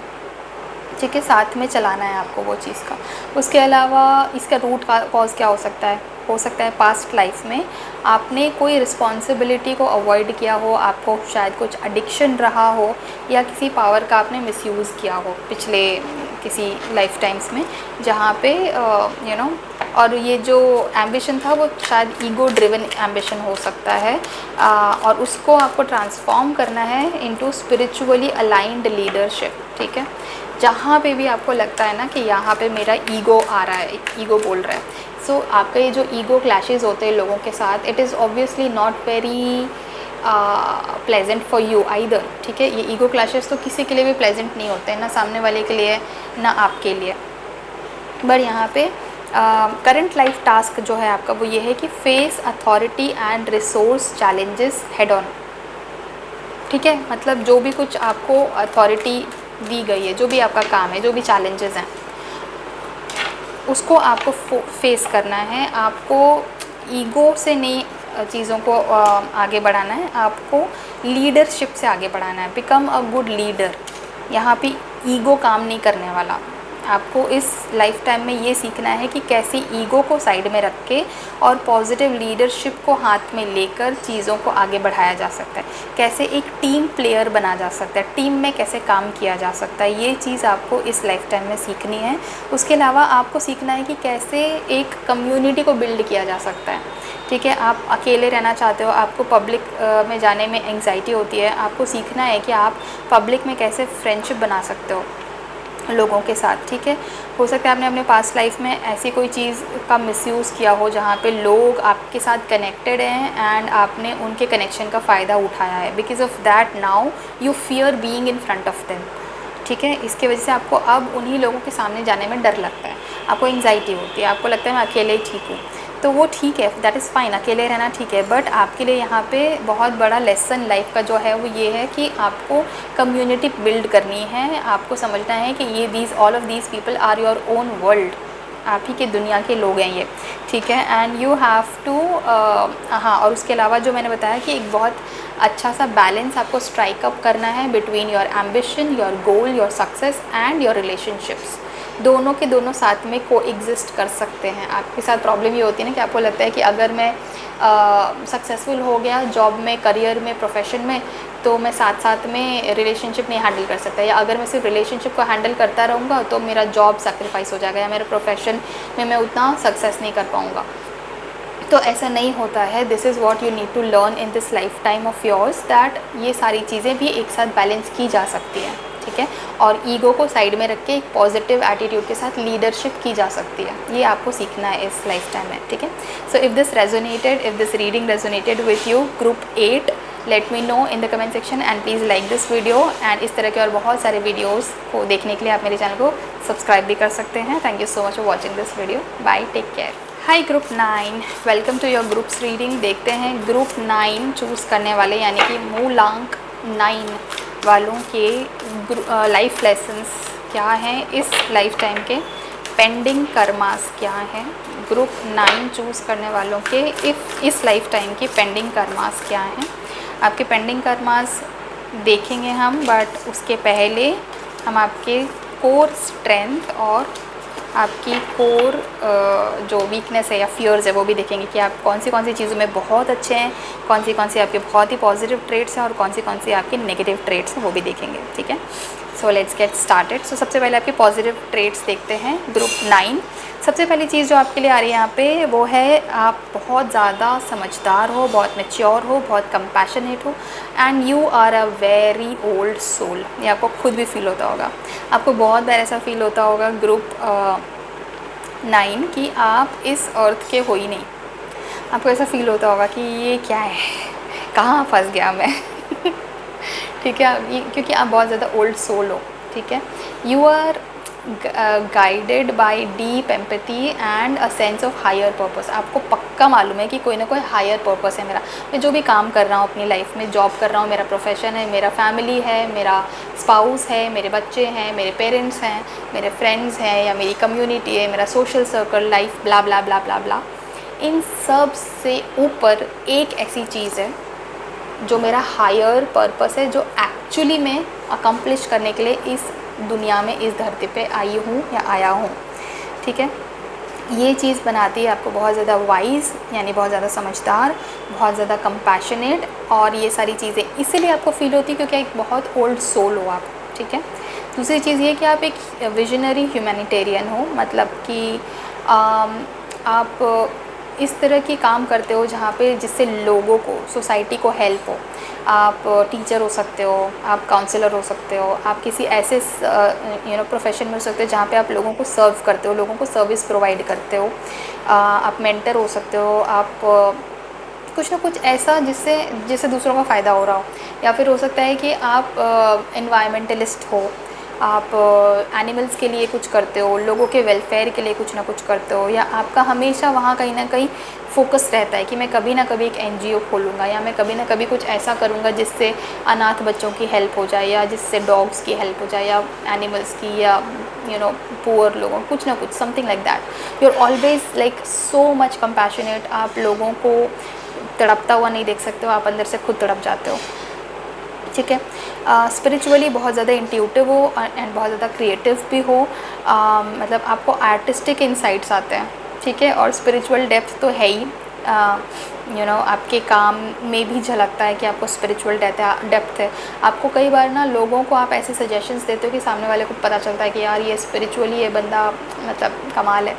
ठीक है, साथ में चलाना है आपको वो चीज़ का। उसके अलावा इसका रूट कॉज क्या हो सकता है? हो सकता है पास्ट लाइफ में आपने कोई रिस्पॉन्सिबिलिटी को अवॉइड किया हो, आपको शायद कुछ एडिक्शन रहा हो, या किसी पावर का आपने मिसयूज़ किया हो पिछले किसी लाइफ टाइम्स में, जहाँ पे यू नो और ये जो एम्बिशन था वो शायद ईगो ड्रिवन एम्बिशन हो सकता है, और उसको आपको ट्रांसफॉर्म करना है इनटू स्पिरिचुअली अलाइंड लीडरशिप। ठीक है, जहाँ पे भी आपको लगता है ना कि यहाँ पे मेरा ईगो आ रहा है, ईगो बोल रहा है, सो आपका ये जो ईगो क्लैशेस होते हैं लोगों के साथ, it is obviously not very pleasant for you either. ठीक है, ये ईगो क्लैशेस तो किसी के लिए भी प्लेजेंट नहीं होते हैं, ना सामने वाले के लिए ना आपके लिए। बट यहाँ पे करंट लाइफ टास्क जो है आपका वो ये है कि face authority and resource challenges head on. ठीक है, मतलब जो भी कुछ आपको अथॉरिटी दी गई है, जो भी आपका काम है, जो भी चैलेंजेस हैं, उसको आपको फेस करना है। आपको ईगो से नहीं चीज़ों को आगे बढ़ाना है, आपको लीडरशिप से आगे बढ़ाना है। Become a good leader. यहाँ पे ईगो काम नहीं करने वाला। आपको इस लाइफ टाइम में ये सीखना है कि कैसे ईगो को साइड में रख के और पॉजिटिव लीडरशिप को हाथ में लेकर चीज़ों को आगे बढ़ाया जा सकता है, कैसे एक टीम प्लेयर बना जा सकता है, टीम में कैसे काम किया जा सकता है, ये चीज़ आपको इस लाइफ टाइम में सीखनी है। उसके अलावा आपको सीखना है कि कैसे एक कम्युनिटी को बिल्ड किया जा सकता है। ठीक है, आप अकेले रहना चाहते हो, आपको पब्लिक में जाने में एंग्जाइटी होती है, आपको सीखना है कि आप पब्लिक में कैसे फ्रेंडशिप बना सकते हो लोगों के साथ। ठीक है, हो सकता है आपने अपने पास्ट लाइफ में ऐसी कोई चीज़ का मिसयूज़ किया हो जहाँ पे लोग आपके साथ कनेक्टेड हैं एंड आपने उनके कनेक्शन का फ़ायदा उठाया है। Because of that now you fear being in front of them. ठीक है, इसकी वजह से आपको अब उन्हीं लोगों के सामने जाने में डर लगता है, आपको एंग्जाइटी होती है, आपको लगता है मैं अकेले ही ठीक हूँ। तो वो ठीक है, दैट इज़ फाइन, अकेले रहना ठीक है। बट आपके लिए यहाँ पे बहुत बड़ा लेसन लाइफ का जो है वो ये है कि आपको कम्युनिटी बिल्ड करनी है। आपको समझना है कि ये all of these people are your own world, आप ही के दुनिया के लोग हैं ये। ठीक है, एंड यू हैव टू हाँ, और उसके अलावा जो मैंने बताया कि एक बहुत अच्छा सा बैलेंस आपको स्ट्राइक अप करना है between your ambition, your goal, your success and your relationships. दोनों के दोनों साथ में को एग्जिस्ट कर सकते हैं। आपके साथ प्रॉब्लम ये होती है ना कि आपको लगता है कि अगर मैं सक्सेसफुल हो गया जॉब में, करियर में, प्रोफेशन में, तो मैं साथ साथ में रिलेशनशिप नहीं हैंडल कर सकता, या अगर मैं सिर्फ रिलेशनशिप को हैंडल करता रहूँगा तो मेरा जॉब सेक्रीफाइस हो जाएगा, या मेरे प्रोफेशन में मैं उतना सक्सेस नहीं कर पाऊँगा। तो ऐसा नहीं होता है। This is what you need to learn in this life time of yours, that ये सारी चीज़ें भी एक साथ बैलेंस की जा सकती हैं, ठीक है। और ईगो को साइड में रख के एक पॉजिटिव एटीट्यूड के साथ लीडरशिप की जा सकती है, ये आपको सीखना है इस लाइफ टाइम में, ठीक है। So if this resonated, if this reading resonated with you group 8, let me know in the comment section and please like this video. And इस तरह के और बहुत सारे वीडियोज़ को देखने के लिए आप मेरे चैनल को सब्सक्राइब भी कर सकते हैं। Thank you so much for watching this video. Bye, take care. Hi group 9, welcome to your groups reading. देखते हैं ग्रुप 9 चूज़ करने वाले यानी कि मूलांक 9 वालों के लाइफ लेसन्स क्या हैं, इस लाइफ टाइम के पेंडिंग कर्मास क्या हैं। ग्रुप 9 चूज़ करने वालों के इस लाइफ टाइम की पेंडिंग कर्मास क्या हैं। आपके पेंडिंग कर्मास देखेंगे हम, बट उसके पहले हम आपके कोर स्ट्रेंथ और आपकी कोर जो वीकनेस है या फियर्स है वो भी देखेंगे कि आप कौन सी चीज़ों में बहुत अच्छे हैं, कौन सी आपके बहुत ही पॉजिटिव ट्रेट्स हैं और कौन सी आपके नेगेटिव ट्रेट्स हैं वो भी देखेंगे, ठीक है। So let's get started. So सबसे पहले आपके पॉजिटिव ट्रेट्स देखते हैं ग्रुप 9। सबसे पहली चीज़ जो आपके लिए आ रही है यहाँ पे वो है आप बहुत ज़्यादा समझदार हो, बहुत मैच्योर हो, बहुत कंपैशनेट हो and you are a very old soul. ये आपको खुद भी फील होता होगा, आपको बहुत बार ऐसा फील होता होगा ग्रुप 9 कि आप इस अर्थ के हो ही नहीं। आपको ऐसा फील होता होगा कि ये क्या है, कहाँ फंस गया मैं ठीक है, क्योंकि आप बहुत ज़्यादा ओल्ड सोल हो, ठीक है। You are guided by deep empathy and a sense of higher purpose. आपको पक्का मालूम है कि कोई ना कोई हायर पर्पस है मेरा। मैं जो भी काम कर रहा हूँ अपनी लाइफ में, जॉब कर रहा हूँ, मेरा प्रोफेशन है, मेरा फैमिली है, मेरा स्पाउस है, मेरे बच्चे हैं, मेरे पेरेंट्स हैं, मेरे फ्रेंड्स हैं या मेरी कम्युनिटी है, मेरा सोशल सर्कल, लाइफ, ब्ला ब्ला ब्ला ब्ला ब्ला। इन सब से ऊपर एक ऐसी चीज़ है जो मेरा हायर पर्पस है, जो एक्चुअली मैं अकम्प्लिश करने के लिए इस दुनिया में, इस धरती पे आई हूँ या आया हूँ, ठीक है। ये चीज़ बनाती है आपको बहुत ज़्यादा वाइज, यानी बहुत ज़्यादा समझदार, बहुत ज़्यादा कंपैशनेट, और ये सारी चीज़ें इसीलिए आपको फील होती है क्योंकि एक बहुत ओल्ड सोल हो आप, ठीक है। दूसरी चीज़ ये कि आप एक विजनरी ह्यूमैनिटेरियन हो, मतलब कि आप इस तरह की काम करते हो जहाँ पे जिससे लोगों को, सोसाइटी को हेल्प हो। आप टीचर हो सकते हो, आप काउंसलर हो सकते हो, आप किसी ऐसे प्रोफेशन में हो सकते हो जहाँ पे आप लोगों को सर्व करते हो, लोगों को सर्विस प्रोवाइड करते हो। आप मेंटर हो सकते हो, आप कुछ ना कुछ ऐसा जिससे दूसरों का फ़ायदा हो रहा हो। या फिर हो सकता है कि आप एनवायरमेंटलिस्ट हो, आप एनिमल्स के लिए कुछ करते हो, लोगों के वेलफेयर के लिए कुछ ना कुछ करते हो, या आपका हमेशा वहाँ कहीं ना कहीं फोकस रहता है कि मैं कभी ना कभी एक एनजीओ खोलूँगा, या मैं कभी ना कभी कुछ ऐसा करूँगा जिससे अनाथ बच्चों की हेल्प हो जाए, या जिससे डॉग्स की हेल्प हो जाए, या एनिमल्स की, या पुअर लोगों, कुछ ना कुछ, something like that. You are always like so much compassionate. आप लोगों को तड़पता हुआ नहीं देख सकते हो, आप अंदर से खुद तड़प जाते हो, ठीक है। स्पिरिचुअली बहुत ज़्यादा इंट्यूटिव हो एंड बहुत ज़्यादा क्रिएटिव भी हो। मतलब आपको आर्टिस्टिक इंसाइट्स आते हैं, ठीक है। और स्पिरिचुअल डेप्थ तो है ही, आपके काम में भी झलकता है कि आपको स्पिरिचुअल डेप्थ है। आपको कई बार ना लोगों को आप ऐसे सजेशंस देते हो कि सामने वाले को पता चलता है कि यार ये स्पिरिचुअली ये बंदा मतलब कमाल है।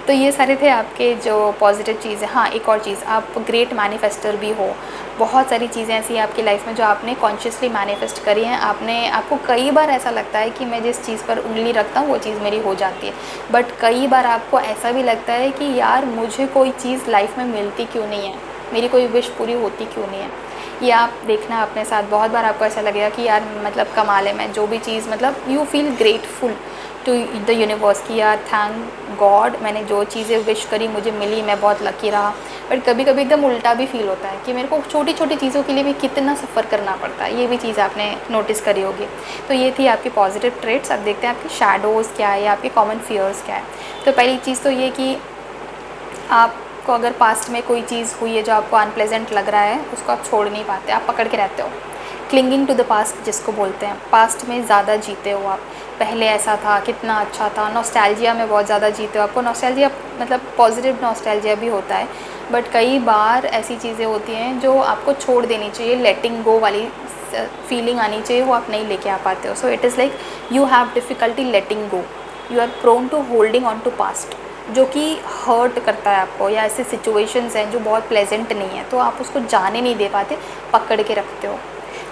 तो ये सारे थे आपके जो पॉजिटिव चीज़ है। हाँ, एक और चीज़, आप ग्रेट मैनिफेस्टर भी हो। बहुत सारी चीज़ें ऐसी हैं आपकी लाइफ में जो आपने कॉन्शियसली मैनिफेस्ट करी हैं। आपको कई बार ऐसा लगता है कि मैं जिस चीज़ पर उंगली रखता हूँ वो चीज़ मेरी हो जाती है, बट कई बार आपको ऐसा भी लगता है कि यार मुझे कोई चीज़ लाइफ में मिलती क्यों नहीं है, मेरी कोई विश पूरी होती क्यों नहीं है। ये आप देखना अपने साथ, बहुत बार आपको ऐसा लगेगा कि यार मतलब कमाल है, मैं जो भी चीज़, मतलब you feel grateful to the universe कि यार थैंक गॉड, मैंने जो चीज़ें विश करी मुझे मिली, मैं बहुत लकी रहा। बट कभी कभी एकदम उल्टा भी फील होता है कि मेरे को छोटी छोटी चीज़ों के लिए भी कितना सफ़र करना पड़ता है। ये भी चीज़ आपने नोटिस करी होगी। तो ये थी आपकी पॉजिटिव ट्रेट्स। अब देखते हैं आपकी शैडोज़ क्या है या आपके कॉमन फियर्स क्या है। तो पहली चीज़ तो ये कि आपको अगर पास्ट में कोई चीज़ हुई है जो आपको अनप्लेजेंट लग रहा है, उसको आप छोड़ नहीं पाते, आप पकड़ के रहते हो। क्लिंगिंग टू द पास्ट जिसको बोलते हैं, पास्ट में ज़्यादा जीते हो आप, पहले ऐसा था, कितना अच्छा था, नॉस्टैल्जिया में बहुत ज़्यादा जीते हो। आपको नॉस्टैल्जिया मतलब पॉजिटिव नॉस्टैल्जिया भी होता है, बट कई बार ऐसी चीज़ें होती हैं जो आपको छोड़ देनी चाहिए, लेटिंग गो वाली फीलिंग आनी चाहिए, वो आप नहीं लेके आ पाते हो। So it is like you have difficulty letting go, you are prone to holding on to past. जो कि हर्ट करता है आपको, या ऐसे सिचुएशंस हैं जो बहुत प्लेजेंट नहीं है, तो आप उसको जाने नहीं दे पाते, पकड़ के रखते हो।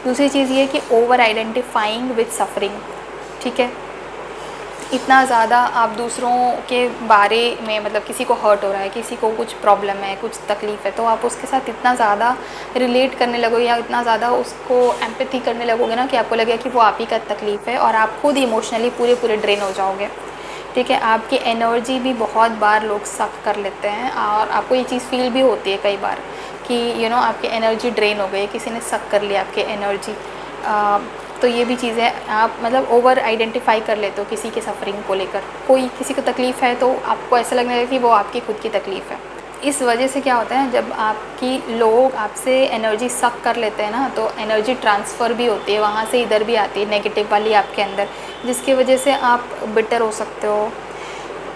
दूसरी चीज़ ये कि ओवर आइडेंटिफाइंग विद सफरिंग, ठीक है, इतना ज़्यादा आप दूसरों के बारे में, मतलब किसी को हर्ट हो रहा है, किसी को कुछ प्रॉब्लम है, कुछ तकलीफ़ है, तो आप उसके साथ इतना ज़्यादा रिलेट करने लगोगे या इतना ज़्यादा उसको एम्पैथी करने लगोगे ना कि आपको लगेगा कि वो आप ही का तकलीफ़ है, और आप खुद इमोशनली पूरे ड्रेन हो जाओगे, ठीक है। आपकी एनर्जी भी बहुत बार लोग सक कर लेते हैं, और आपको ये चीज़ फील भी होती है कई बार कि आपकी एनर्जी ड्रेन हो गई, किसी ने सक कर लिया आपकी एनर्जी। तो ये भी चीज़ है, आप मतलब ओवर आइडेंटिफाई कर लेते हो किसी के सफरिंग को लेकर। कोई किसी को तकलीफ़ है तो आपको ऐसा लगने लगेगा कि वो आपकी खुद की तकलीफ़ है। इस वजह से क्या होता है, जब आपकी लोग आपसे एनर्जी सक कर लेते हैं ना, तो एनर्जी ट्रांसफ़र भी होती है, वहाँ से इधर भी आती है नेगेटिव वाली आपके अंदर, जिसकी वजह से आप बिटर हो सकते हो।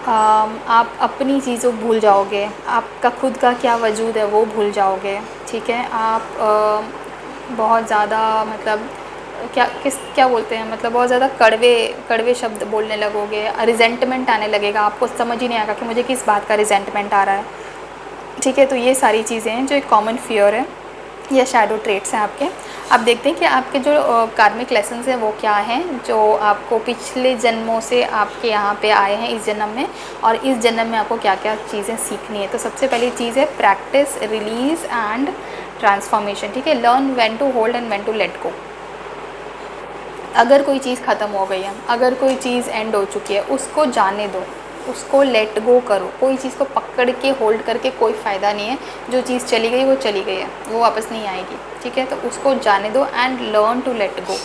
आप अपनी चीज़ों भूल जाओगे, आपका खुद का क्या वजूद है वो भूल जाओगे, ठीक है। आप बहुत ज़्यादा मतलब क्या बोलते हैं, मतलब बहुत ज़्यादा कड़वे कड़वे शब्द बोलने लगोगे, रिजेंटमेंट आने लगेगा, आपको समझ ही नहीं आएगा कि मुझे किस बात का रिजेंटमेंट आ रहा है, ठीक है। तो ये सारी चीज़ें हैं जो एक कॉमन फियर है या शैडो ट्रेट्स हैं आपके। आप देखते हैं कि आपके जो कार्मिक लेसन्स हैं वो क्या हैं, जो आपको पिछले जन्मों से आपके यहाँ पे आए हैं इस जन्म में, और इस जन्म में आपको क्या क्या चीज़ें सीखनी है। तो सबसे पहली चीज़ है प्रैक्टिस, रिलीज़ एंड ट्रांसफॉर्मेशन, ठीक है। Learn when to hold and when to let go. अगर कोई चीज़ ख़त्म हो गई है, अगर कोई चीज़ एंड हो चुकी है, उसको जाने दो, उसको लेट गो करो। कोई चीज़ को पकड़ के होल्ड करके कोई फ़ायदा नहीं है। जो चीज़ चली गई वो चली गई है, वो वापस नहीं आएगी, ठीक है। तो उसको जाने दो and learn to let go,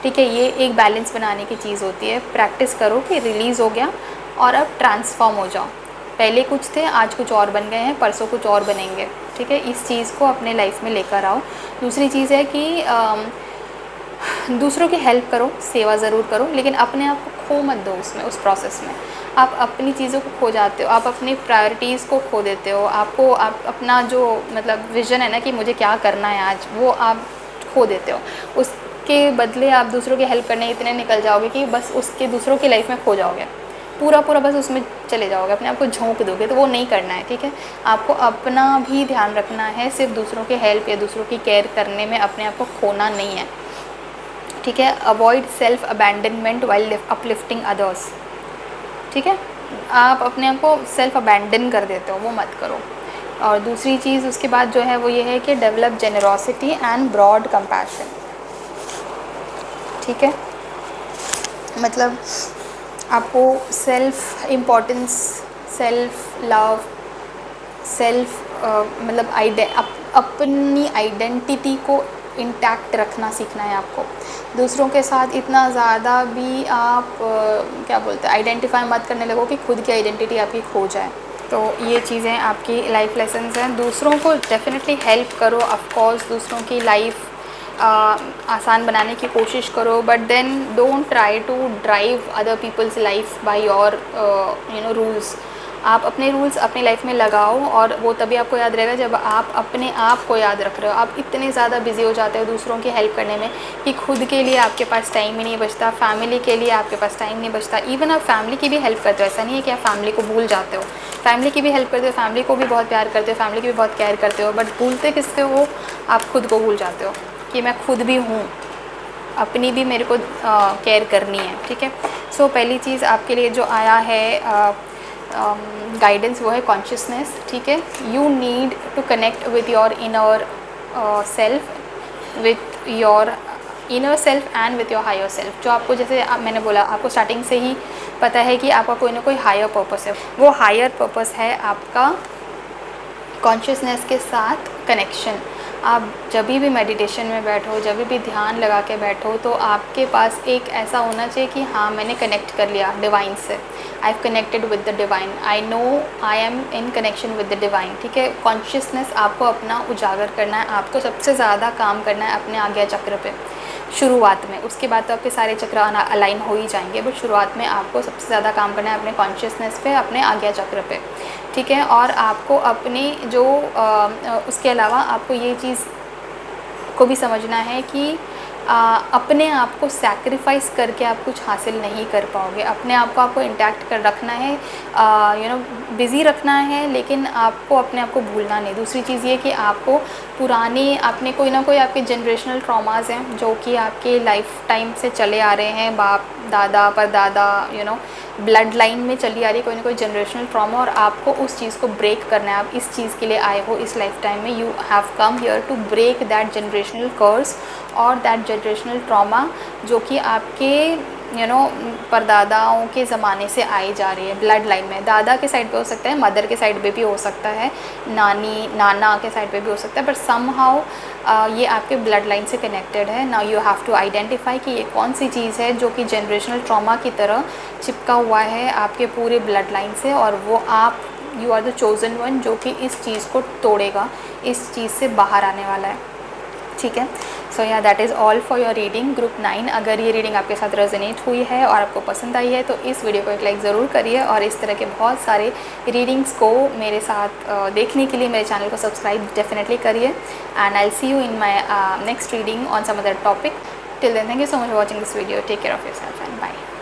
ठीक है। ये एक बैलेंस बनाने की चीज़ होती है। प्रैक्टिस करो कि रिलीज़ हो गया और अब ट्रांसफॉर्म हो जाओ। पहले कुछ थे, आज कुछ और बन गए हैं, परसों कुछ और बनेंगे, ठीक है। इस चीज़ को अपने लाइफ में लेकर आओ। दूसरी चीज़ है कि दूसरों की हेल्प करो, सेवा ज़रूर करो, लेकिन अपने आप को खो मत दो उसमें, उस प्रोसेस में। आप अपनी चीज़ों को खो जाते हो, आप अपनी प्रायोरिटीज़ को खो देते हो, आप अपना जो मतलब विज़न है ना कि मुझे क्या करना है आज, वो आप खो देते हो। उसके बदले आप दूसरों की हेल्प करने इतने निकल जाओगे कि बस उसके दूसरों की लाइफ में खो जाओगे, पूरा बस उसमें चले जाओगे, अपने आप को झोंक दोगे, तो वो नहीं करना है, ठीक है। आपको अपना भी ध्यान रखना है, सिर्फ दूसरों के हेल्प या दूसरों की केयर करने में अपने आप को खोना नहीं है, ठीक है। Avoid self abandonment while uplifting others, ठीक है। आप अपने आप को सेल्फ अबैंडन कर देते हो, वो मत करो। और दूसरी चीज़ उसके बाद जो है वो ये है कि develop generosity and broad compassion, ठीक है। मतलब आपको self importance, self love, self मतलब अपनी आइडेंटिटी को इंटैक्ट रखना सीखना है आपको। दूसरों के साथ इतना ज़्यादा भी आप क्या बोलते हैं, आइडेंटिफाई मत करने लगो कि खुद की आइडेंटिटी आपकी खो जाए। तो ये चीज़ें आपकी लाइफ लेसन्स हैं। दूसरों को डेफिनेटली हेल्प करो, ऑफ कोर्स दूसरों की लाइफ आसान बनाने की कोशिश करो, but then don't try to drive other people's life by your rules. आप अपने रूल्स अपनी लाइफ में लगाओ, और वो तभी आपको याद रहेगा जब आप अपने आप को याद रख रहे हो। आप इतने ज़्यादा बिजी हो जाते हो दूसरों की हेल्प करने में कि खुद के लिए आपके पास टाइम ही नहीं बचता, फैमिली के लिए आपके पास टाइम नहीं बचता। इवन आप फैमिली की भी हेल्प करते हो, ऐसा नहीं है कि आप फैमिली को भूल जाते हो, फैमिली की भी हेल्प करते हो, फैमिली को भी बहुत प्यार करते हो, फैमिली की भी बहुत केयर करते हो, बट भूलते किससे हो, आप खुद को भूल जाते हो कि मैं खुद भी हूँ, अपनी भी मेरे को केयर करनी है, ठीक है। सो पहली चीज़ आपके लिए जो आया है गाइडेंस, वो है कॉन्शियसनेस, ठीक है। You need to connect with your inner self, with your inner self and with your higher self. जो आपको, जैसे मैंने बोला, आपको स्टार्टिंग से ही पता है कि आपका कोई ना कोई हायर पर्पस है। वो हायर पर्पस है आपका कॉन्शियसनेस के साथ कनेक्शन। आप जब भी मेडिटेशन में बैठो, जब भी ध्यान लगा के बैठो, तो आपके पास एक ऐसा होना चाहिए कि हाँ, मैंने कनेक्ट कर लिया डिवाइन से, I have connected with the divine, I know I am in connection with the divine, ठीक है। कॉन्शियसनेस आपको अपना उजागर करना है, आपको सबसे ज़्यादा काम करना है अपने आज्ञा चक्र पे शुरुआत में। उसके बाद तो आपके सारे चक्र अलाइन हो ही जाएंगे, बट शुरुआत में आपको सबसे ज़्यादा काम करना है अपने कॉन्शियसनेस पे, अपने आज्ञा चक्र पे, ठीक है। और आपको अपने जो उसके अलावा आपको ये चीज़ को भी समझना है कि अपने आप को सैक्रिफाइस करके आप कुछ हासिल नहीं कर पाओगे। अपने आप को आपको इंटैक्ट कर रखना है, बिज़ी रखना है, लेकिन आपको अपने आप को भूलना नहीं। दूसरी चीज़ ये कि आपको पुराने अपने कोई ना कोई आपके जनरेशनल ट्रॉमास हैं जो कि आपके लाइफ टाइम से चले आ रहे हैं, बाप दादा परदादा ब्लड लाइन में चली आ रही है कोई ना कोई जनरेशनल ट्रॉमा, और आपको उस चीज़ को ब्रेक करना है। आप इस चीज़ के लिए आए हो इस लाइफ टाइम में। You have come here to break that generational curse और दैट जनरेशनल ट्रॉमा जो कि आपके परदादाओं के ज़माने से आई जा रही है ब्लड लाइन में। दादा के साइड पे हो सकता है, मदर के साइड पे भी हो सकता है, नानी नाना के साइड पे भी हो सकता है, बट समहाउ ये आपके ब्लड लाइन से कनेक्टेड है। Now you have to identify कि ये कौन सी चीज़ है जो कि जनरेशनल ट्रॉमा की तरह चिपका हुआ है आपके पूरे ब्लड लाइन से, और वो आप you are the chosen one जो कि इस चीज़ को तोड़ेगा, इस चीज़ से बाहर आने वाला है। ठीक है, सो yeah that is all for your reading group 9। अगर ये रीडिंग आपके साथ रेजोनेट हुई है और आपको पसंद आई है तो इस वीडियो को एक लाइक ज़रूर करिए, और इस तरह के बहुत सारे रीडिंग्स को मेरे साथ देखने के लिए मेरे चैनल को सब्सक्राइब डेफिनेटली करिए। And I will see you in my next reading on some other topic. Till then, thank you so much for watching this video. Take care of yourself and bye.